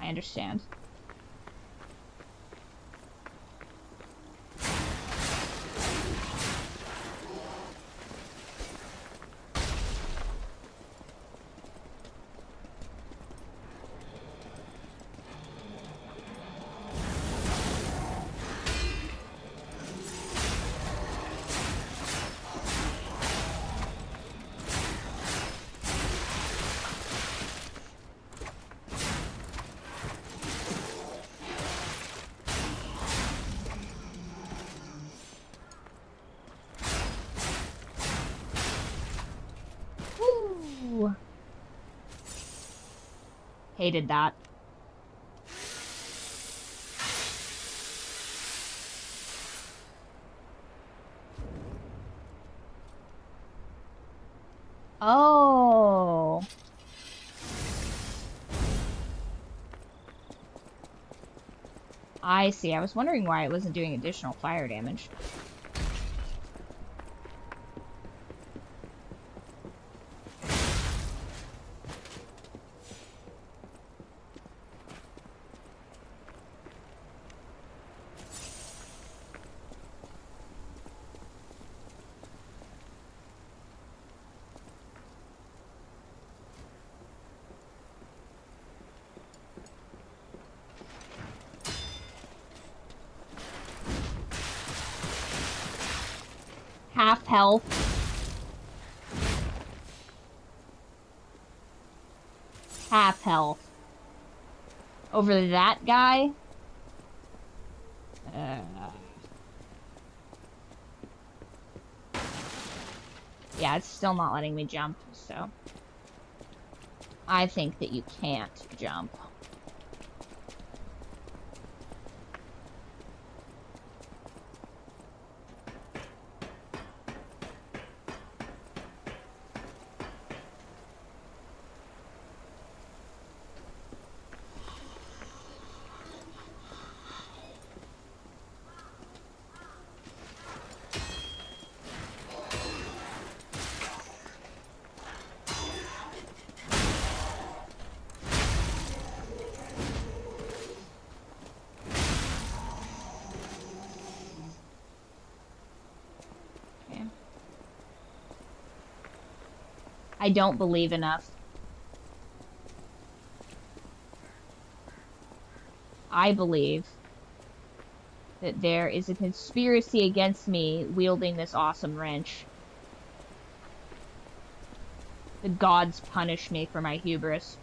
I understand. Hated that. Oh. I see. I was wondering why it wasn't doing additional fire damage. Half health. Half health. Over that guy? Yeah, it's still not letting me jump, so... I think that you can't jump. I don't believe enough. I believe that there is a conspiracy against me wielding this awesome wrench. The gods punish me for my hubris.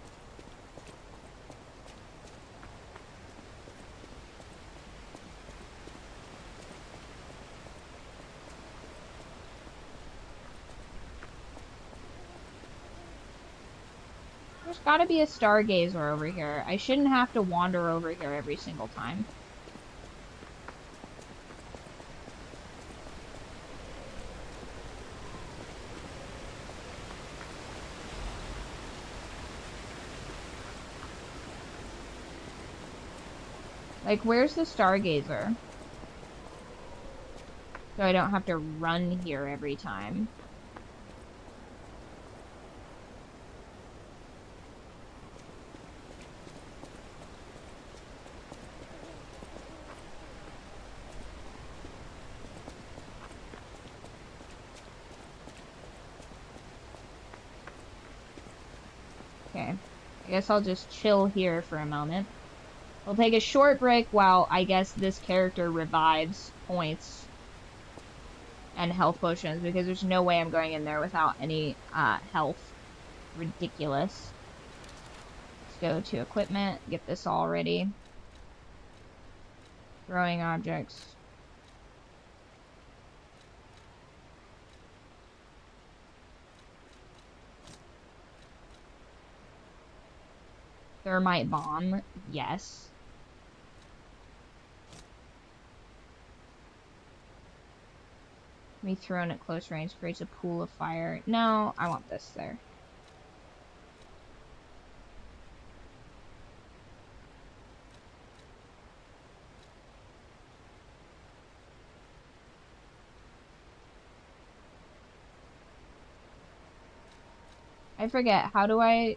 There's gotta be a stargazer over here. I shouldn't have to wander over here every single time. Like, where's the stargazer? So I don't have to run here every time. Okay, I guess I'll just chill here for a moment. We'll take a short break while, I guess, this character revives points and health potions, because there's no way I'm going in there without any health. Ridiculous. Let's go to equipment, get this all ready. Throwing objects. Thermite bomb, yes. Me thrown at close range creates a pool of fire. No, I want this there. I forget, how do I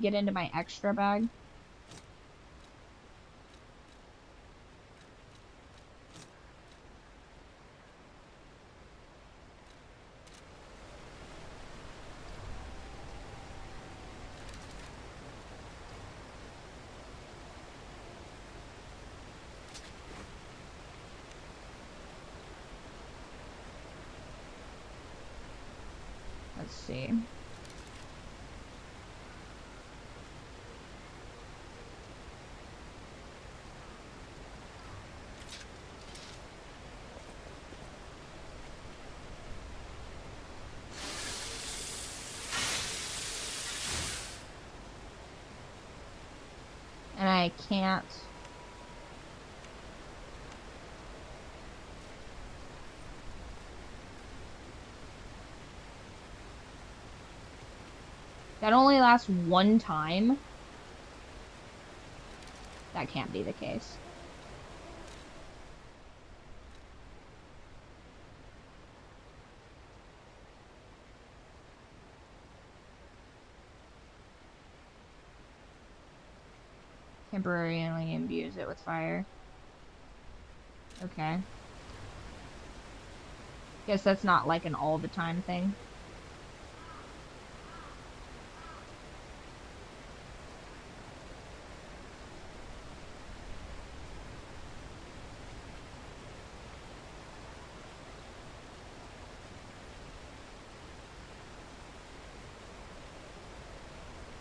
get into my extra bag? Let's see. And I can't. That only lasts one time? That can't be the case. Temporarily imbues it with fire. Okay. Guess that's not like an all the time thing.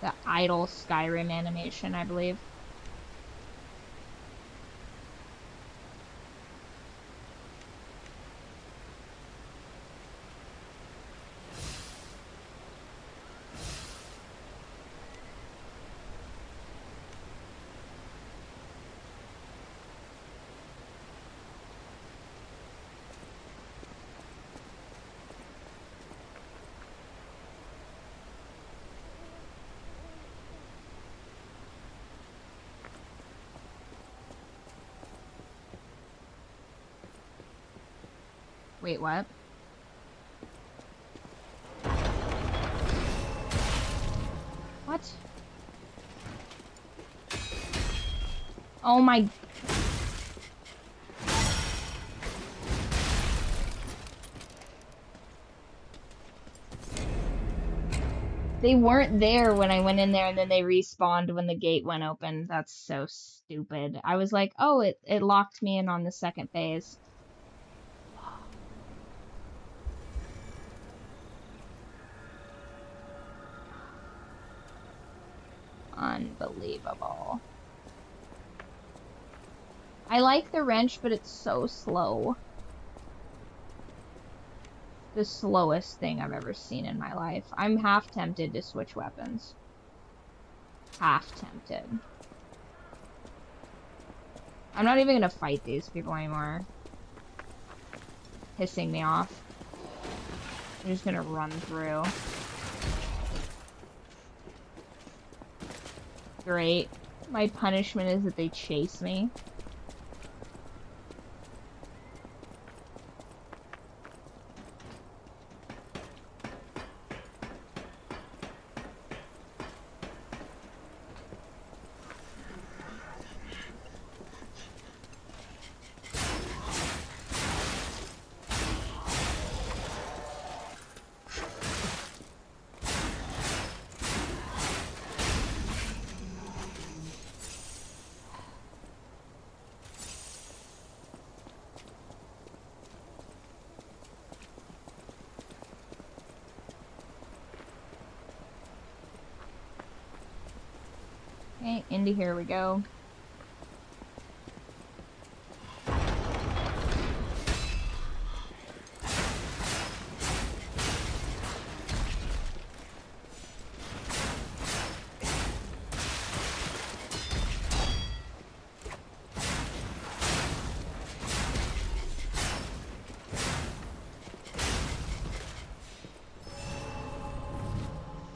The idle Skyrim animation, I believe. Wait, what? What? Oh my... They weren't there when I went in there and then they respawned when the gate went open. That's so stupid. I was like, oh, it locked me in on the second phase. Unbelievable. I like the wrench, but it's so slow. The slowest thing I've ever seen in my life. I'm half tempted to switch weapons. Half tempted. I'm not even gonna fight these people anymore. Pissing me off. I'm just gonna run through. Great. My punishment is that they chase me. Okay, into here we go.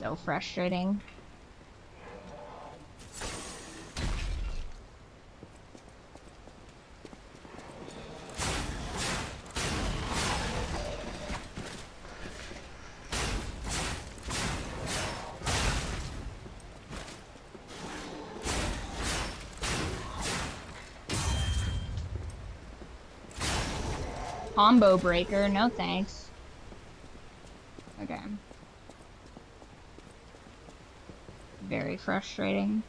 So frustrating. Combo breaker, no thanks. Okay. Very frustrating.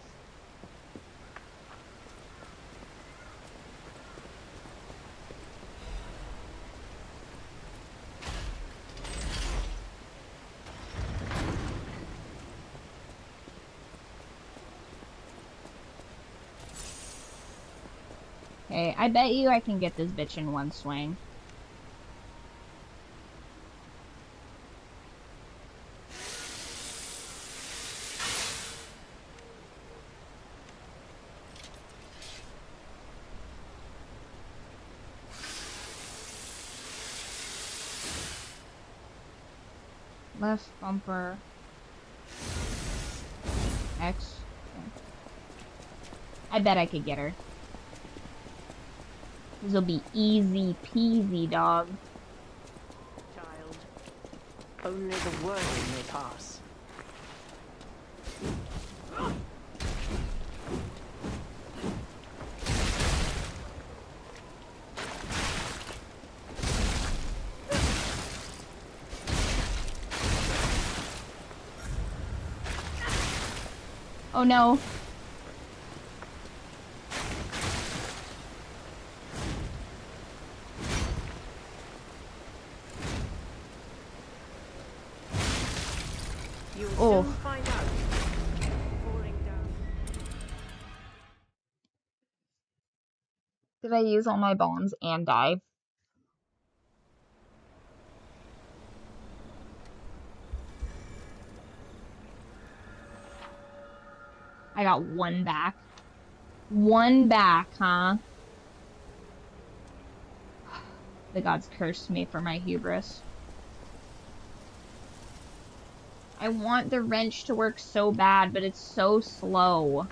Okay, I bet you I can get this bitch in one swing. Left bumper. X. I bet I could get her. This'll be easy peasy, dog. Child, only the worthy may pass. Oh no. You'll Oh. soon find out. Did I use all my bones and die? I got one back. One back, huh? The gods cursed me for my hubris. I want the wrench to work so bad, but it's so slow.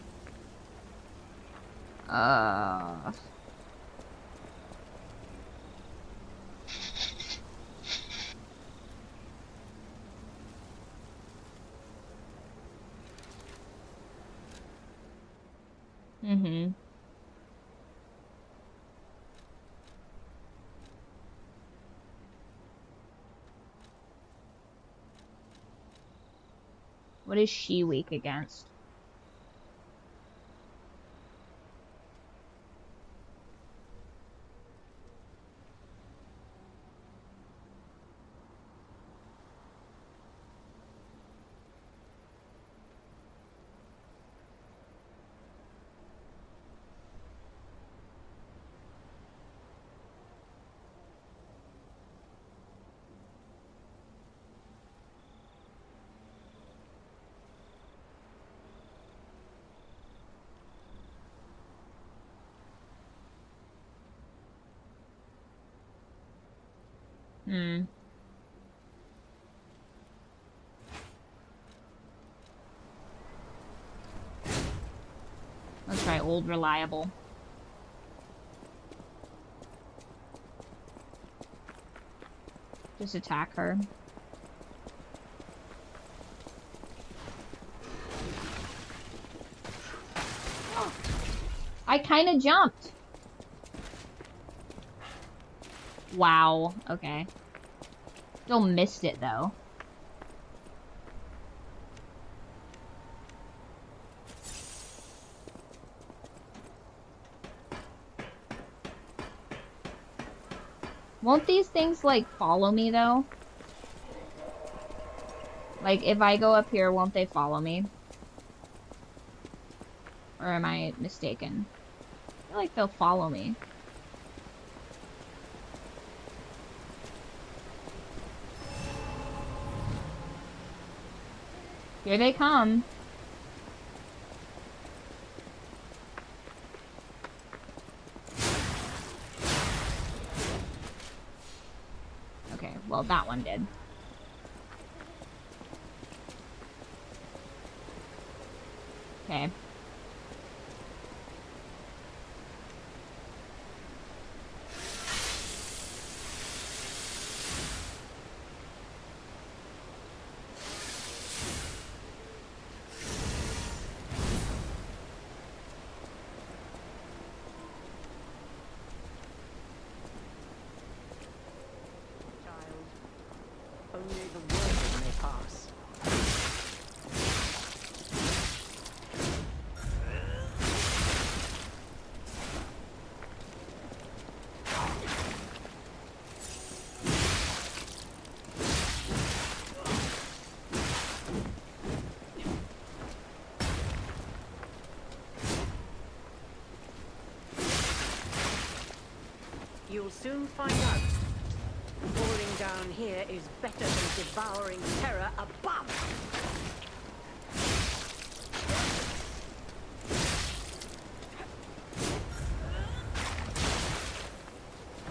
Mm-hmm. What is she weak against? Let's try old reliable. Just attack her. I kind of jumped. Wow. Okay. Still missed it though. Won't these things, like, follow me, though? Like, if I go up here, won't they follow me? Or am I mistaken? I feel like they'll follow me. Here they come. Well, that one did. Okay. Only the worst may pass. You'll soon find out. Falling down here is better than devouring terror above.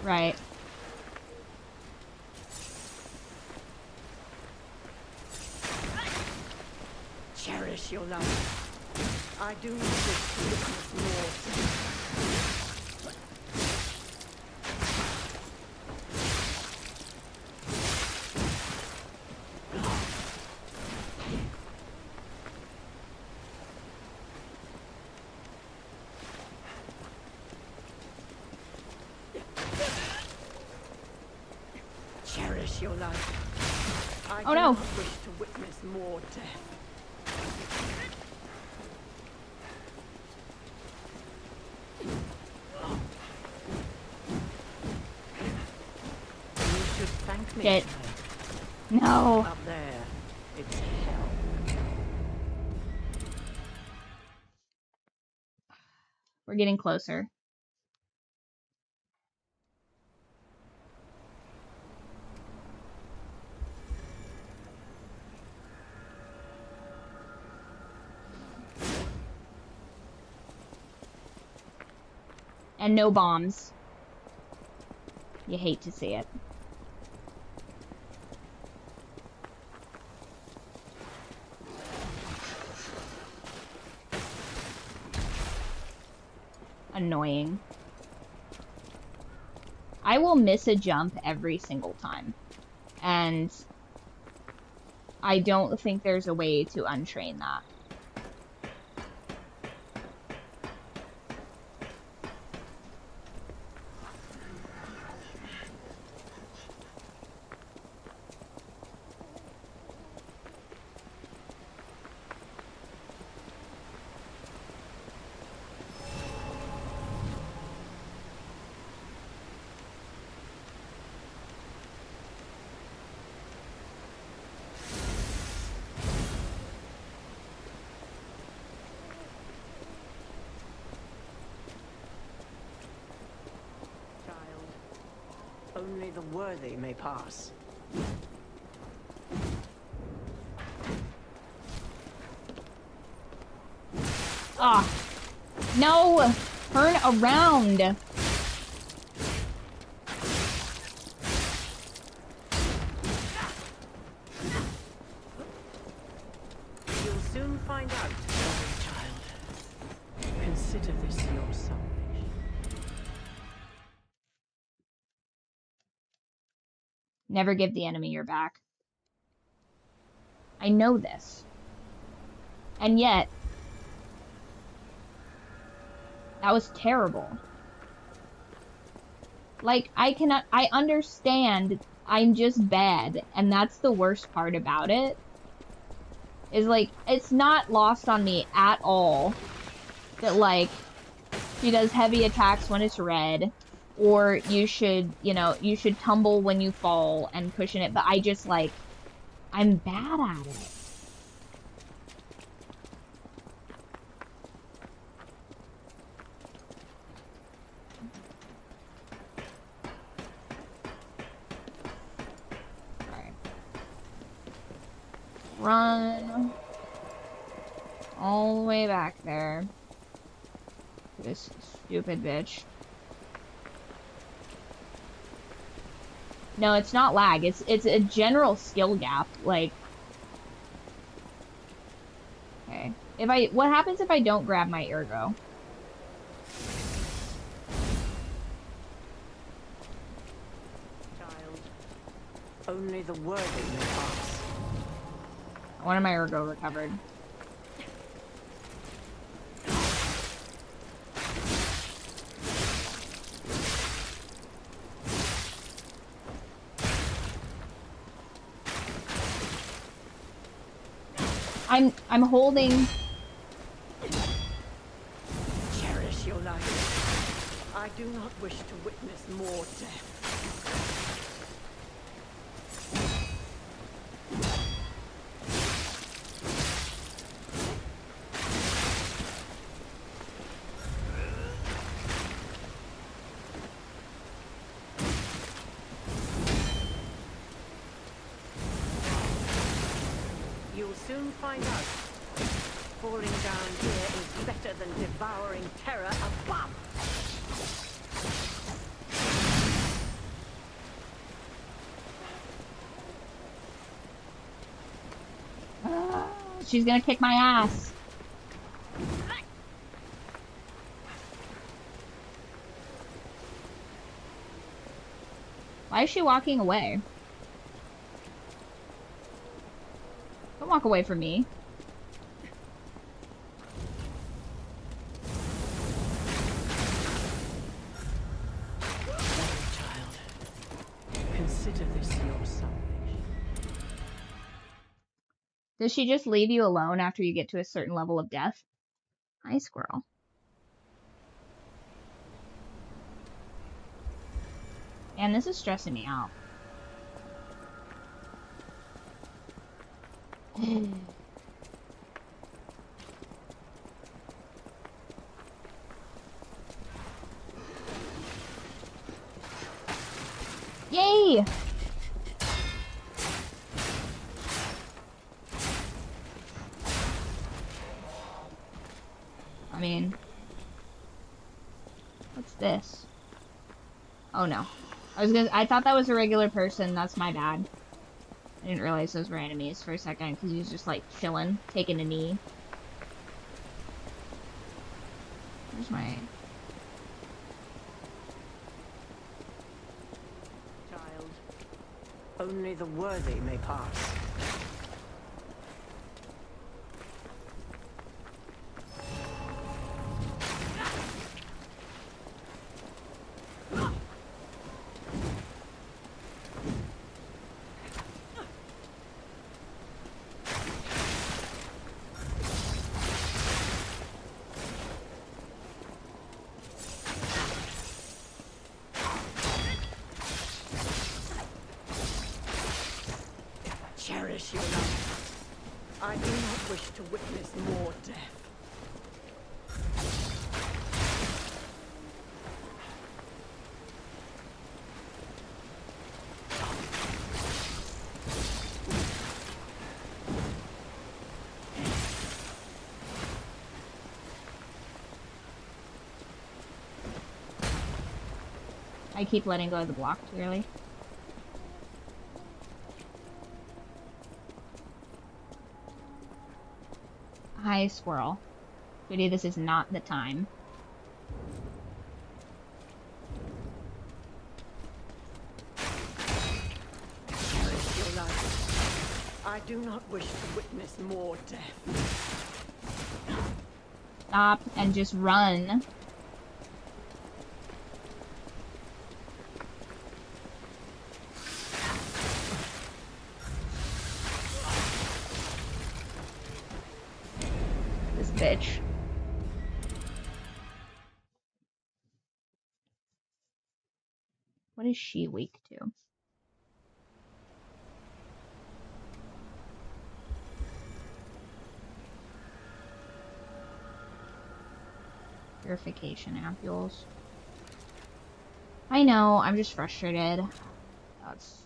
Right. Cherish your life. I do not wish to witness more. Cherish your life. I do not wish to witness more death. You should thank me. Shit. No. Up there, it's hell. We're getting closer. And no bombs. You hate to see it. Annoying. I will miss a jump every single time. And I don't think there's a way to untrain that. Only the worthy may pass. Ah! No! Turn around! You'll soon find out, child. Consider this your salvation. Never give the enemy your back. I know this. And yet, that was terrible. Like, I understand I'm just bad, and that's the worst part about it. Is like, it's not lost on me at all that, like, she does heavy attacks when it's red, or you should, you know, you should tumble when you fall and cushion it, but I just, like, I'm bad at it. Alright. Run all the way back there. This stupid bitch. No, it's not lag. It's a general skill gap. Like, okay. What happens if I don't grab my ergo? Child, only the worthy may pass. One of my ergo recovered. I'm holding. Cherish your life. I do not wish to witness more death. You'll soon find out. Falling down here is better than devouring terror above. She's gonna kick my ass. Why is she walking away? Don't walk away from me. Child, consider this your salvation. Does she just leave you alone after you get to a certain level of death? Hi, squirrel. And this is stressing me out. Yay! I mean, this? Oh no. I thought that was a regular person. That's my bad. I didn't realize those were enemies for a second because he was just like chilling, taking a knee. Where's my... Child, only the worthy may pass. Cherish your life. I do not wish to witness more death. I keep letting go of the block too early. Hi, squirrel. Sweetie, this is not the time. Cherish your life. I do not wish to witness more death. Stop and just run. Bitch. What is she weak to? Purification ampules. I know, I'm just frustrated. That's...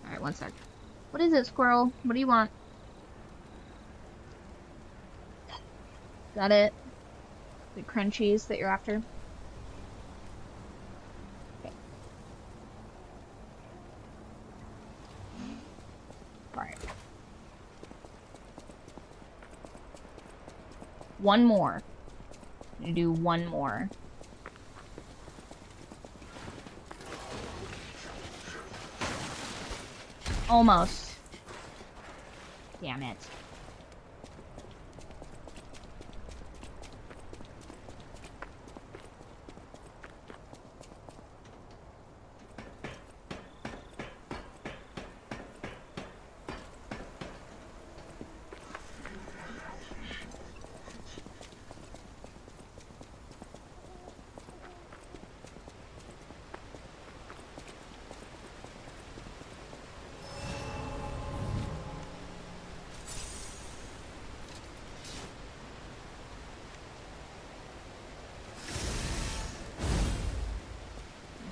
Alright, one sec. What is it, squirrel? What do you want? Is that it? The crunchies that you're after? Okay. Alright. One more. I'm gonna do one more. Almost. Damn it.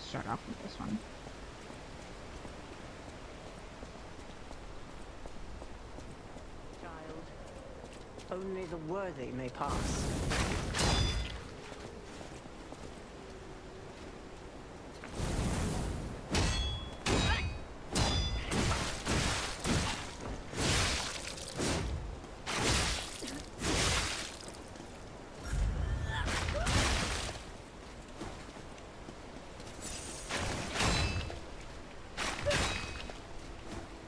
Start off with this one. Child, only the worthy may pass.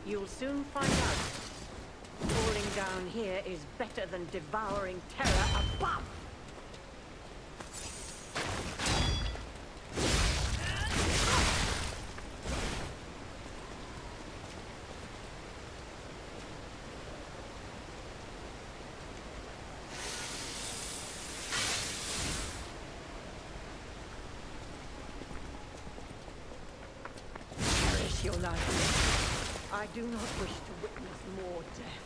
You'll soon find out. Falling down here is better than devouring terror above. Cherish your life. I do not wish to witness more death.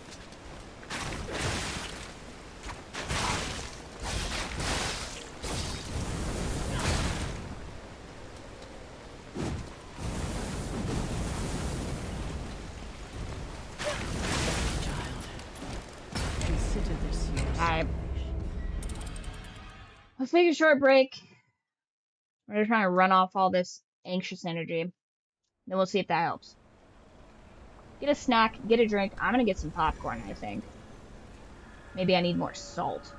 Let's take a short break. We're just trying to run off all this anxious energy. Then we'll see if that helps. Get a snack, get a drink. I'm gonna get some popcorn, I think. Maybe I need more salt.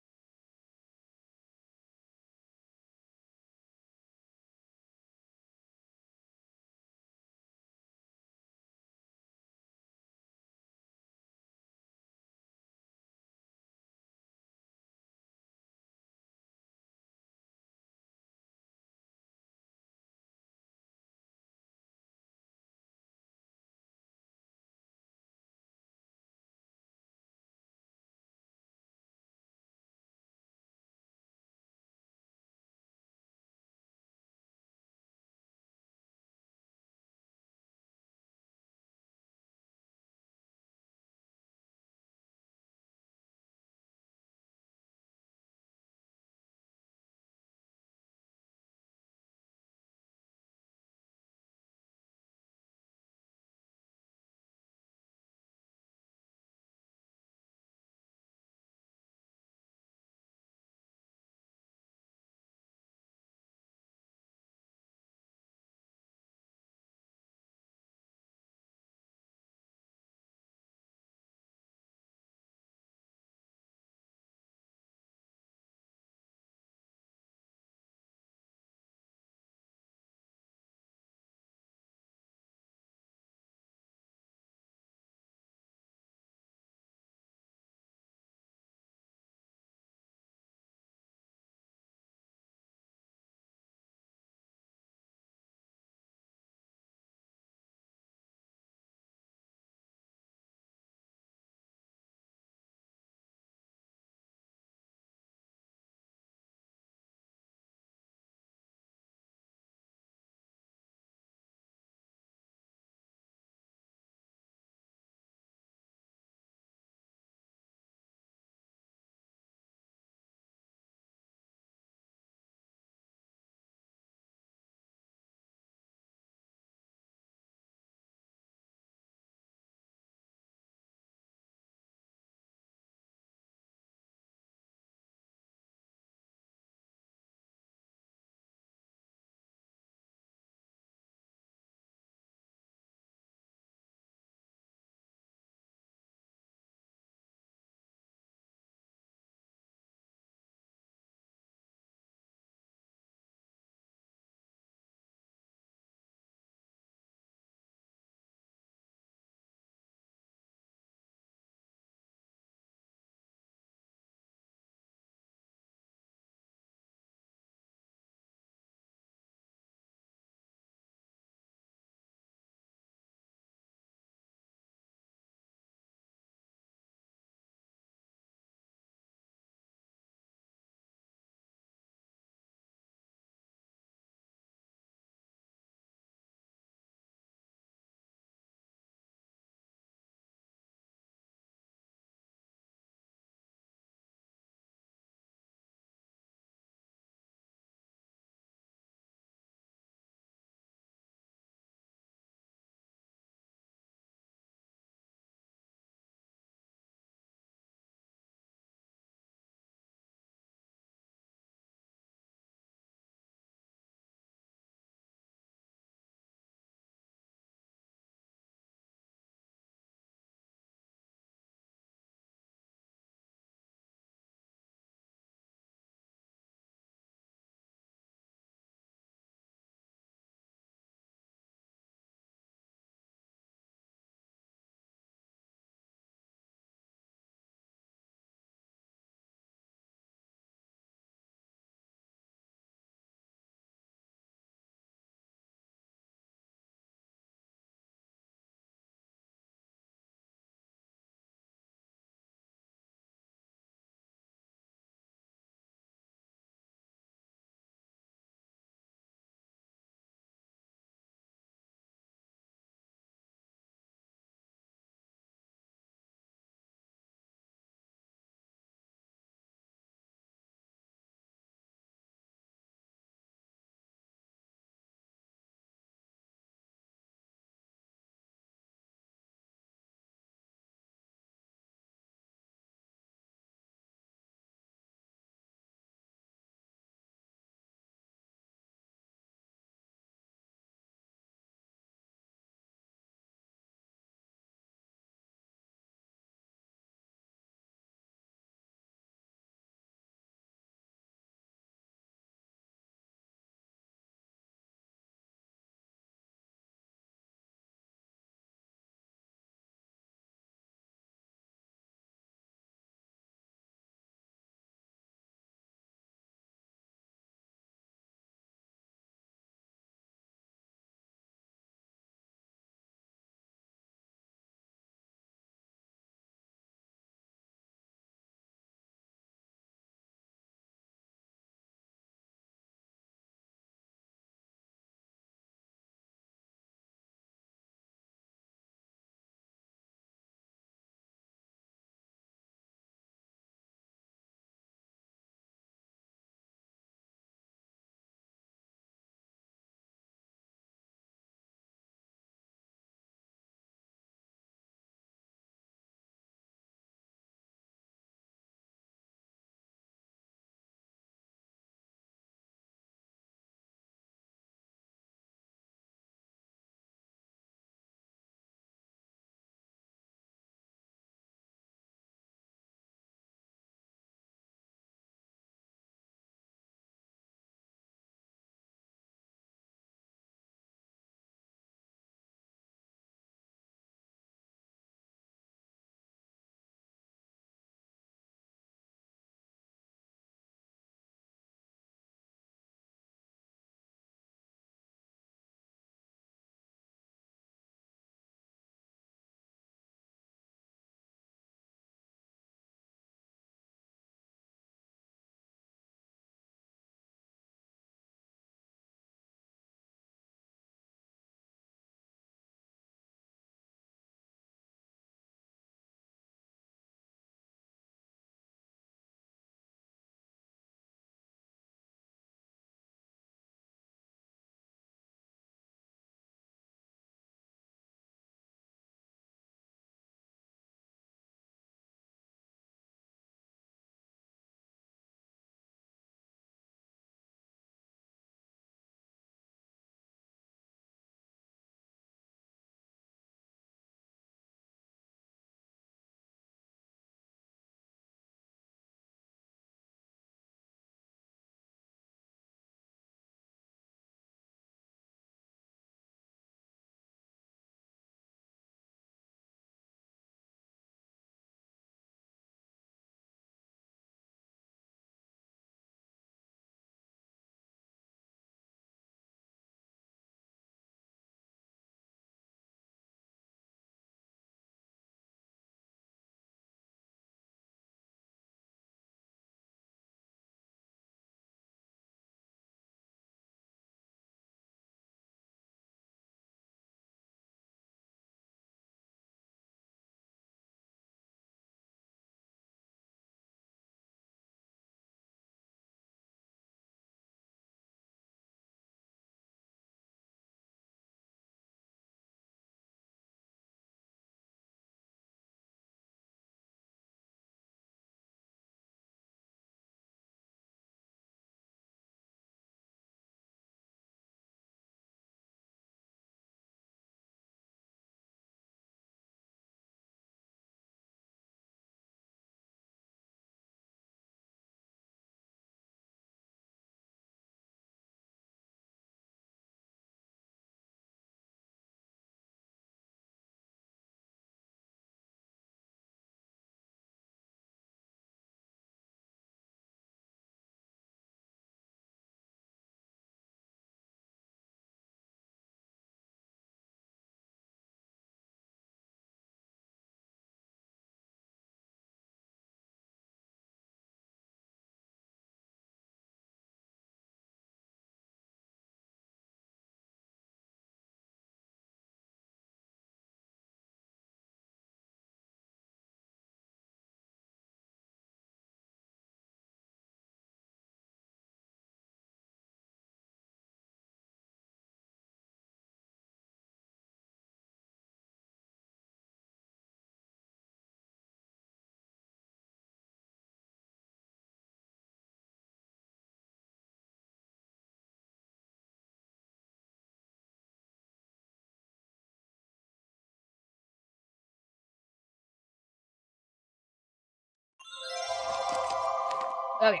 Okay.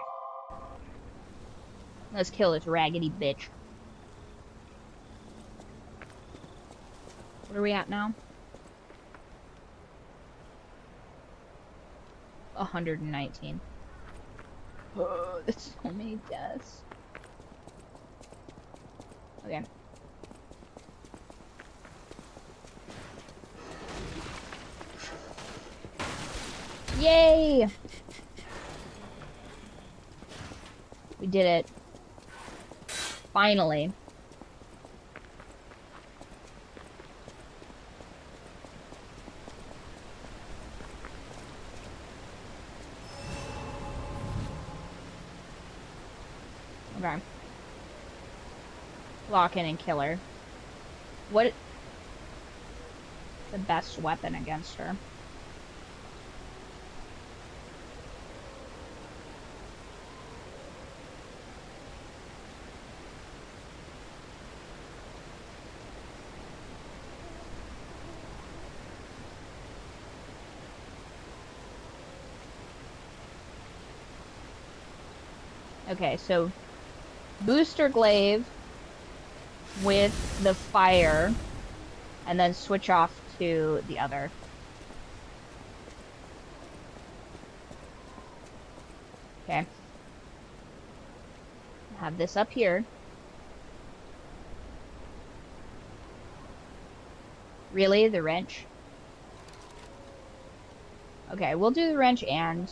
Let's kill this raggedy bitch. What are we at now? 119. Oh, that's so many deaths. Okay. Yay! We did it. Finally. Okay. Lock in and kill her. What? The best weapon against her? Okay, so booster glaive with the fire, and then switch off to the other. Okay. Have this up here. Really? The wrench? Okay, we'll do the wrench and...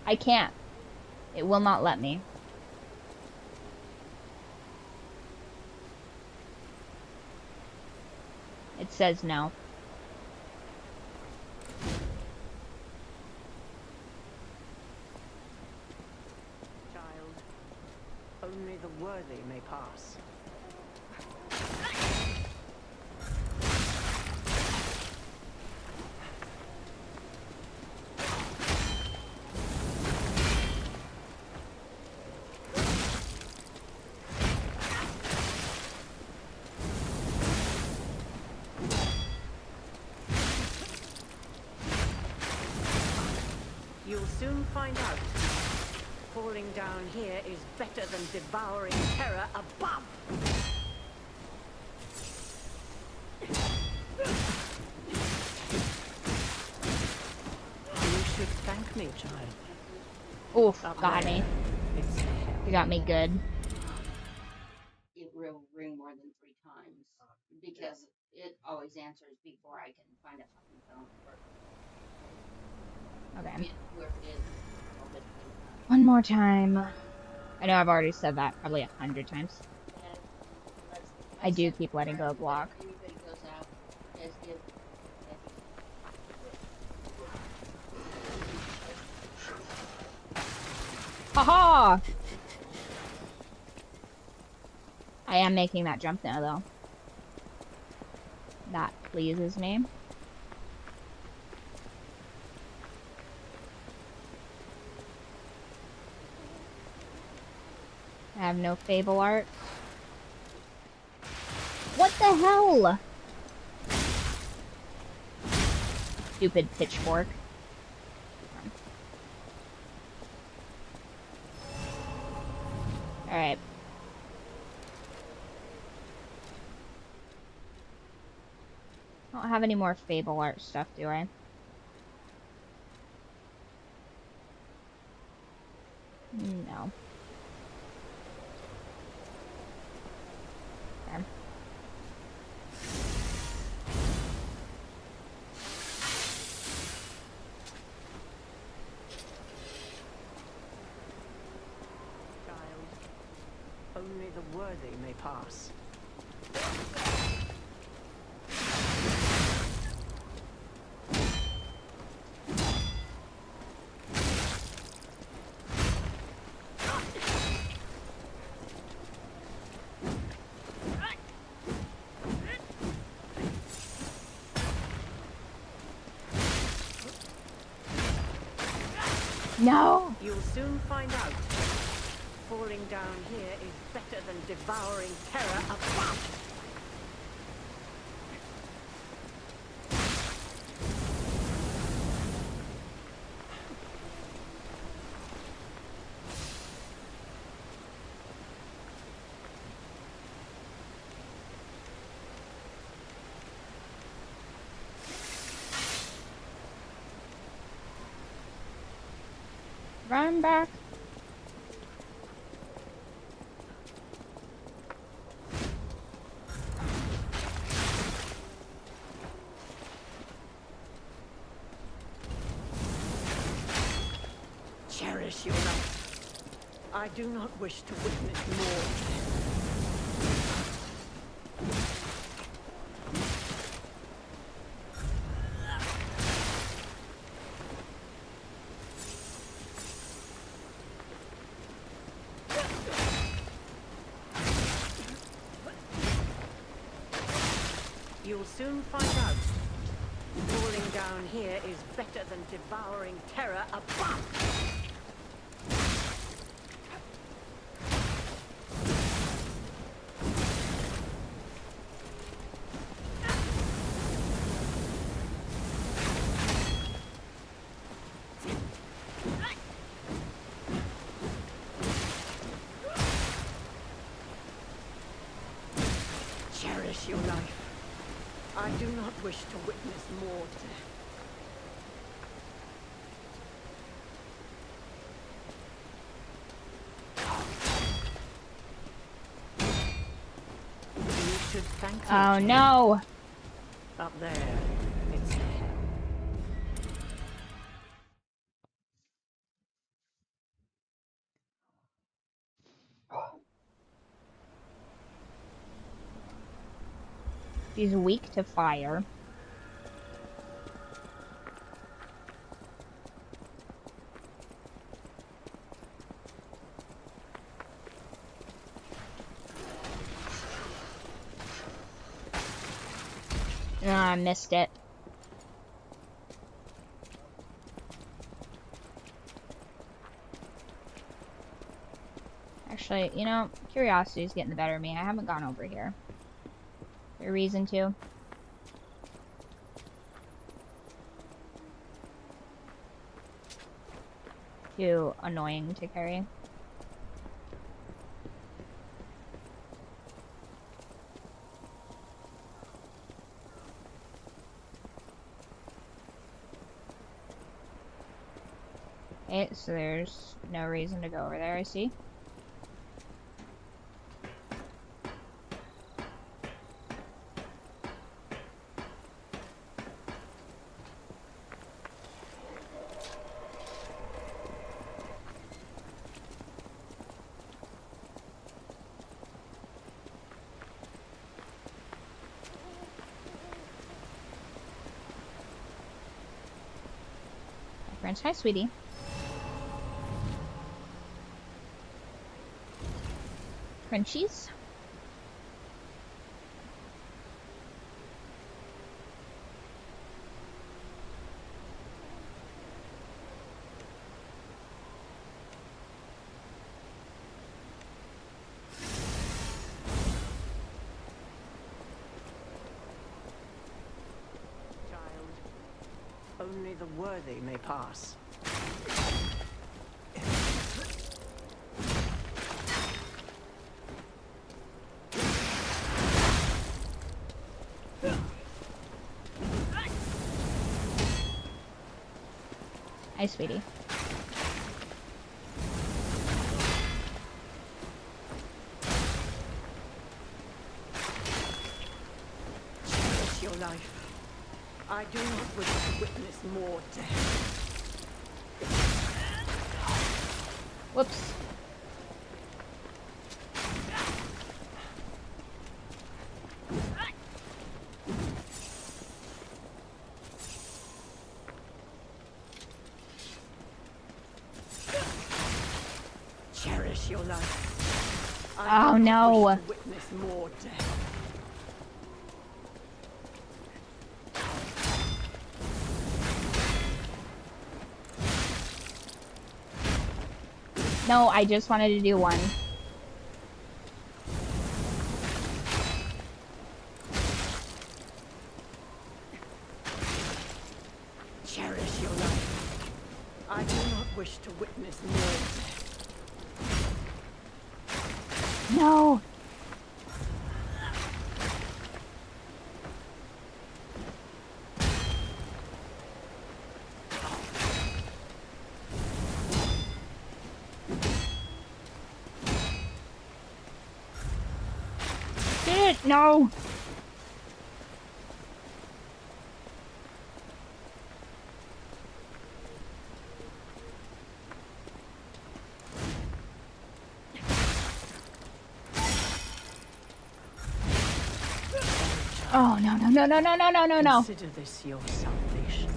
I can't. It will not let me. It says no. Child, only the worthy may pass. You'll soon find out. Falling down here is better than devouring terror above. You should thank me, child. Oof, got me. You got me good. It will ring more than 3 times because it always answers before I can find a fucking phone. Okay. Whoever it is, I'll just think about One more time. I know I've already said that probably 100 times. it. I do keep letting go of block. Everybody goes out, just give. Haha! I am making that jump now, though. That pleases me. I have no Fable art. What the hell? Stupid pitchfork. Alright. I don't have any more Fable art stuff, do I? No. Okay. Child, only the worthy may pass. No! You'll soon find out. Falling down here is better than devouring terror above. Run back. Cherish your life. I do not wish to witness more. You'll soon find out. Falling down here is better than devouring terror above. Cherish your life. I do not wish to witness more death. You should thank me. Oh no! Up there, it's hell. She's weak to fire. Ah, I missed it. Actually, you know, curiosity's getting the better of me. I haven't gone over here. Is there a reason to? Too annoying to carry. Okay, so there's no reason to go over there, I see. Friends, hi, sweetie. Crunchies. Only the worthy may pass. Hi, sweetie. Cherish your life. I do not wish to witness more death. Whoops. Cherish your life. Oh no. Wish to witness more death. No, I just wanted to do one. Cherish your life. I do not wish to witness more. No! Shit, no! Oh, no, no, no, no, no, no, no, no, no. Consider this your salvation.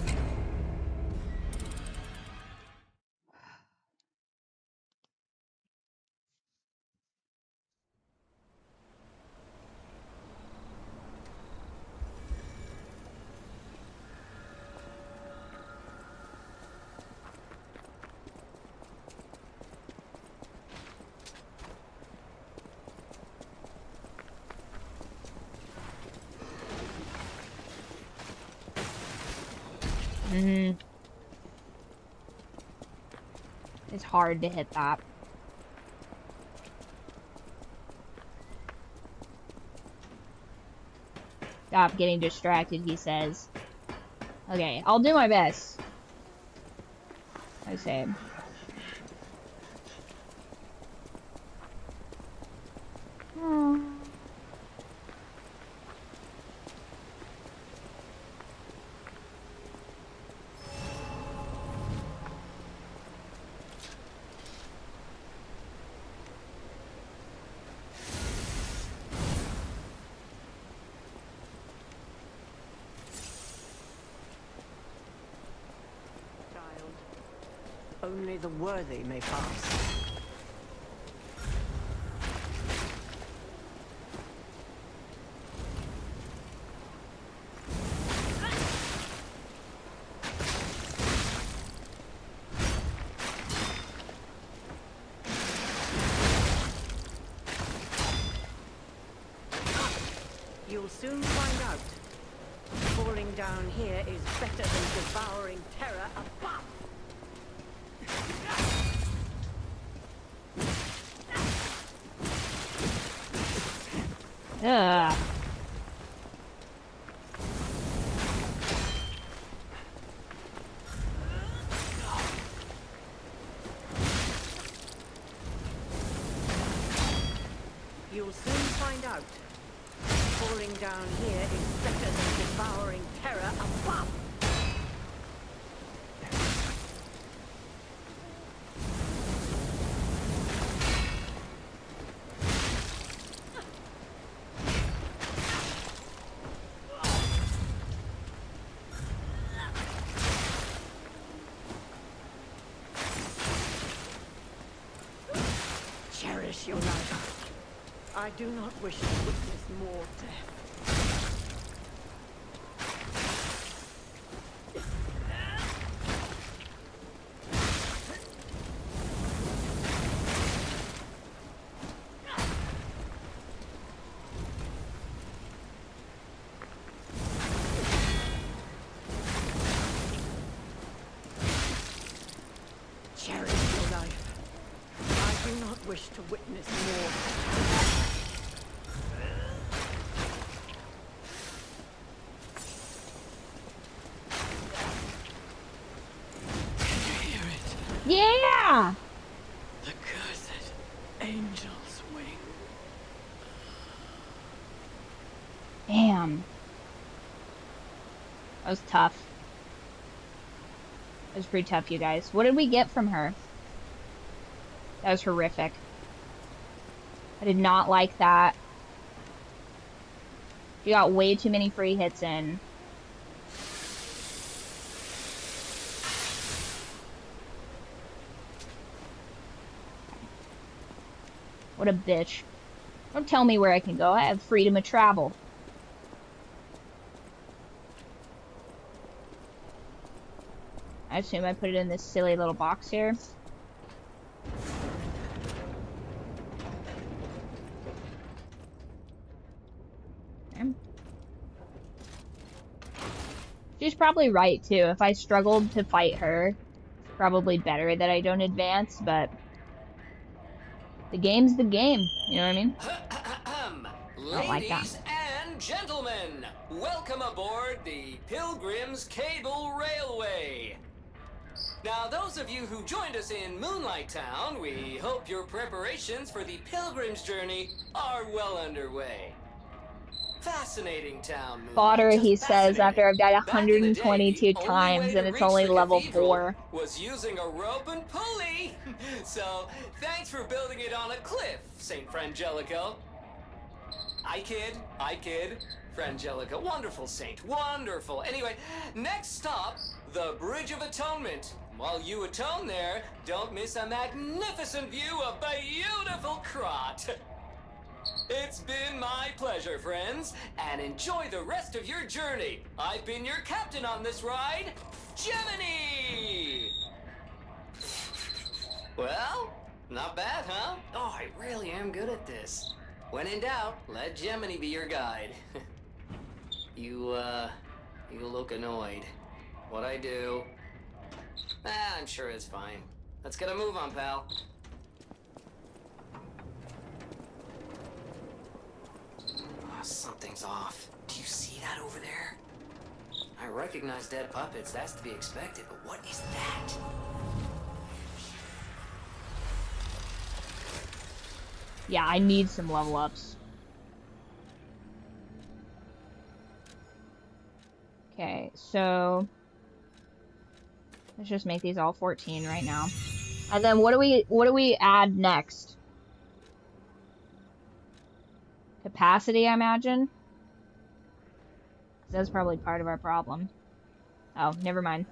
It's hard to hit that. Stop getting distracted, he says. Okay, I'll do my best. I say. Only the worthy may pass. You'll soon find out. Falling down here is better than devouring terror above. Ugh. You'll soon find out. Falling down here is better than devouring terror above. Cherish your life. I do not wish to witness more death. Cherish your life. I do not wish to witness more. Yeah! The cursed angel's wing. Damn. That was tough. That was pretty tough, you guys. What did we get from her? That was horrific. I did not like that. She got way too many free hits in. What a bitch. Don't tell me where I can go. I have freedom of travel. I assume I put it in this silly little box here. She's probably right, too. If I struggled to fight her, it's probably better that I don't advance, but the game's the game. You know what I mean? I don't like that. Ladies and gentlemen, welcome aboard the Pilgrim's Cable Railway. Now, those of you who joined us in Moonlight Town, we hope your preparations for the Pilgrim's journey are well underway. Fascinating town, Moonlight. Fodder, he Just says, after I've died Back in the day, 122 the only times way and to it's reach only the level cathedral 4. was using a rope and pulley. So, thanks for building it on a cliff, Saint Frangelico. I kid. Frangelica, wonderful saint, wonderful. Anyway, next stop, the Bridge of Atonement. While you atone there, don't miss a magnificent view of beautiful Krot. It's been my pleasure, friends, and enjoy the rest of your journey. I've been your captain on this ride, Gemini! Well, not bad, huh? Oh, I really am good at this. When in doubt, let Gemini be your guide. You look annoyed. What'd I do? I'm sure it's fine. Let's get a move on, pal. Oh, something's off. Do you see that over there? I recognize dead puppets. That's to be expected, but what is that? Yeah, I need some level ups. Okay, so let's just make these all 14 right now. And then what do we add next? Capacity, I imagine. 'Cause that's probably part of our problem. Oh, never mind.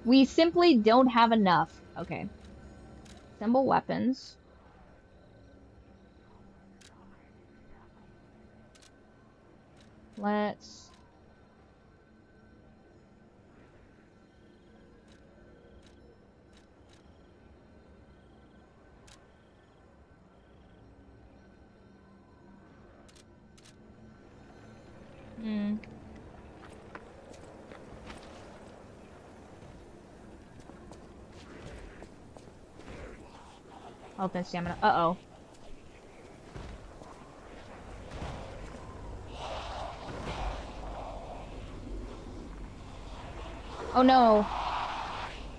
We simply don't have enough. Okay. Assemble weapons. Let's... Health and stamina. Uh-oh. Oh no.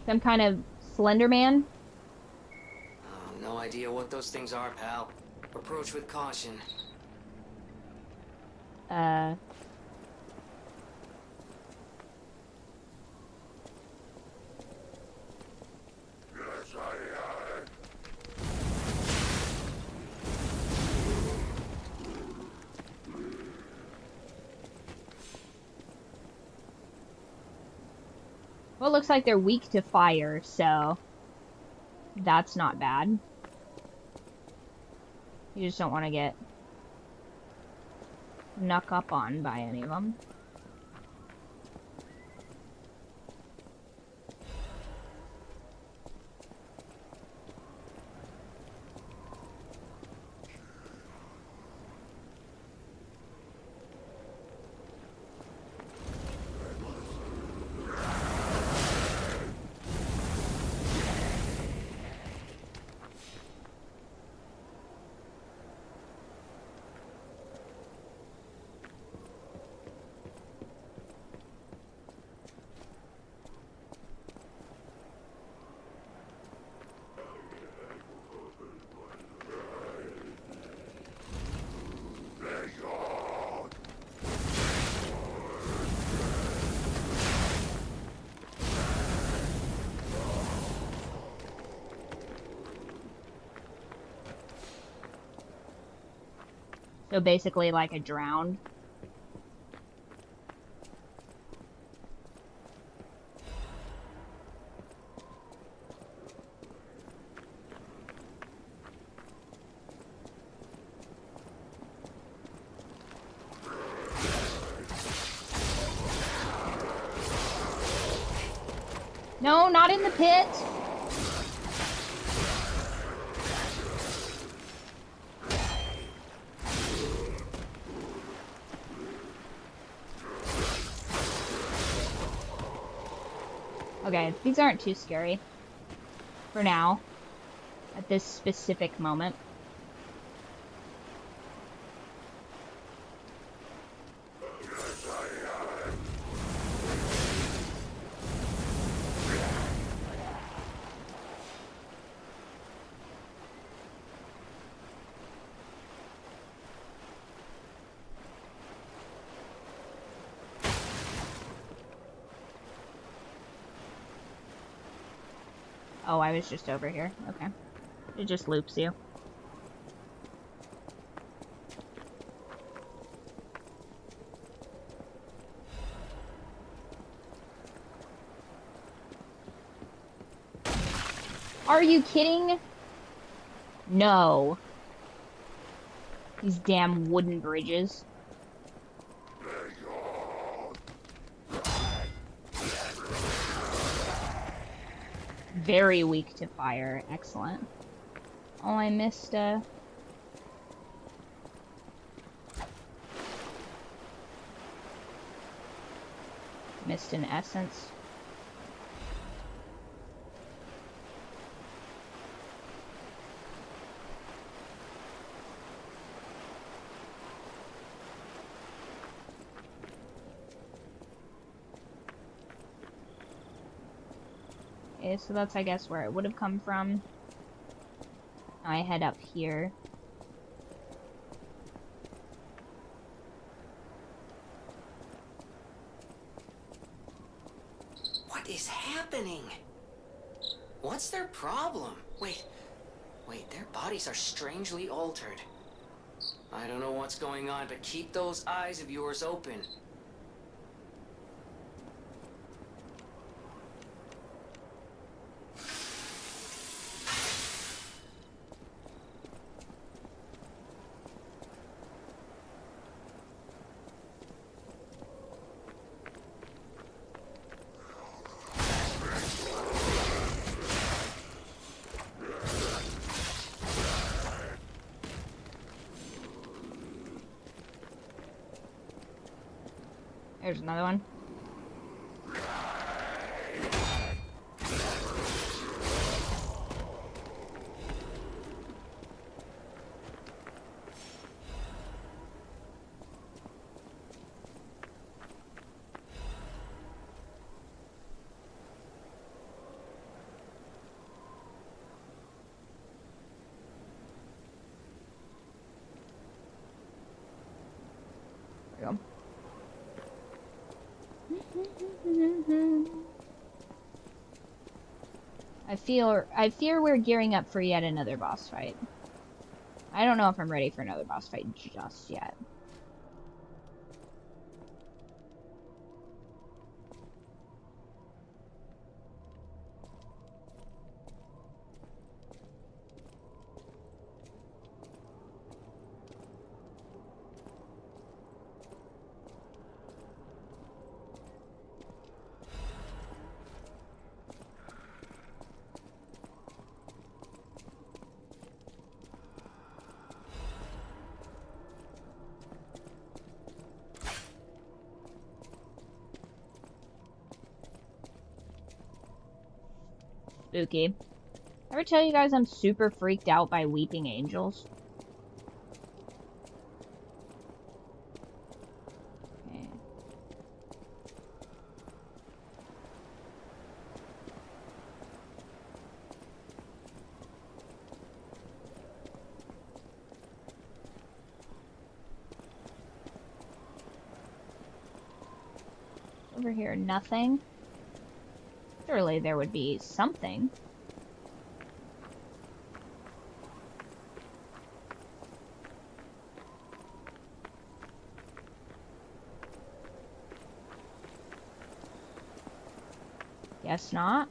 Some kind of Slender Man? Oh, no idea what those things are, pal. Approach with caution. Well, it looks like they're weak to fire, so that's not bad. You just don't want to get snuck up on by any of them. So basically like a drowned. No, not in the pit. Okay, these aren't too scary. For now. At this specific moment. Oh, I was just over here. Okay. It just loops you. Are you kidding? No. These damn wooden bridges. Very weak to fire. Excellent. Oh, I missed, missed an essence. Okay, so that's, I guess, where it would have come from. I head up here. What is happening? What's their problem? Wait, their bodies are strangely altered. I don't know what's going on, but keep those eyes of yours open. There's another one. There we go. I fear we're gearing up for yet another boss fight. I don't know if I'm ready for another boss fight just yet. Spooky. Ever tell you guys I'm super freaked out by weeping angels? Okay. Over here, nothing. Surely there would be something. Guess not.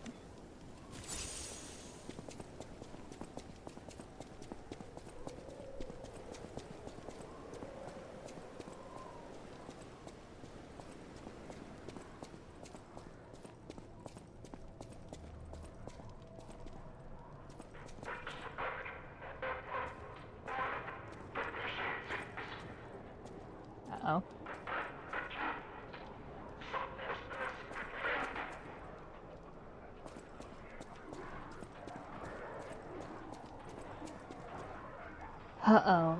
Uh-oh. Uh-oh.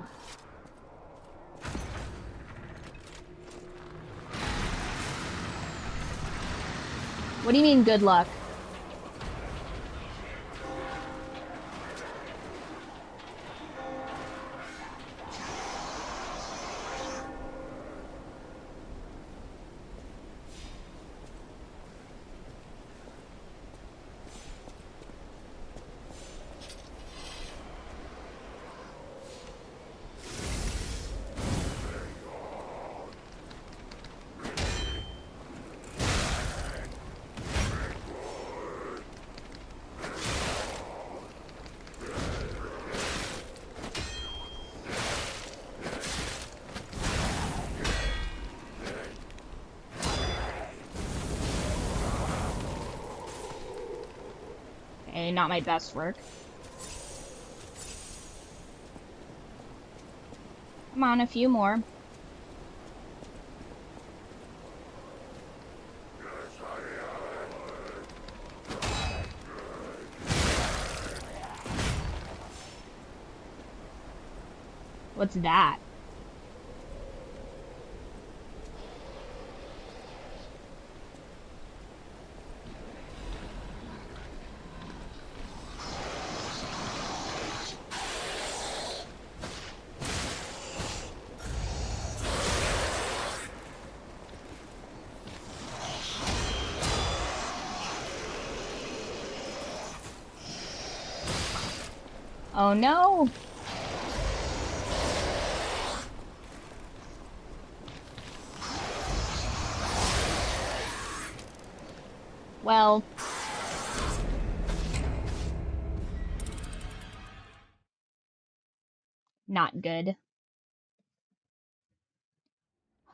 What do you mean, good luck? Okay, not my best work. Come on, a few more. What's that? Oh no! Well, not good.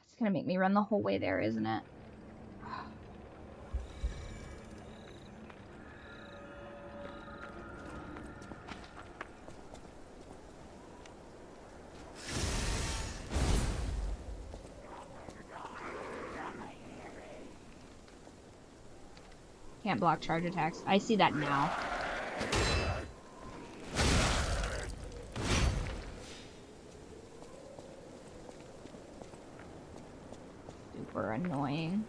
It's gonna make me run the whole way there, isn't it? Can't block charge attacks. I see that now. Super annoying.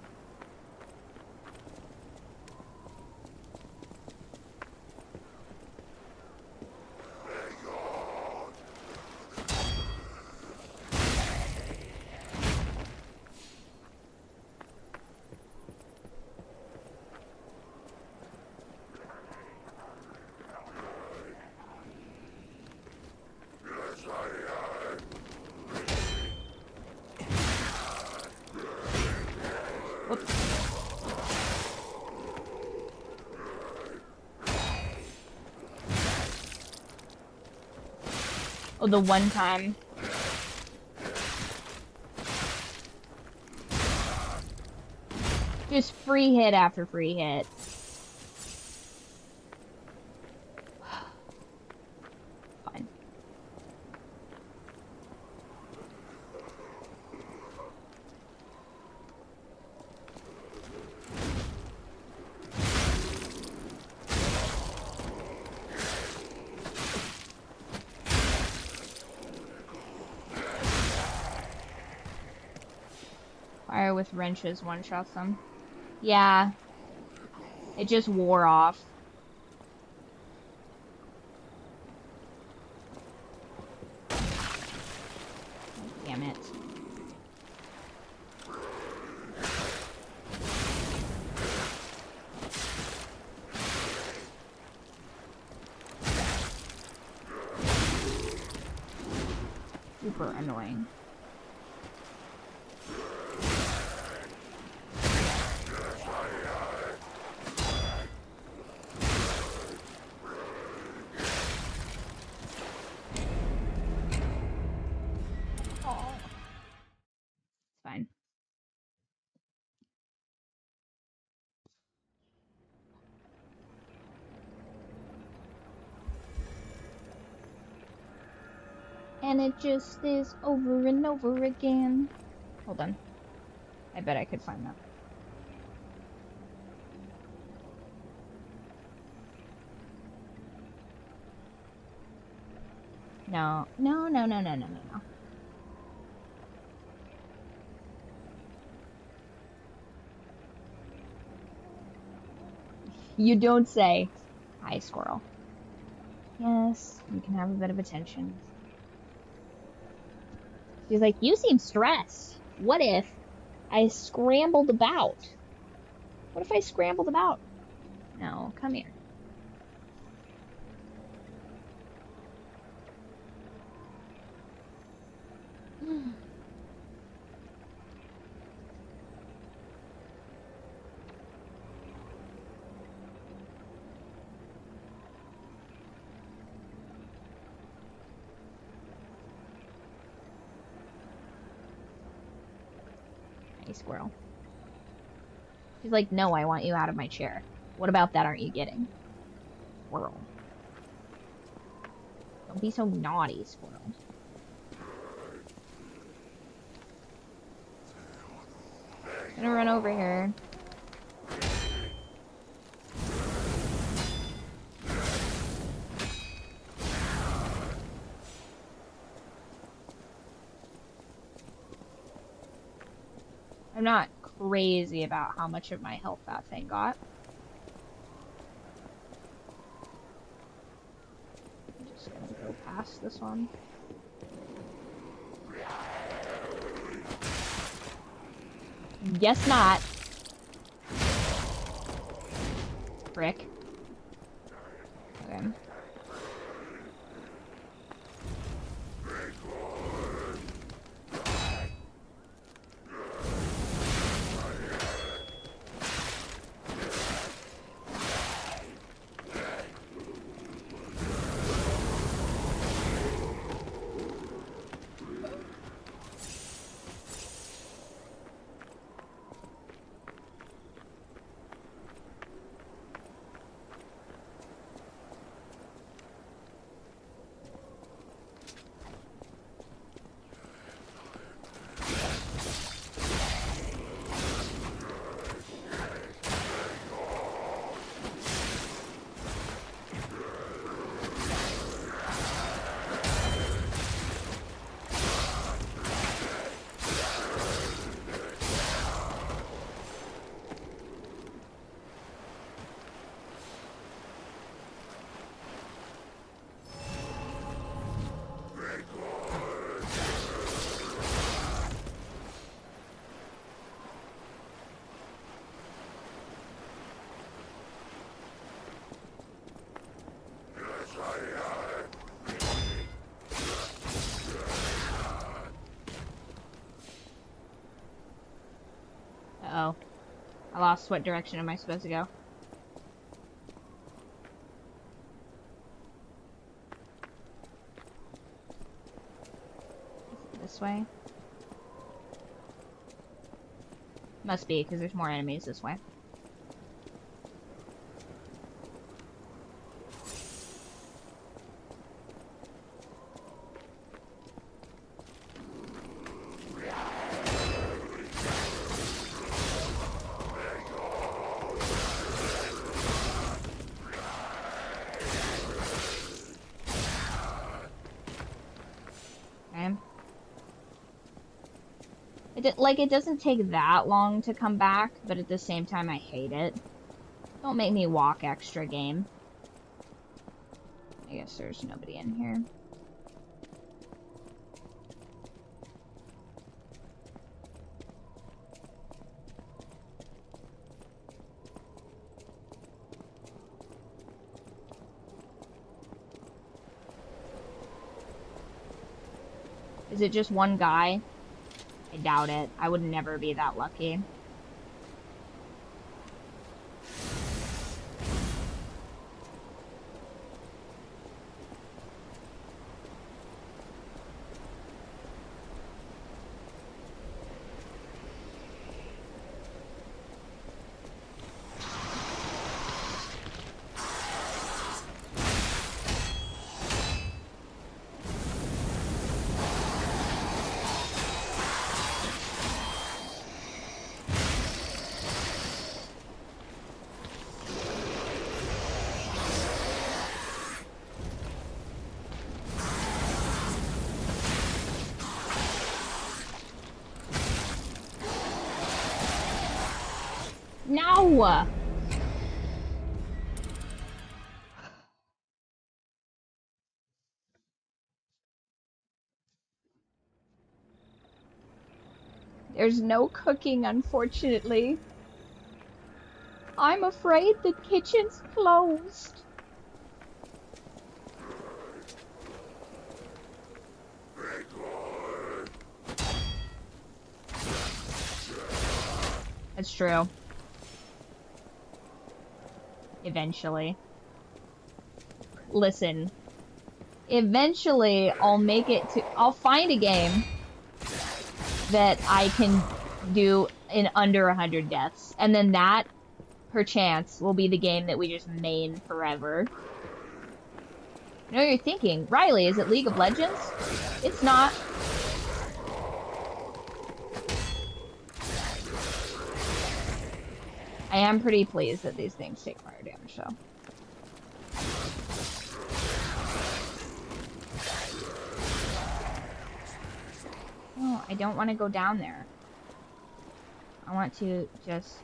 Oh, the one time. Just free hit after free hit. Fine. Fire with wrenches one-shots them. Yeah. It just wore off. Damn it. Super annoying. Fine. And it just is over and over again. Hold on. I bet I could find that. No. No, no, no, no, no, no, no. You don't say, "Hi, squirrel." Yes, you can have a bit of attention. She's like, "You seem stressed. What if I scrambled about? What if I scrambled about?" No, come here. Hey, squirrel. She's like, "No, I want you out of my chair. What about that aren't you getting?" Squirrel. Don't be so naughty, squirrel. I'm gonna run over here. I'm not crazy about how much of my health that thing got. I'm just gonna go past this one. Guess not. Frick. Okay. Uh-oh. I lost what direction am I supposed to go? This way? Must be, because there's more enemies this way. It doesn't take that long to come back, but at the same time, I hate it. Don't make me walk extra, game. I guess there's nobody in here. Is it just one guy? I doubt it. I would never be that lucky. No! There's no cooking, unfortunately. I'm afraid the kitchen's closed. That's true. Eventually. Listen. Eventually, I'll find a game that I can do in under 100 deaths. And then that, perchance, will be the game that we just main forever. I know what you're thinking. Riley, is it League of Legends? It's not. I am pretty pleased that these things take fire damage, though. Oh, I don't want to go down there. I want to just...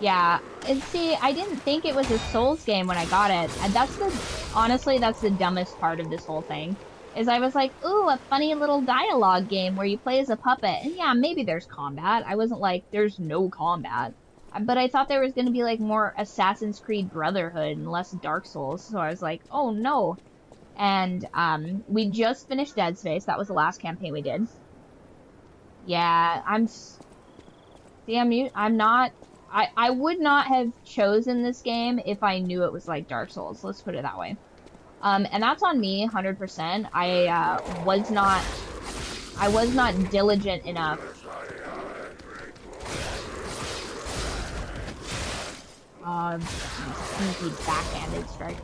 Yeah, and see, I didn't think it was a Souls game when I got it. And honestly, that's the dumbest part of this whole thing. Is I was like, ooh, a funny little dialogue game where you play as a puppet. And yeah, maybe there's combat. I wasn't like, there's no combat. But I thought there was going to be like more Assassin's Creed Brotherhood and less Dark Souls. So I was like, oh no. And we just finished Dead Space. That was the last campaign we did. Yeah, I'm not... I would not have chosen this game if I knew it was like Dark Souls. Let's put it that way. And that's on me, 100%. I was not diligent enough. Sneaky backhanded strike.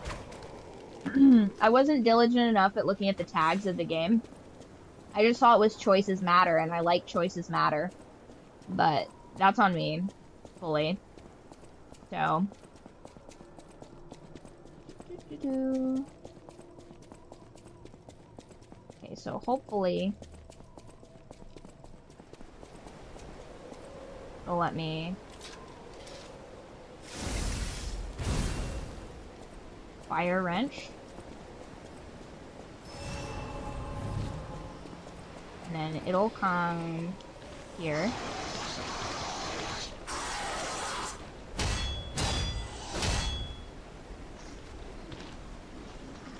I wasn't diligent enough at looking at the tags of the game. I just thought it was choices matter, and I like choices matter. But that's on me. Fully. So. Okay, so hopefully it'll let me fire wrench. And then it'll come here.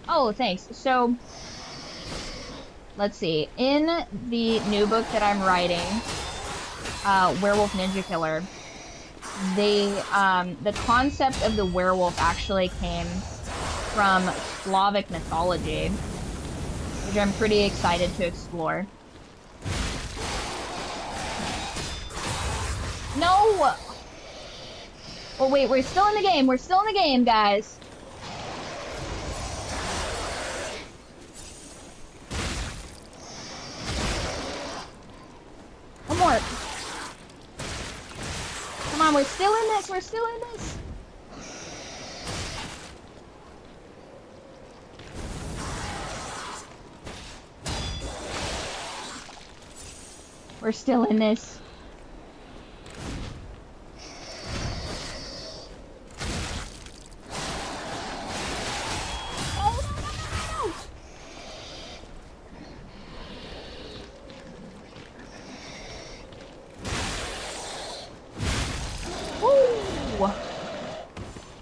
Oh, thanks. So, let's see. In the new book that I'm writing, Werewolf Ninja Killer, the concept of the werewolf actually came from Slavic mythology, which I'm pretty excited to explore. No! Oh, wait, we're still in the game. We're still in the game, guys. One more. Come on, we're still in this. We're still in this. We're still in this.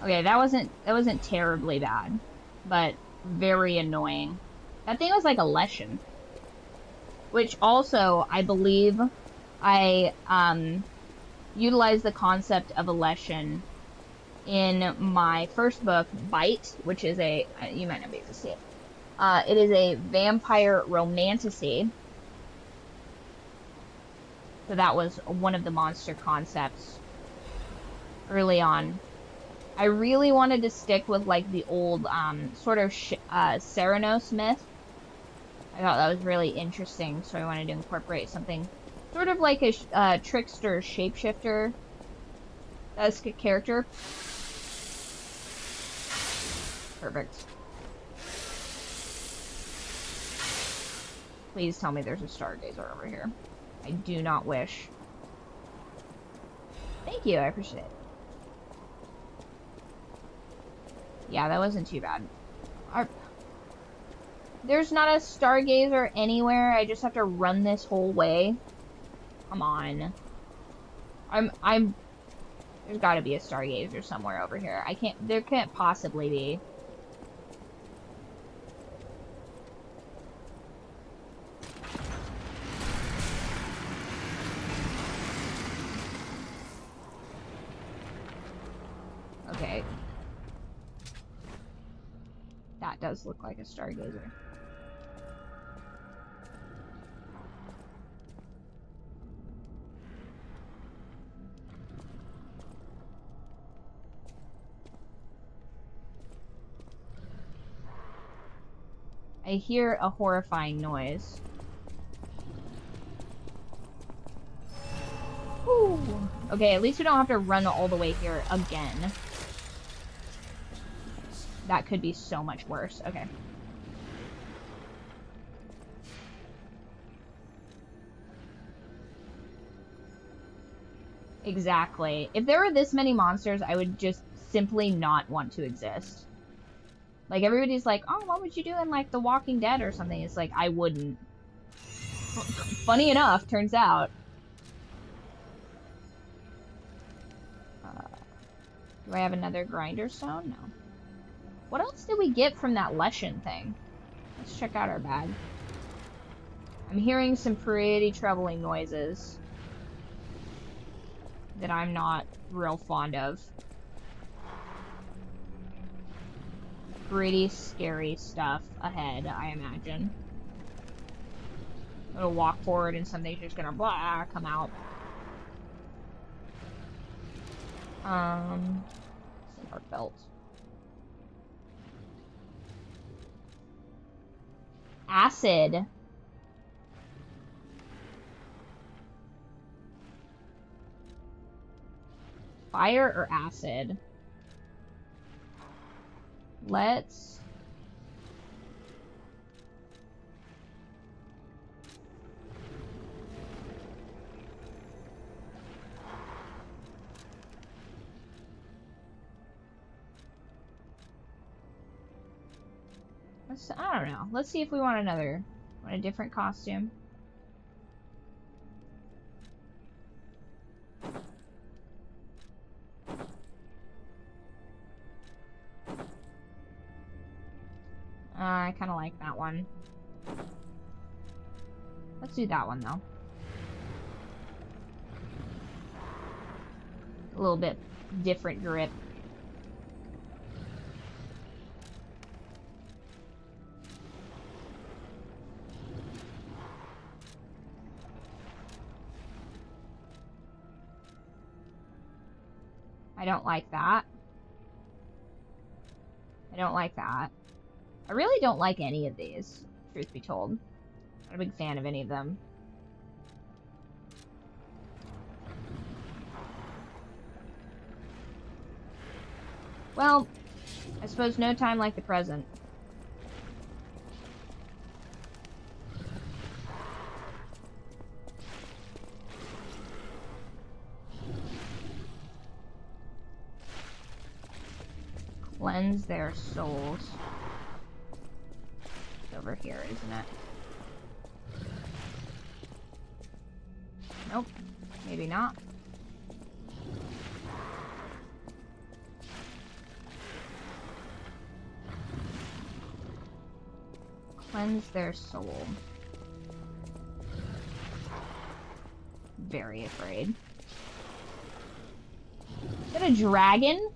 Okay, that wasn't terribly bad, but very annoying. That thing was like a lesson. Which also, I believe, I utilized the concept of a lesson in my first book, Bite, which is you might not be able to see it. It is a vampire romantasy. So that was one of the monster concepts early on. I really wanted to stick with like the old sort of Ceranos myth I thought that was really interesting, so I wanted to incorporate something sort of like a trickster shapeshifter-esque character. Perfect. Please tell me there's a stargazer over here. I do not wish. Thank you, I appreciate it. Yeah, that wasn't too bad. There's not a stargazer anywhere. I just have to run this whole way. Come on. There's gotta be a stargazer somewhere over here. There can't possibly be. Okay. That does look like a stargazer. I hear a horrifying noise. Whew. Okay, at least we don't have to run all the way here again. That could be so much worse. Okay. Exactly. If there were this many monsters, I would just simply not want to exist. Like, everybody's like, oh, what would you do in, like, The Walking Dead or something? It's like, I wouldn't. Funny enough, turns out. Do I have another grinder stone? No. What else did we get from that Leshen thing? Let's check out our bag. I'm hearing some pretty troubling noises that I'm not real fond of. Pretty scary stuff ahead, I imagine. I'm gonna walk forward and something's just gonna blah come out. Heart belt. Acid. Fire or acid? Let's... I don't know. Let's see if we want a different costume. I kind of like that one. Let's do that one, though. A little bit different grip. I don't like that. I don't like that. I really don't like any of these, truth be told. Not a big fan of any of them. Well, I suppose no time like the present. Cleanse their souls. It's over here, isn't it? Nope. Maybe not. Cleanse their soul. Very afraid. Is that a dragon?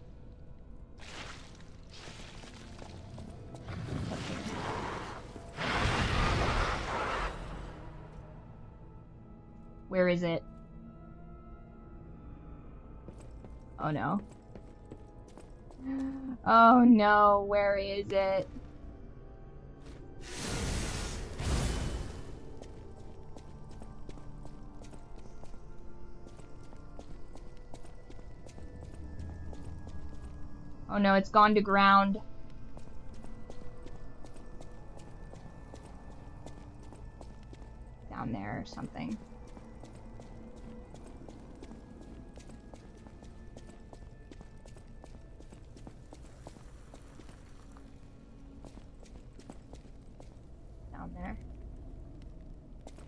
Where is it? Oh no. Oh no, where is it? Oh no, it's gone to ground. Down there or something. Down there.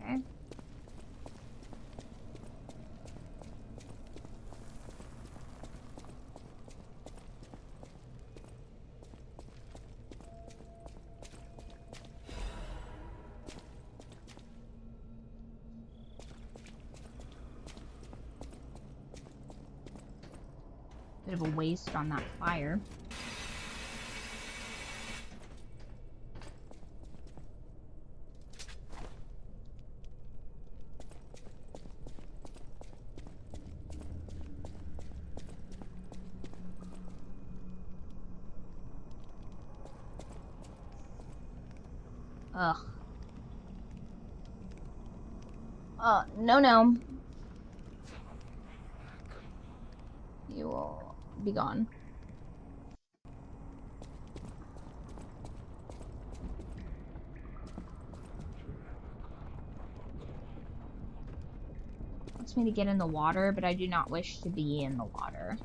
Okay. Bit of a waste on that fire. Ugh. No. You will be gone. Wants me to get in the water, but I do not wish to be in the water.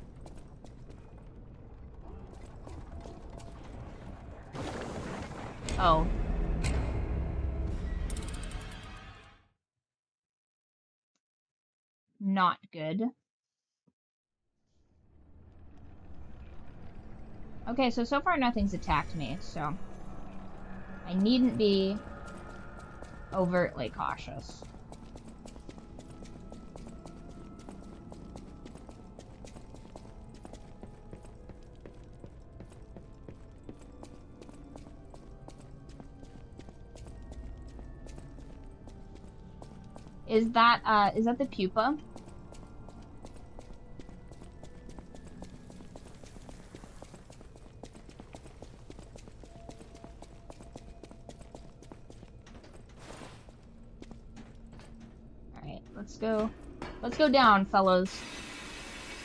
Oh. Not good. Okay, so far nothing's attacked me, so I needn't be overtly cautious. Is that the pupa? Alright, let's go down, fellows.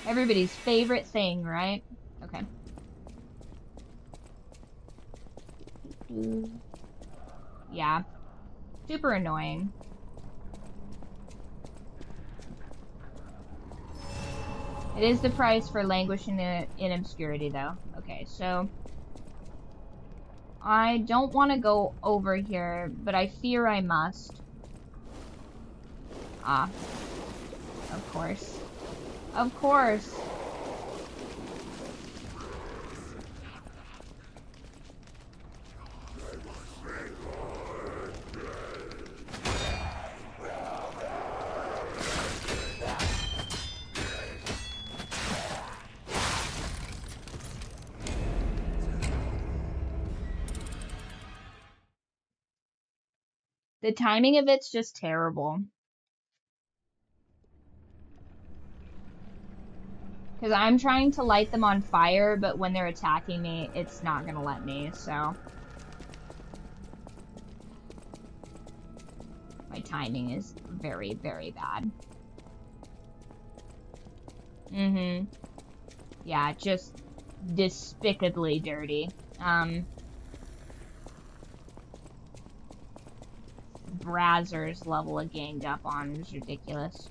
Everybody's favorite thing, right? Okay. Yeah. Super annoying. It is the price for languishing in obscurity, though. Okay, so I don't want to go over here, but I fear I must. Ah. Of course. Of course. The timing of it's just terrible. Because I'm trying to light them on fire, but when they're attacking me, it's not going to let me, so. My timing is very, very bad. Yeah, just despicably dirty. Brazzers level of ganged up on is ridiculous.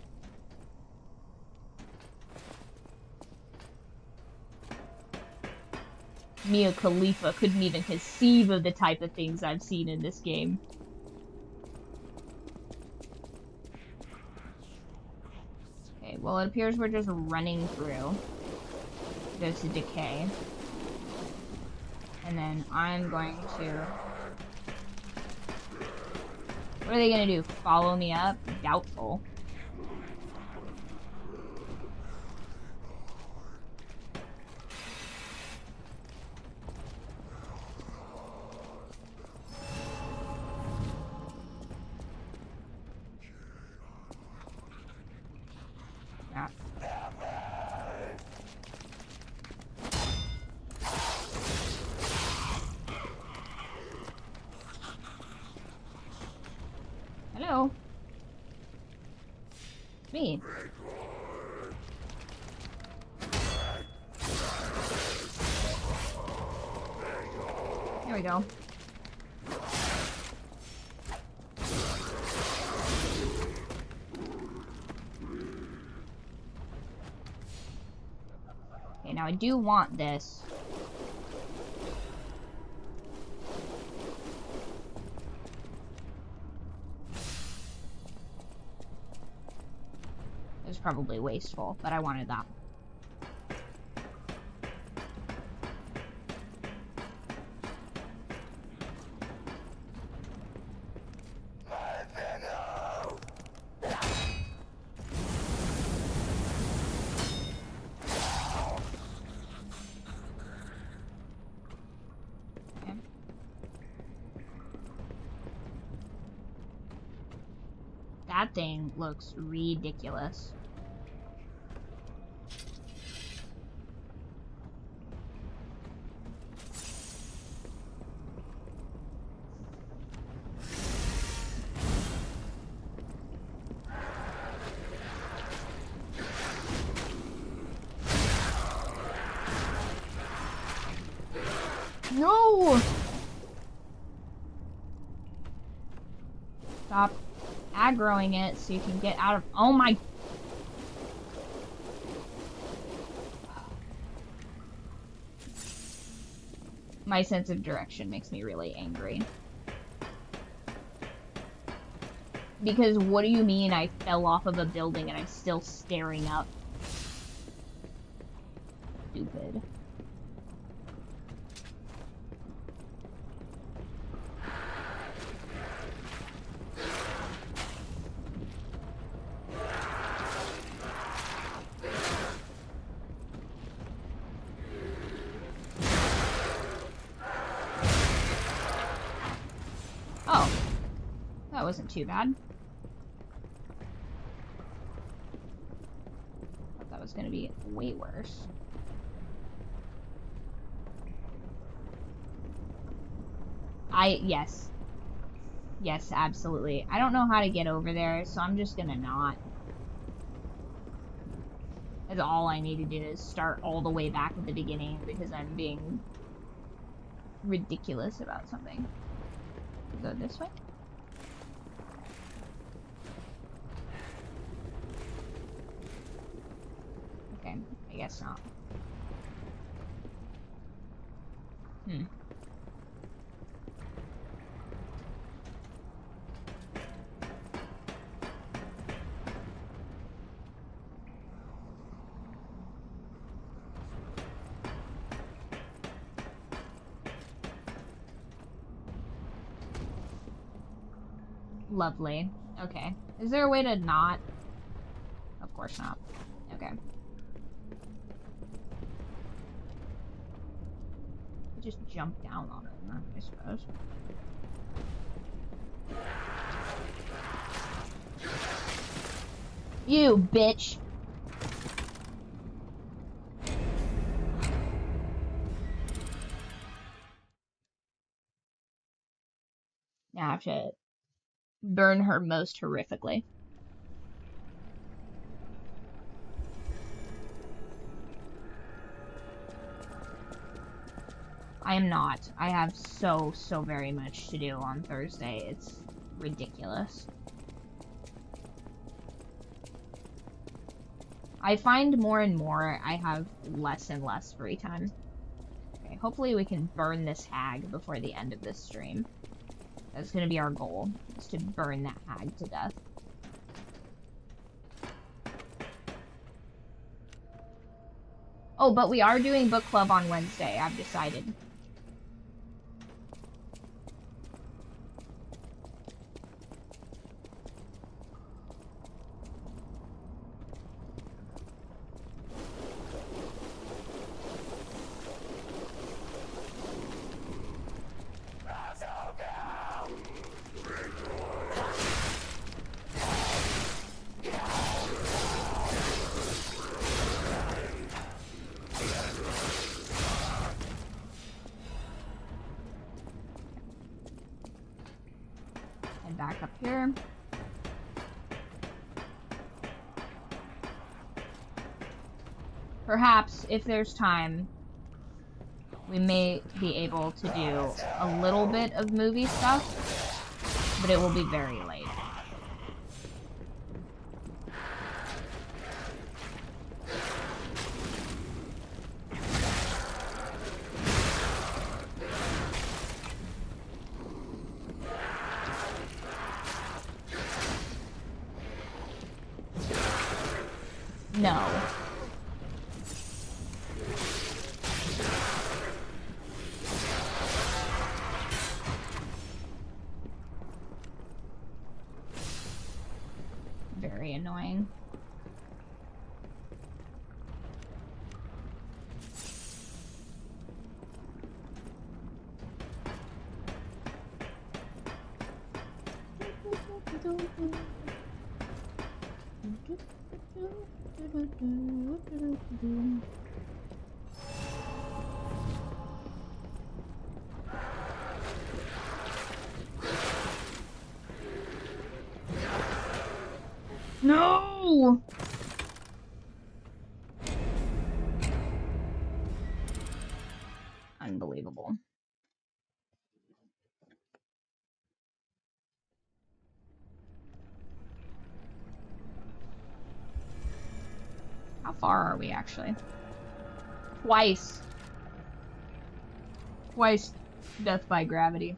Mia Khalifa couldn't even conceive of the type of things I've seen in this game. Okay, well it appears we're just running through. Goes to decay. And then I'm going to... What are they gonna do? Follow me up? Doubtful. Yeah. Hello. It's me. There we go. Okay, now I do want this. It was probably wasteful, but I wanted that. That thing looks ridiculous. No! Stop aggroing it so you can get out of— oh my— my sense of direction makes me really angry. Because what do you mean I fell off of a building and I'm still staring up? Stupid. That wasn't too bad. Thought that was gonna be way worse. Yes. Yes, absolutely. I don't know how to get over there, so I'm just gonna not. That's all I need to do is start all the way back at the beginning because I'm being ridiculous about something. Go this way. Okay, I guess not. Lovely. Okay. Is there a way to not? Of course not. Okay. Just jump down on it, I suppose. You bitch! Now I have to burn her most horrifically. I am not. I have so very much to do on Thursday. It's ridiculous. I find more and more I have less and less free time. Okay, hopefully we can burn this hag before the end of this stream. That's gonna be our goal, is to burn that hag to death. Oh, but we are doing book club on Wednesday, I've decided. Back up here. Perhaps, if there's time, we may be able to do a little bit of movie stuff, but it will be very late. No. Very annoying. No! Unbelievable. How far are we actually? Twice. Twice death by gravity.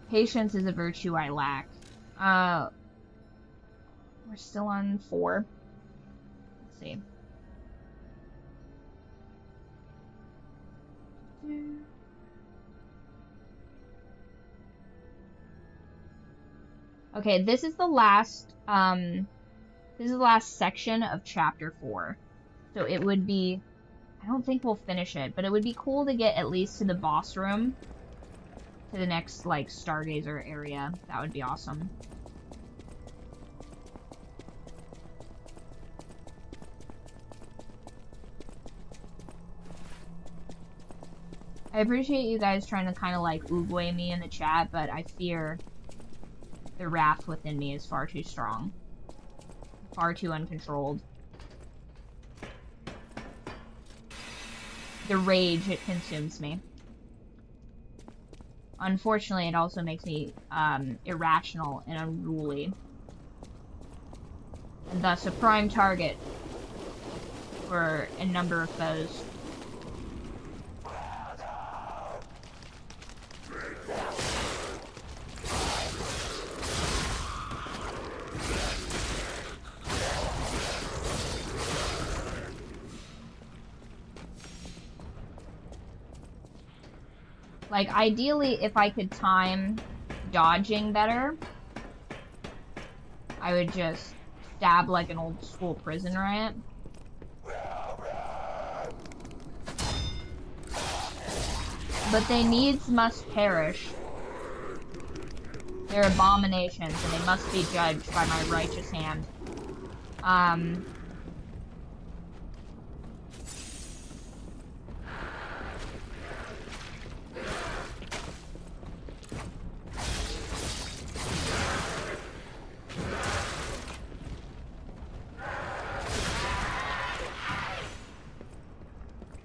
Patience is a virtue I lack. We're still on 4. Let's see. Okay, this is the last section of chapter 4. So it would be, I don't think we'll finish it, but it would be cool to get at least to the boss room, to the next, like, Stargazer area. That would be awesome. I appreciate you guys trying to kind of, like, oogway me in the chat, but I fear the wrath within me is far too strong. Far too uncontrolled. The rage, it consumes me. Unfortunately, it also makes me irrational and unruly. And thus a prime target for a number of foes. Like, ideally, if I could time dodging better, I would just stab like an old school prison riot. But they needs must perish. They're abominations, and they must be judged by my righteous hand.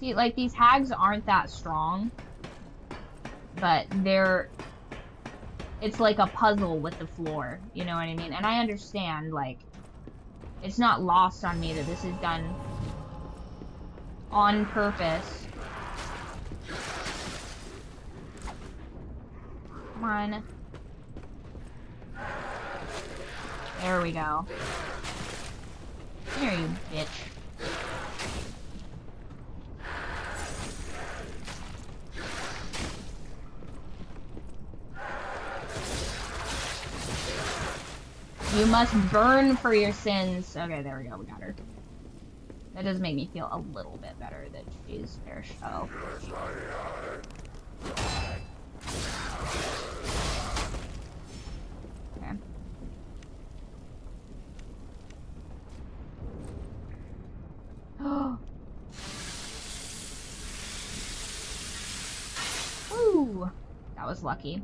See, like, these hags aren't that strong, but it's like a puzzle with the floor, you know what I mean? And I understand, like, it's not lost on me that this is done on purpose. Come on. There we go. Here, you bitch. You must burn for your sins. Okay, there we go. We got her. That does make me feel a little bit better that she's perished. Oh. Okay. Ooh, that was lucky.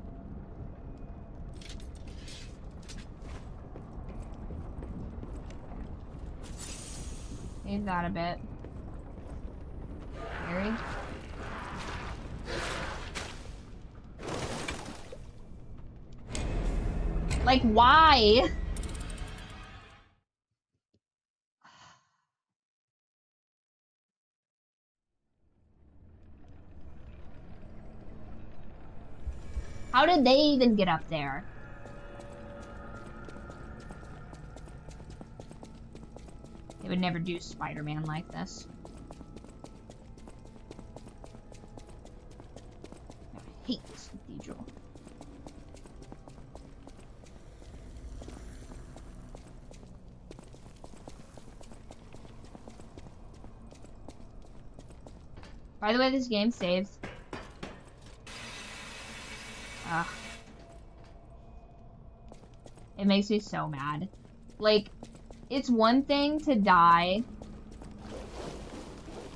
Save that a bit. Harry? Like, why? How did they even get up there? They would never do Spider-Man like this. I hate this cathedral. By the way, this game saves. Ugh. It makes me so mad. Like, it's one thing to die,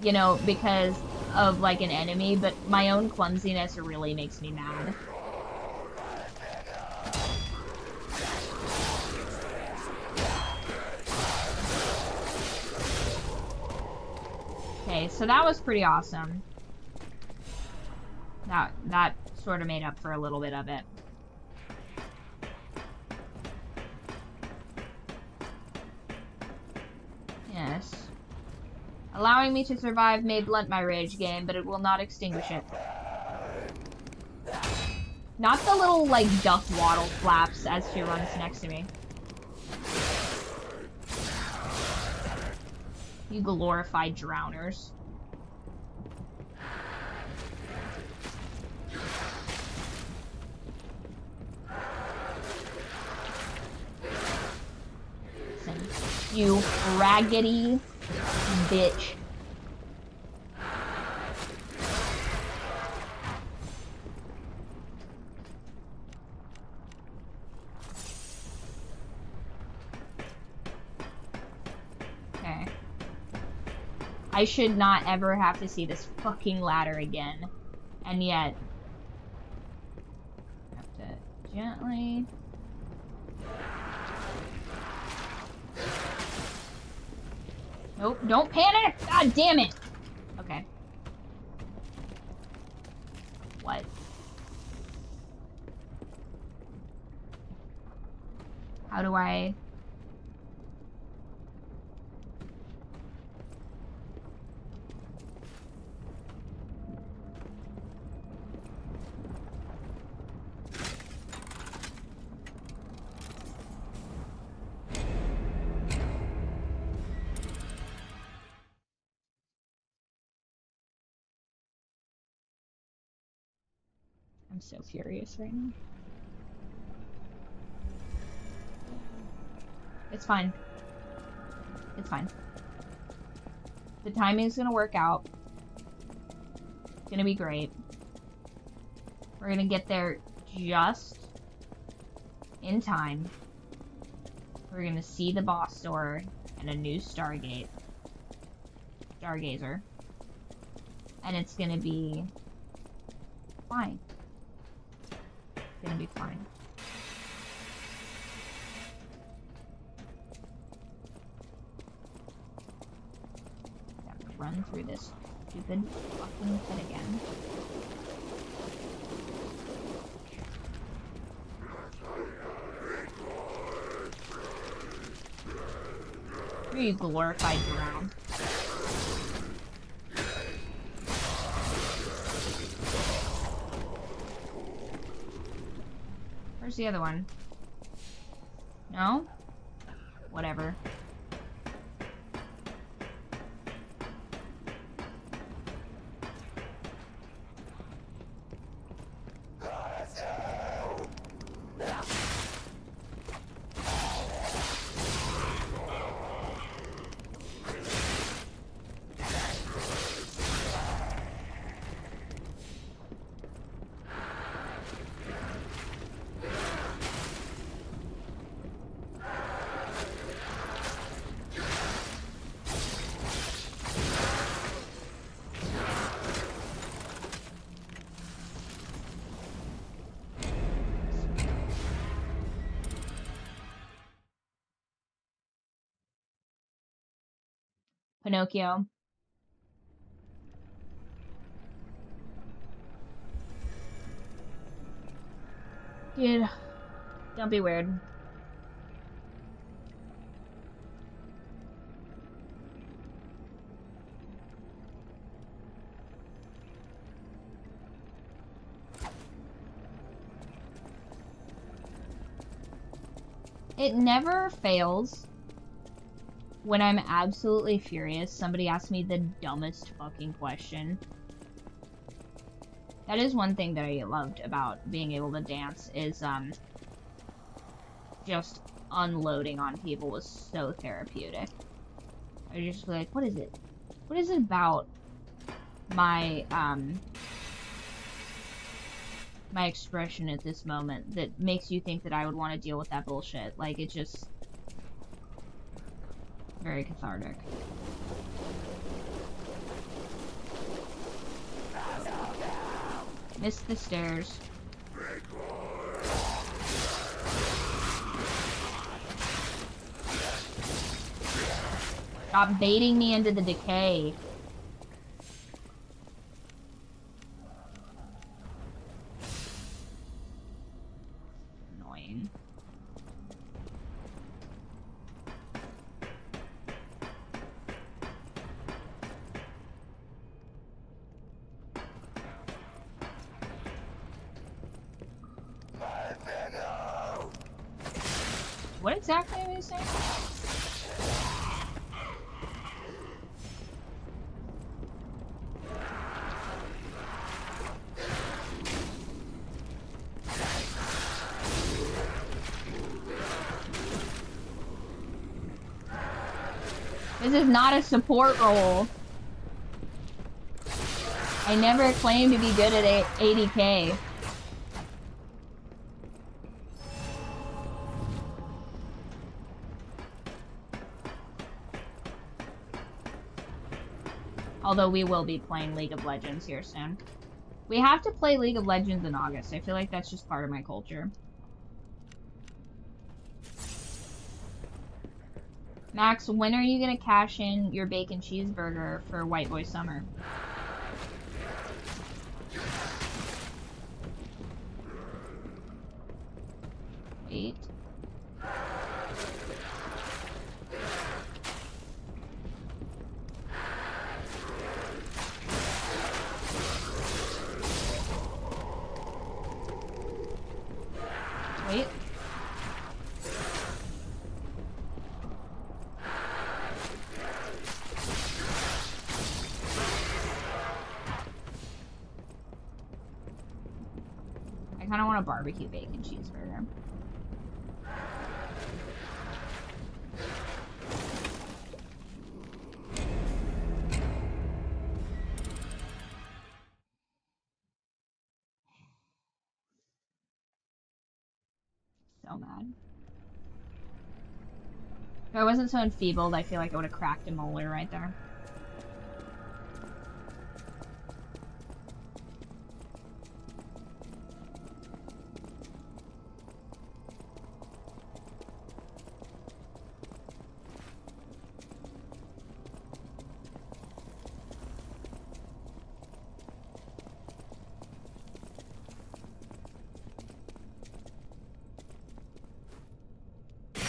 you know, because of, like, an enemy, but my own clumsiness really makes me mad. Okay, so that was pretty awesome. That sort of made up for a little bit of it. Yes. Allowing me to survive may blunt my rage game, but it will not extinguish it. Not the little, like, duck waddle flaps as she runs next to me. You glorified drowners. Listen, you raggedy bitch. Okay. I should not ever have to see this fucking ladder again. And yet... I have to gently... Nope, don't panic! God damn it! Okay. What? How do I... I'm so furious right now. It's fine. It's fine. The timing's gonna work out. It's gonna be great. We're gonna get there just in time. We're gonna see the boss door and a new Stargazer. And it's gonna be fine. It's gonna be fine. Have to run through this stupid fucking pit again. You glorified drown. Where's the other one? No? Whatever. Pinocchio. Dude, don't be weird. It never fails when I'm absolutely furious. Somebody asks me the dumbest fucking question. That is one thing that I loved about being able to dance is, just unloading on people was so therapeutic. I was just like, what is it? What is it about my, my expression at this moment that makes you think that I would want to deal with that bullshit? Like, it just... very cathartic. Missed the stairs. Stop baiting me into the decay. Annoying. What exactly are you saying? This is not a support role. I never claimed to be good at 80k. Although we will be playing League of Legends here soon. We have to play League of Legends in August. I feel like that's just part of my culture. Max, when are you gonna cash in your bacon cheeseburger for White Boy Summer? Wait. Wait. I kind of want a barbecue bacon cheeseburger. So mad. If I wasn't so enfeebled, I feel like I would have cracked a molar right there.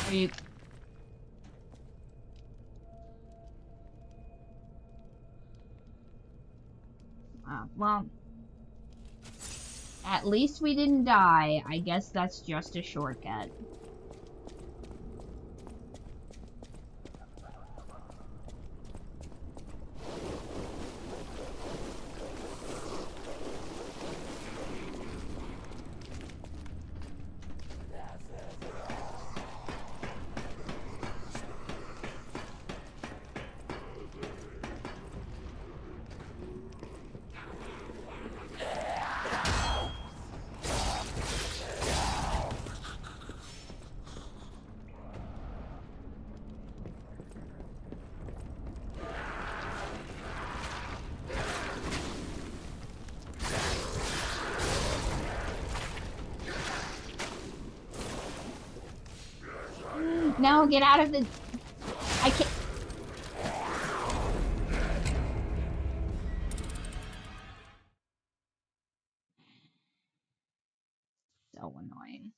Are you... well... At least we didn't die. I guess that's just a shortcut. No, get out of the... I can't... So annoying. horrifying.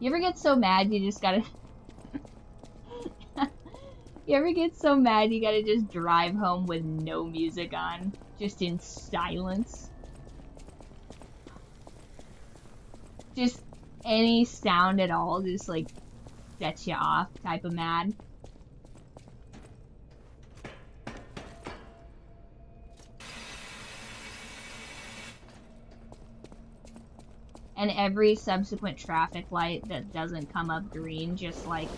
You ever get so mad you just gotta... You ever get so mad you gotta just drive home with no music on? Just in silence? Just any sound at all just, like, sets you off type of mad. And every subsequent traffic light that doesn't come up green just, like,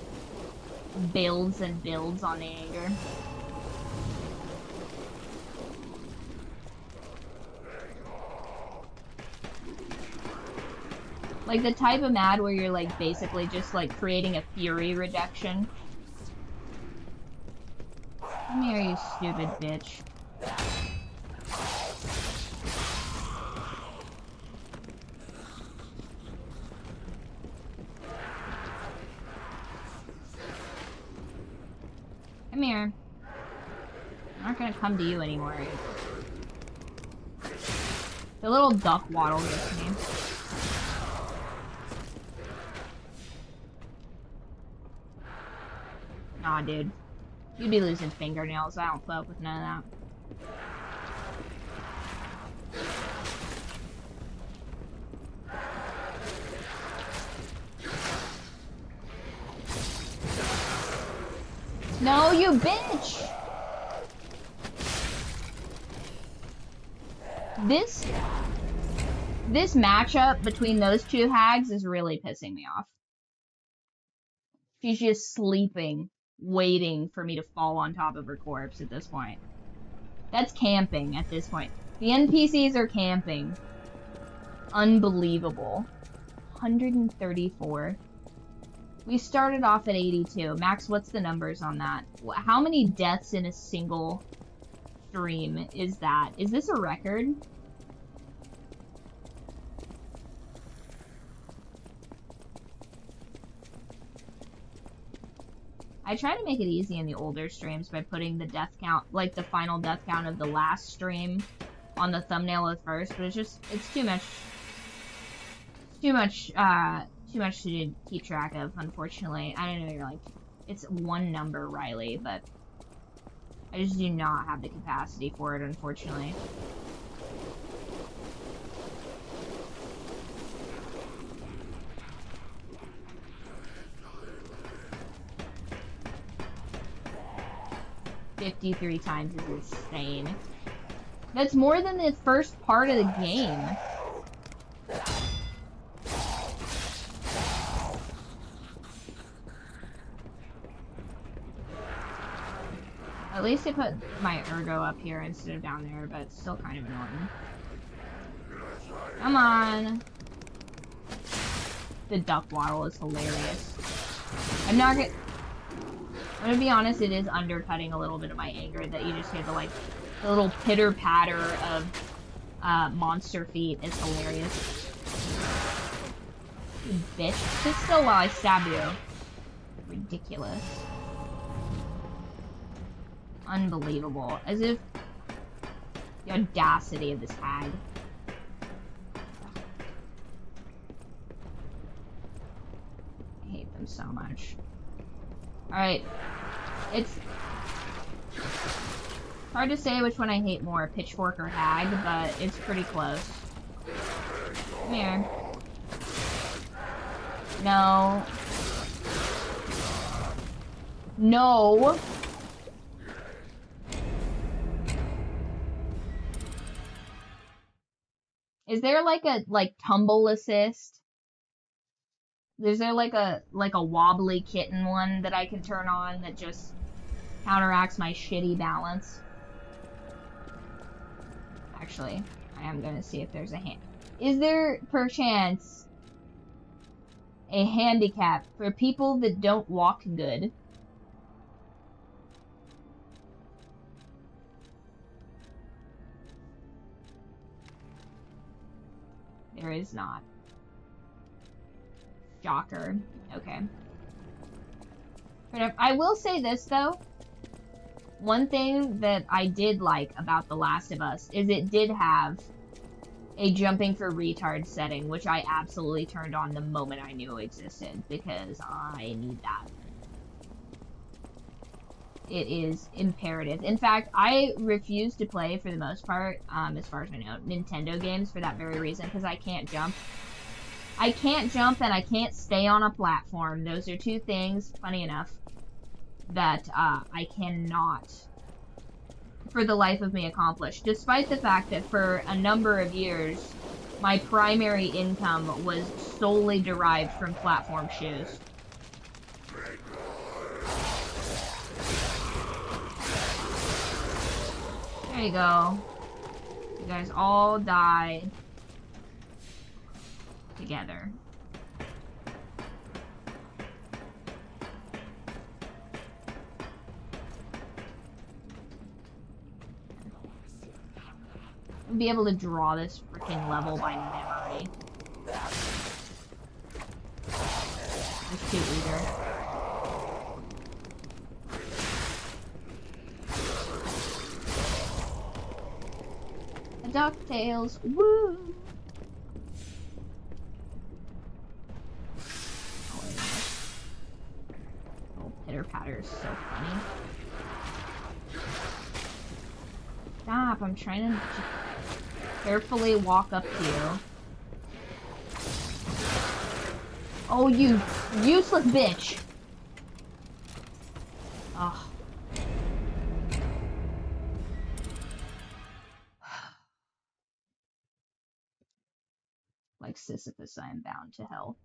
builds and builds on the anger. Like the type of mad where you're like basically just like creating a fury reduction. Come here, you stupid bitch. Come here. I'm not gonna come to you anymore. The little duck waddle gets me. Nah, dude. You'd be losing fingernails. I don't fuck with none of that. No, you bitch! This matchup between those two hags is really pissing me off. She's just sleeping, waiting for me to fall on top of her corpse at this point. That's camping at this point. The NPCs are camping. Unbelievable. 134. We started off at 82. Max, what's the numbers on that? How many deaths in a single stream is that? Is this a record? I try to make it easy in the older streams by putting the death count, like the final death count of the last stream on the thumbnail of the first, but it's too much to keep track of, unfortunately. I don't know, you're like, it's one number, Riley, but I just do not have the capacity for it, unfortunately. $53 times is insane. That's more than the first part of the game. At least I put my ergo up here instead of down there, but it's still kind of annoying. Come on. The duck waddle is hilarious. I'm gonna be honest, it is undercutting a little bit of my anger that you just hear the little pitter patter of monster feet is hilarious. You bitch. Sit still while I stab you. Ridiculous. Unbelievable. As if the audacity of this hag. I hate them so much. Alright. It's hard to say which one I hate more, pitchfork or hag, but it's pretty close. Come here. No. No. Is there like a tumble assist? Is there like a wobbly kitten one that I can turn on that just counteracts my shitty balance? Actually, I am gonna see if there's a hand. Is there perchance a handicap for people that don't walk good? There is not. Jocker. Okay. I will say this, though. One thing that I did like about The Last of Us is it did have a jumping for retard setting, which I absolutely turned on the moment I knew it existed, because I need that. It is imperative. In fact, I refuse to play, for the most part, as far as I know, Nintendo games for that very reason, because I can't jump. I can't jump and I can't stay on a platform. Those are two things, funny enough, that I cannot, for the life of me, accomplish. Despite the fact that for a number of years, my primary income was solely derived from platform shoes. There you go. You guys all died together. I'll be able to draw this freaking level by memory. That's too eager. DuckTales, woo! Oh, pitter patter is so funny. Stop, I'm trying to carefully walk up to you. Oh, you useless bitch! Ugh. Like Sisyphus, I am bound to hell.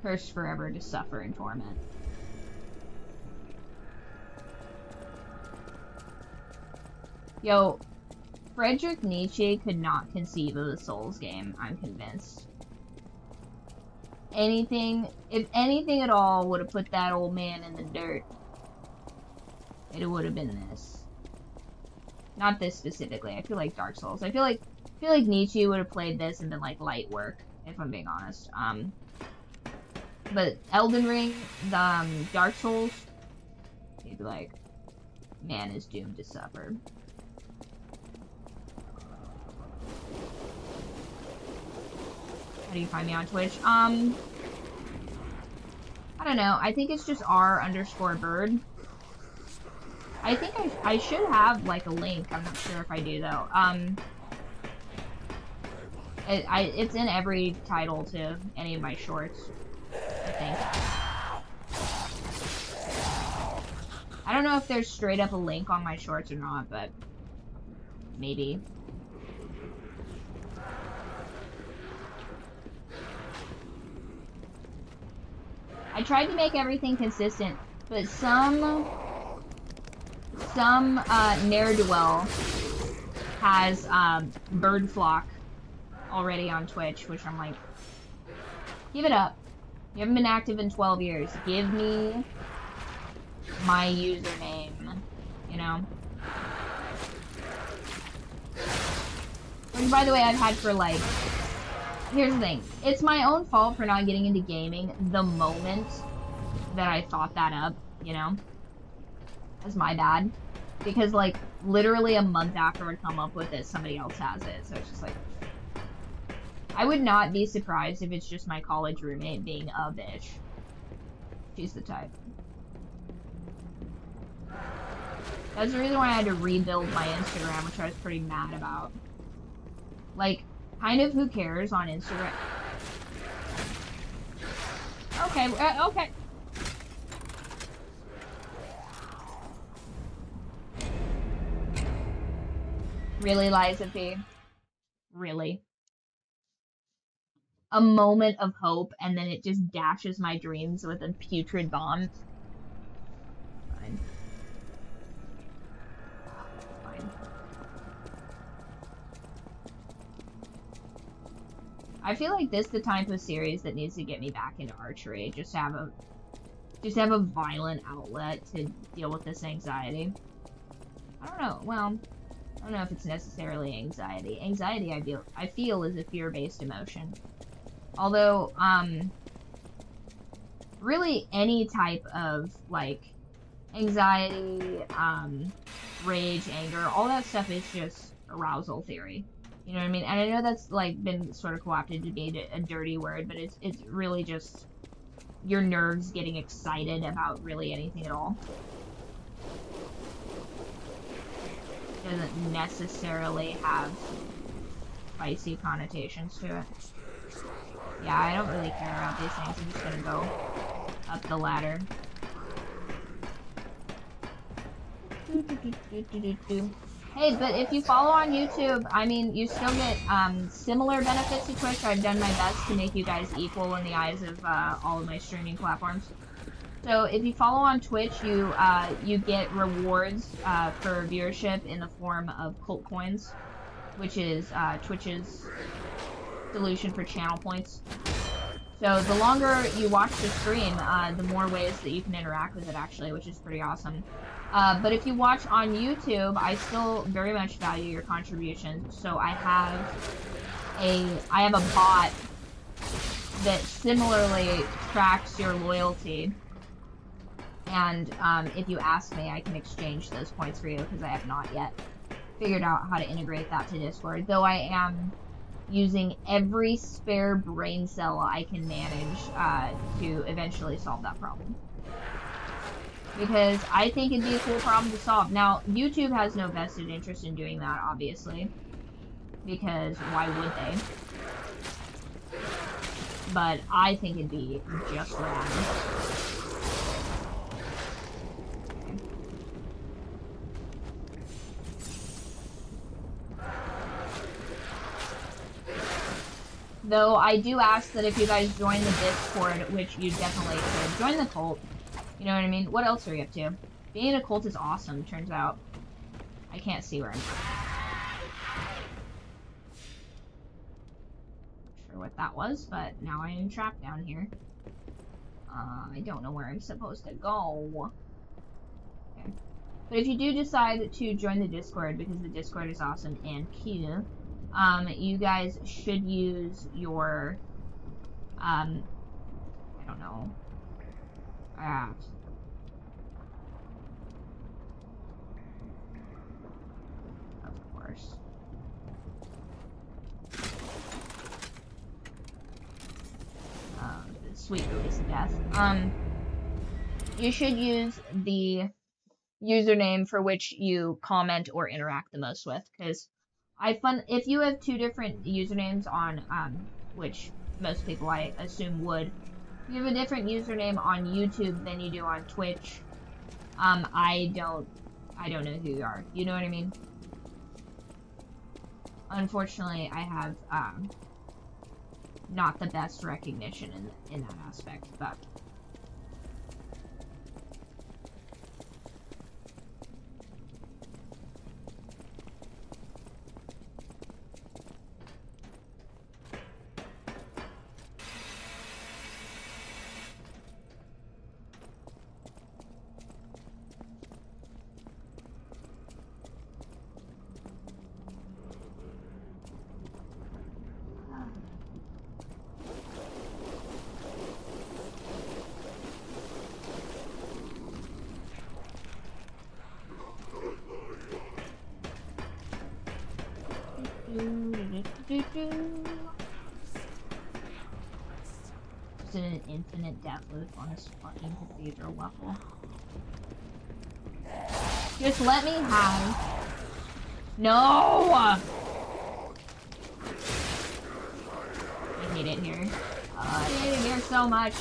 Cursed forever to suffer in torment. Yo, Friedrich Nietzsche could not conceive of a Souls game, I'm convinced. If anything at all would have put that old man in the dirt, it would have been this. Not this specifically, I feel like Dark Souls. I feel like Nietzsche would have played this and been like light work, if I'm being honest. But Elden Ring, Dark Souls, he'd be like, man is doomed to suffer. How do you find me on Twitch? I don't know. I think it's just r_Byrd. I think I should have like a link. I'm not sure if I do though. It's in every title to any of my shorts, I think. I don't know if there's straight up a link on my shorts or not, but maybe. I tried to make everything consistent, but some ne'er-do-well has Bird Flock already on Twitch, which I'm like, give it up. You haven't been active in 12 years. Give me my username, you know? Which, by the way, I've had for like, here's the thing. It's my own fault for not getting into gaming the moment that I thought that up, you know? That's my bad. Because, like, literally a month after I come up with it, somebody else has it. So it's just like, I would not be surprised if it's just my college roommate being a bitch. She's the type. That's the reason why I had to rebuild my Instagram, which I was pretty mad about. Like, kind of who cares on Instagram? Okay, okay. Really, Liza P? Really? A moment of hope, and then it just dashes my dreams with a putrid bomb. Fine. Fine. I feel like this is the type of series that needs to get me back into archery. Just have a violent outlet to deal with this anxiety. I don't know. Well, I don't know if it's necessarily anxiety. Anxiety, I feel, is a fear-based emotion. Although, really any type of, like, anxiety, rage, anger, all that stuff is just arousal theory. You know what I mean? And I know that's, like, been sort of co-opted to be a dirty word, but it's really just your nerves getting excited about really anything at all. Doesn't necessarily have spicy connotations to it. Yeah, I don't really care about these things. I'm just gonna go up the ladder. Hey, but if you follow on YouTube, I mean, you still get similar benefits to Twitch. I've done my best to make you guys equal in the eyes of all of my streaming platforms. So if you follow on Twitch, you get rewards for viewership in the form of cult coins, which is Twitch's solution for channel points. So the longer you watch the stream, the more ways that you can interact with it, actually, which is pretty awesome. But if you watch on YouTube, I still very much value your contributions. So I have a bot that similarly tracks your loyalty. And if you ask me, I can exchange those points for you, because I have not yet figured out how to integrate that to Discord. Though I am using every spare brain cell I can manage to eventually solve that problem. Because I think it'd be a cool problem to solve. Now, YouTube has no vested interest in doing that, obviously. Because why would they? But I think it'd be just rad. Though I do ask that if you guys join the Discord, which you definitely should, join the cult. You know what I mean? What else are you up to? Being a cult is awesome, turns out. I can't see where I'm going. Not sure what that was, but now I am trapped down here. I don't know where I'm supposed to go. Okay. But if you do decide to join the Discord, because the Discord is awesome and cute, you guys should use your, I don't know, of course. Sweet release of death. You should use the username for which you comment or interact the most with, because if you have two different usernames on, which most people I assume would, if you have a different username on YouTube than you do on Twitch, I don't know who you are. You know what I mean? Unfortunately, I have, not the best recognition in that aspect, but Just an infinite death loop on this fucking cathedral level. Just let me have. No! I hate it here. I hate it here so much.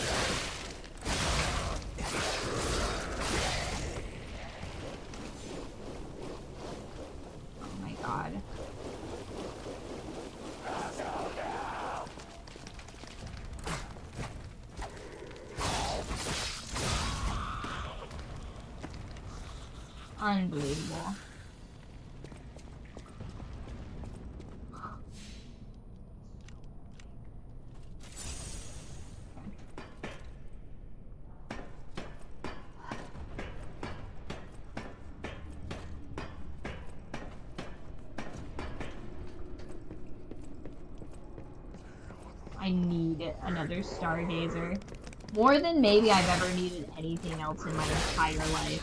Oh my god. Unbelievable. I need another stargazer. More than maybe I've ever needed anything else in my entire life.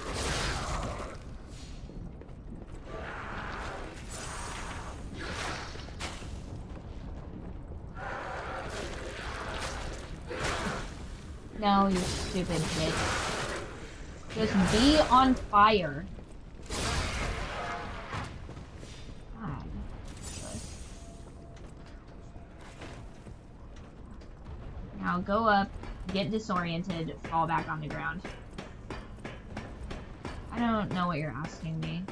No, you stupid bitch. Just be on fire. God. Now go up, get disoriented, fall back on the ground. I don't know what you're asking me.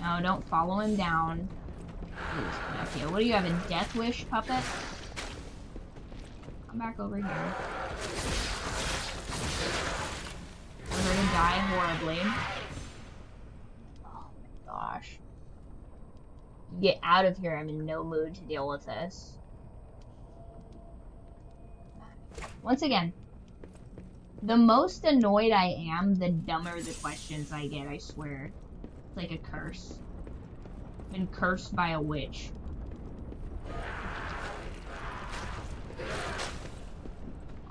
No, don't follow him down. Please, Pinocchio. What do you have, a death wish puppet? Come back over here. We're gonna die horribly. Oh my gosh. Get out of here. I'm in no mood to deal with this. Once again, the most annoyed I am, the dumber the questions I get, I swear. It's like a curse. I've been cursed by a witch.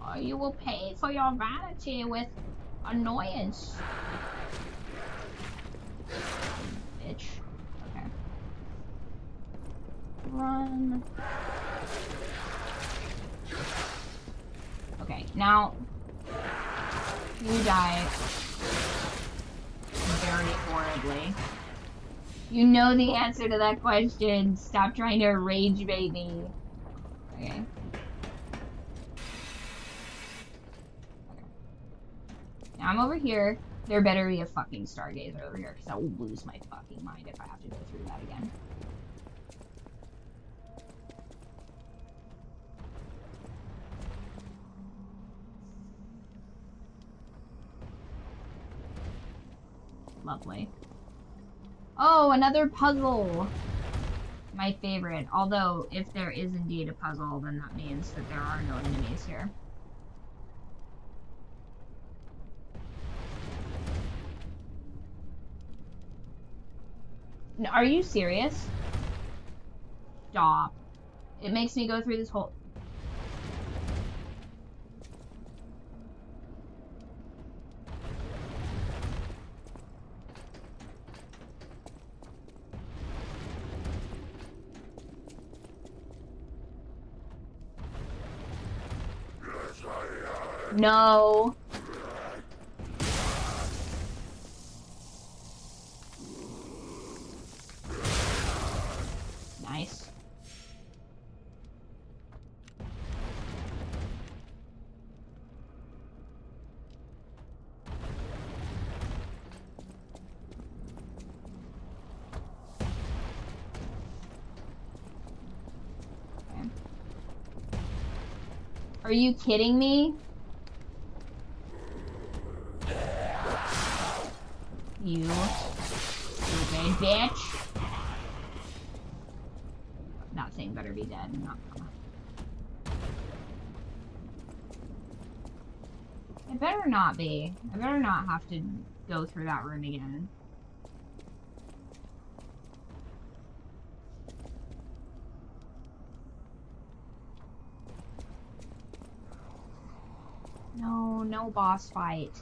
Oh, you will pay for your vanity with annoyance. Bitch. Okay. Run. Okay, now you die very horribly. You know the answer to that question. Stop trying to rage bait me. Okay. Now I'm over here. There better be a fucking stargazer over here, because I will lose my fucking mind if I have to go through that again. Lovely. Oh, another puzzle! My favorite. Although, if there is indeed a puzzle, then that means that there are no enemies here. Are you serious? Stop. It makes me go through this whole... No. Nice. Okay. Are you kidding me? You stupid bitch. That thing better be dead. Not gonna. It better not be. I better not have to go through that room again. No, no boss fight.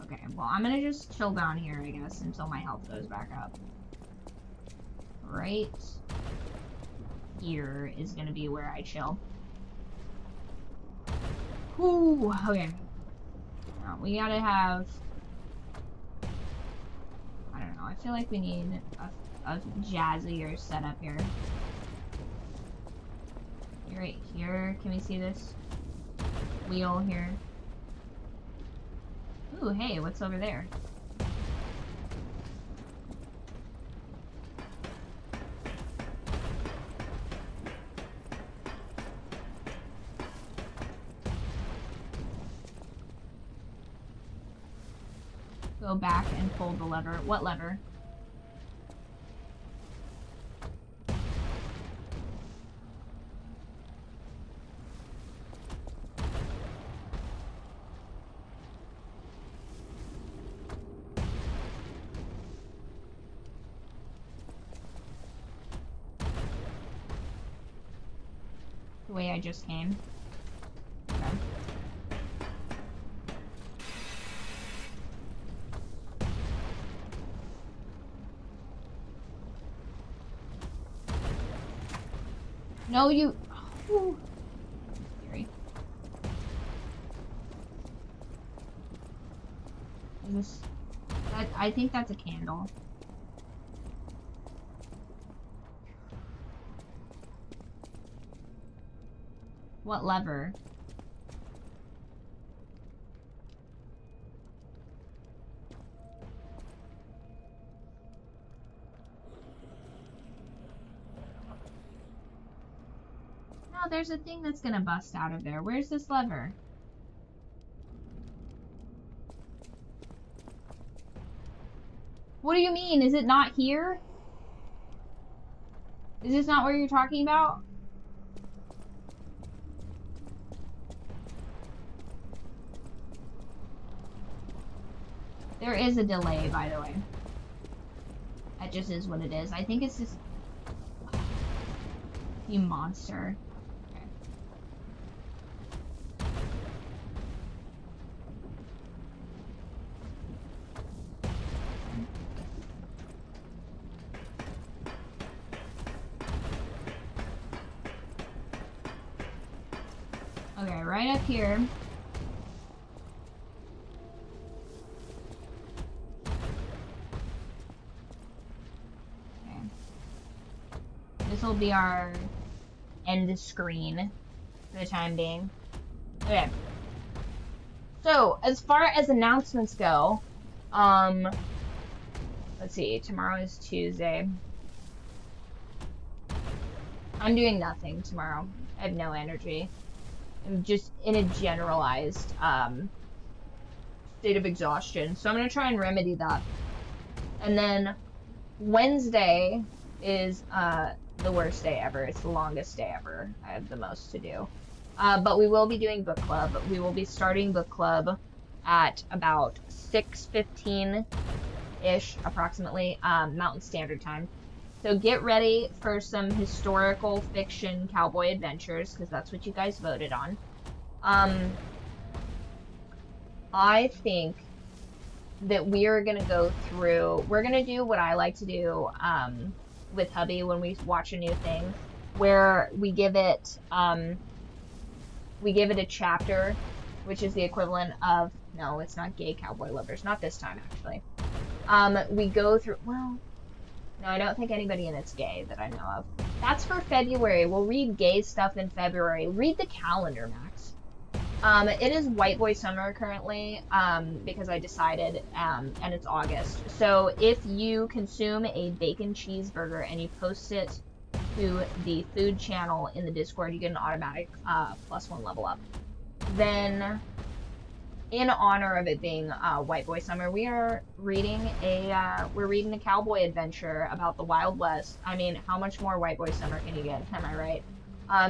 Okay, well, I'm gonna just chill down here, I guess, until my health goes back up. Right here is gonna be where I chill. Whew, okay. Now, we gotta have... I don't know, I feel like we need a jazzier setup here. Right here, can we see this wheel here? Ooh, hey, what's over there? Go back and pull the lever. What lever? The way I just came. Okay. No, you. Oh, scary. Is this? I think that's a candle. What lever? No, there's a thing that's gonna bust out of there. Where's this lever? What do you mean? Is it not here? Is this not what you're talking about? There is a delay, by the way. That just is what it is. I think it's just... You monster. Okay, right up here. Okay. This will be our end screen for the time being. Okay. So, as far as announcements go, let's see, tomorrow is Tuesday. I'm doing nothing tomorrow. I have no energy. I'm just in a generalized state of exhaustion. So I'm going to try and remedy that. And then Wednesday is the worst day ever. It's the longest day ever. I have the most to do. But we will be doing book club. We will be starting book club at about 6:15-ish, approximately, Mountain Standard Time. So get ready for some historical fiction cowboy adventures, because that's what you guys voted on. I think that we are going to go through, we're going to do what I like to do with hubby when we watch a new thing, where we give it a chapter, which is the equivalent of, no, it's not gay cowboy lovers, not this time, actually. We go through, well, no, I don't think anybody in it's gay that I know of. That's for February. We'll read gay stuff in February. Read the calendar, Max. It is White Boy Summer currently, because I decided, and it's August. So if you consume a bacon cheeseburger and you post it to the food channel in the Discord, you get an automatic +1 level up. Then, in honor of it being White Boy Summer, we're reading a cowboy adventure about the Wild West. I mean, how much more White Boy Summer can you get? Am I right?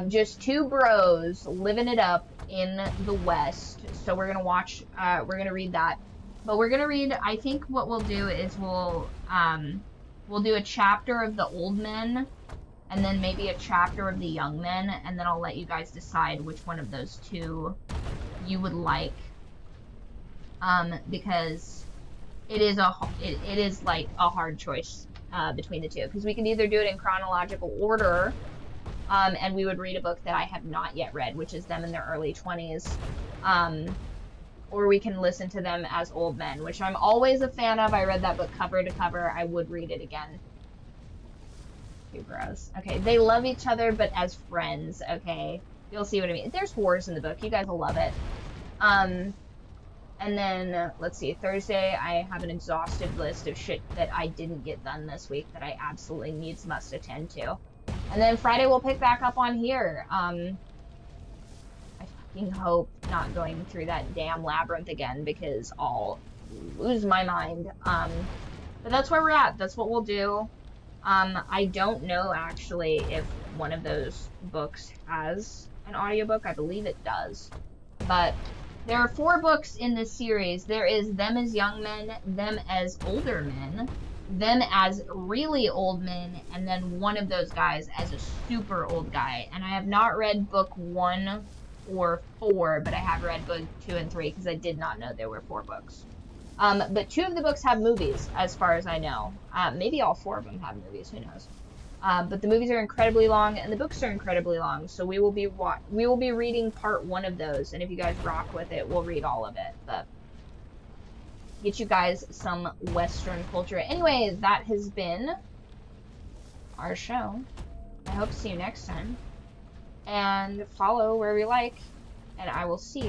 Just two bros living it up in the West. So we're gonna watch. We're gonna read that. But we're gonna read. I think what we'll do is we'll do a chapter of the old men, and then maybe a chapter of the young men, and then I'll let you guys decide which one of those two you would like. Because it is like a hard choice between the two, because we can either do it in chronological order, and we would read a book that I have not yet read, which is them in their early 20s, or we can listen to them as old men, which I'm always a fan of. I read that book cover to cover. I would read it again. Two bros. Okay, they love each other, but as friends. Okay, you'll see what I mean. There's whores in the book. You guys will love it. And then, let's see, Thursday, I have an exhaustive list of shit that I didn't get done this week that I absolutely must attend to. And then Friday, we'll pick back up on here. I fucking hope not going through that damn labyrinth again, because I'll lose my mind. But that's where we're at. That's what we'll do. I don't know, actually, if one of those books has an audiobook. I believe it does. But there are 4 books in this series. There is Them as Young Men, Them as Older Men, Them as Really Old Men, and then one of those guys as a super old guy. And I have not read book 1 or 4, but I have read book 2 and 3 because I did not know there were 4 books. But 2 of the books have movies, as far as I know. Maybe all 4 of them have movies, who knows. But the movies are incredibly long, and the books are incredibly long, so we will be reading part 1 of those, and if you guys rock with it, we'll read all of it, but get you guys some Western culture. Anyway, that has been our show. I hope to see you next time, and follow wherever you like, and I will see you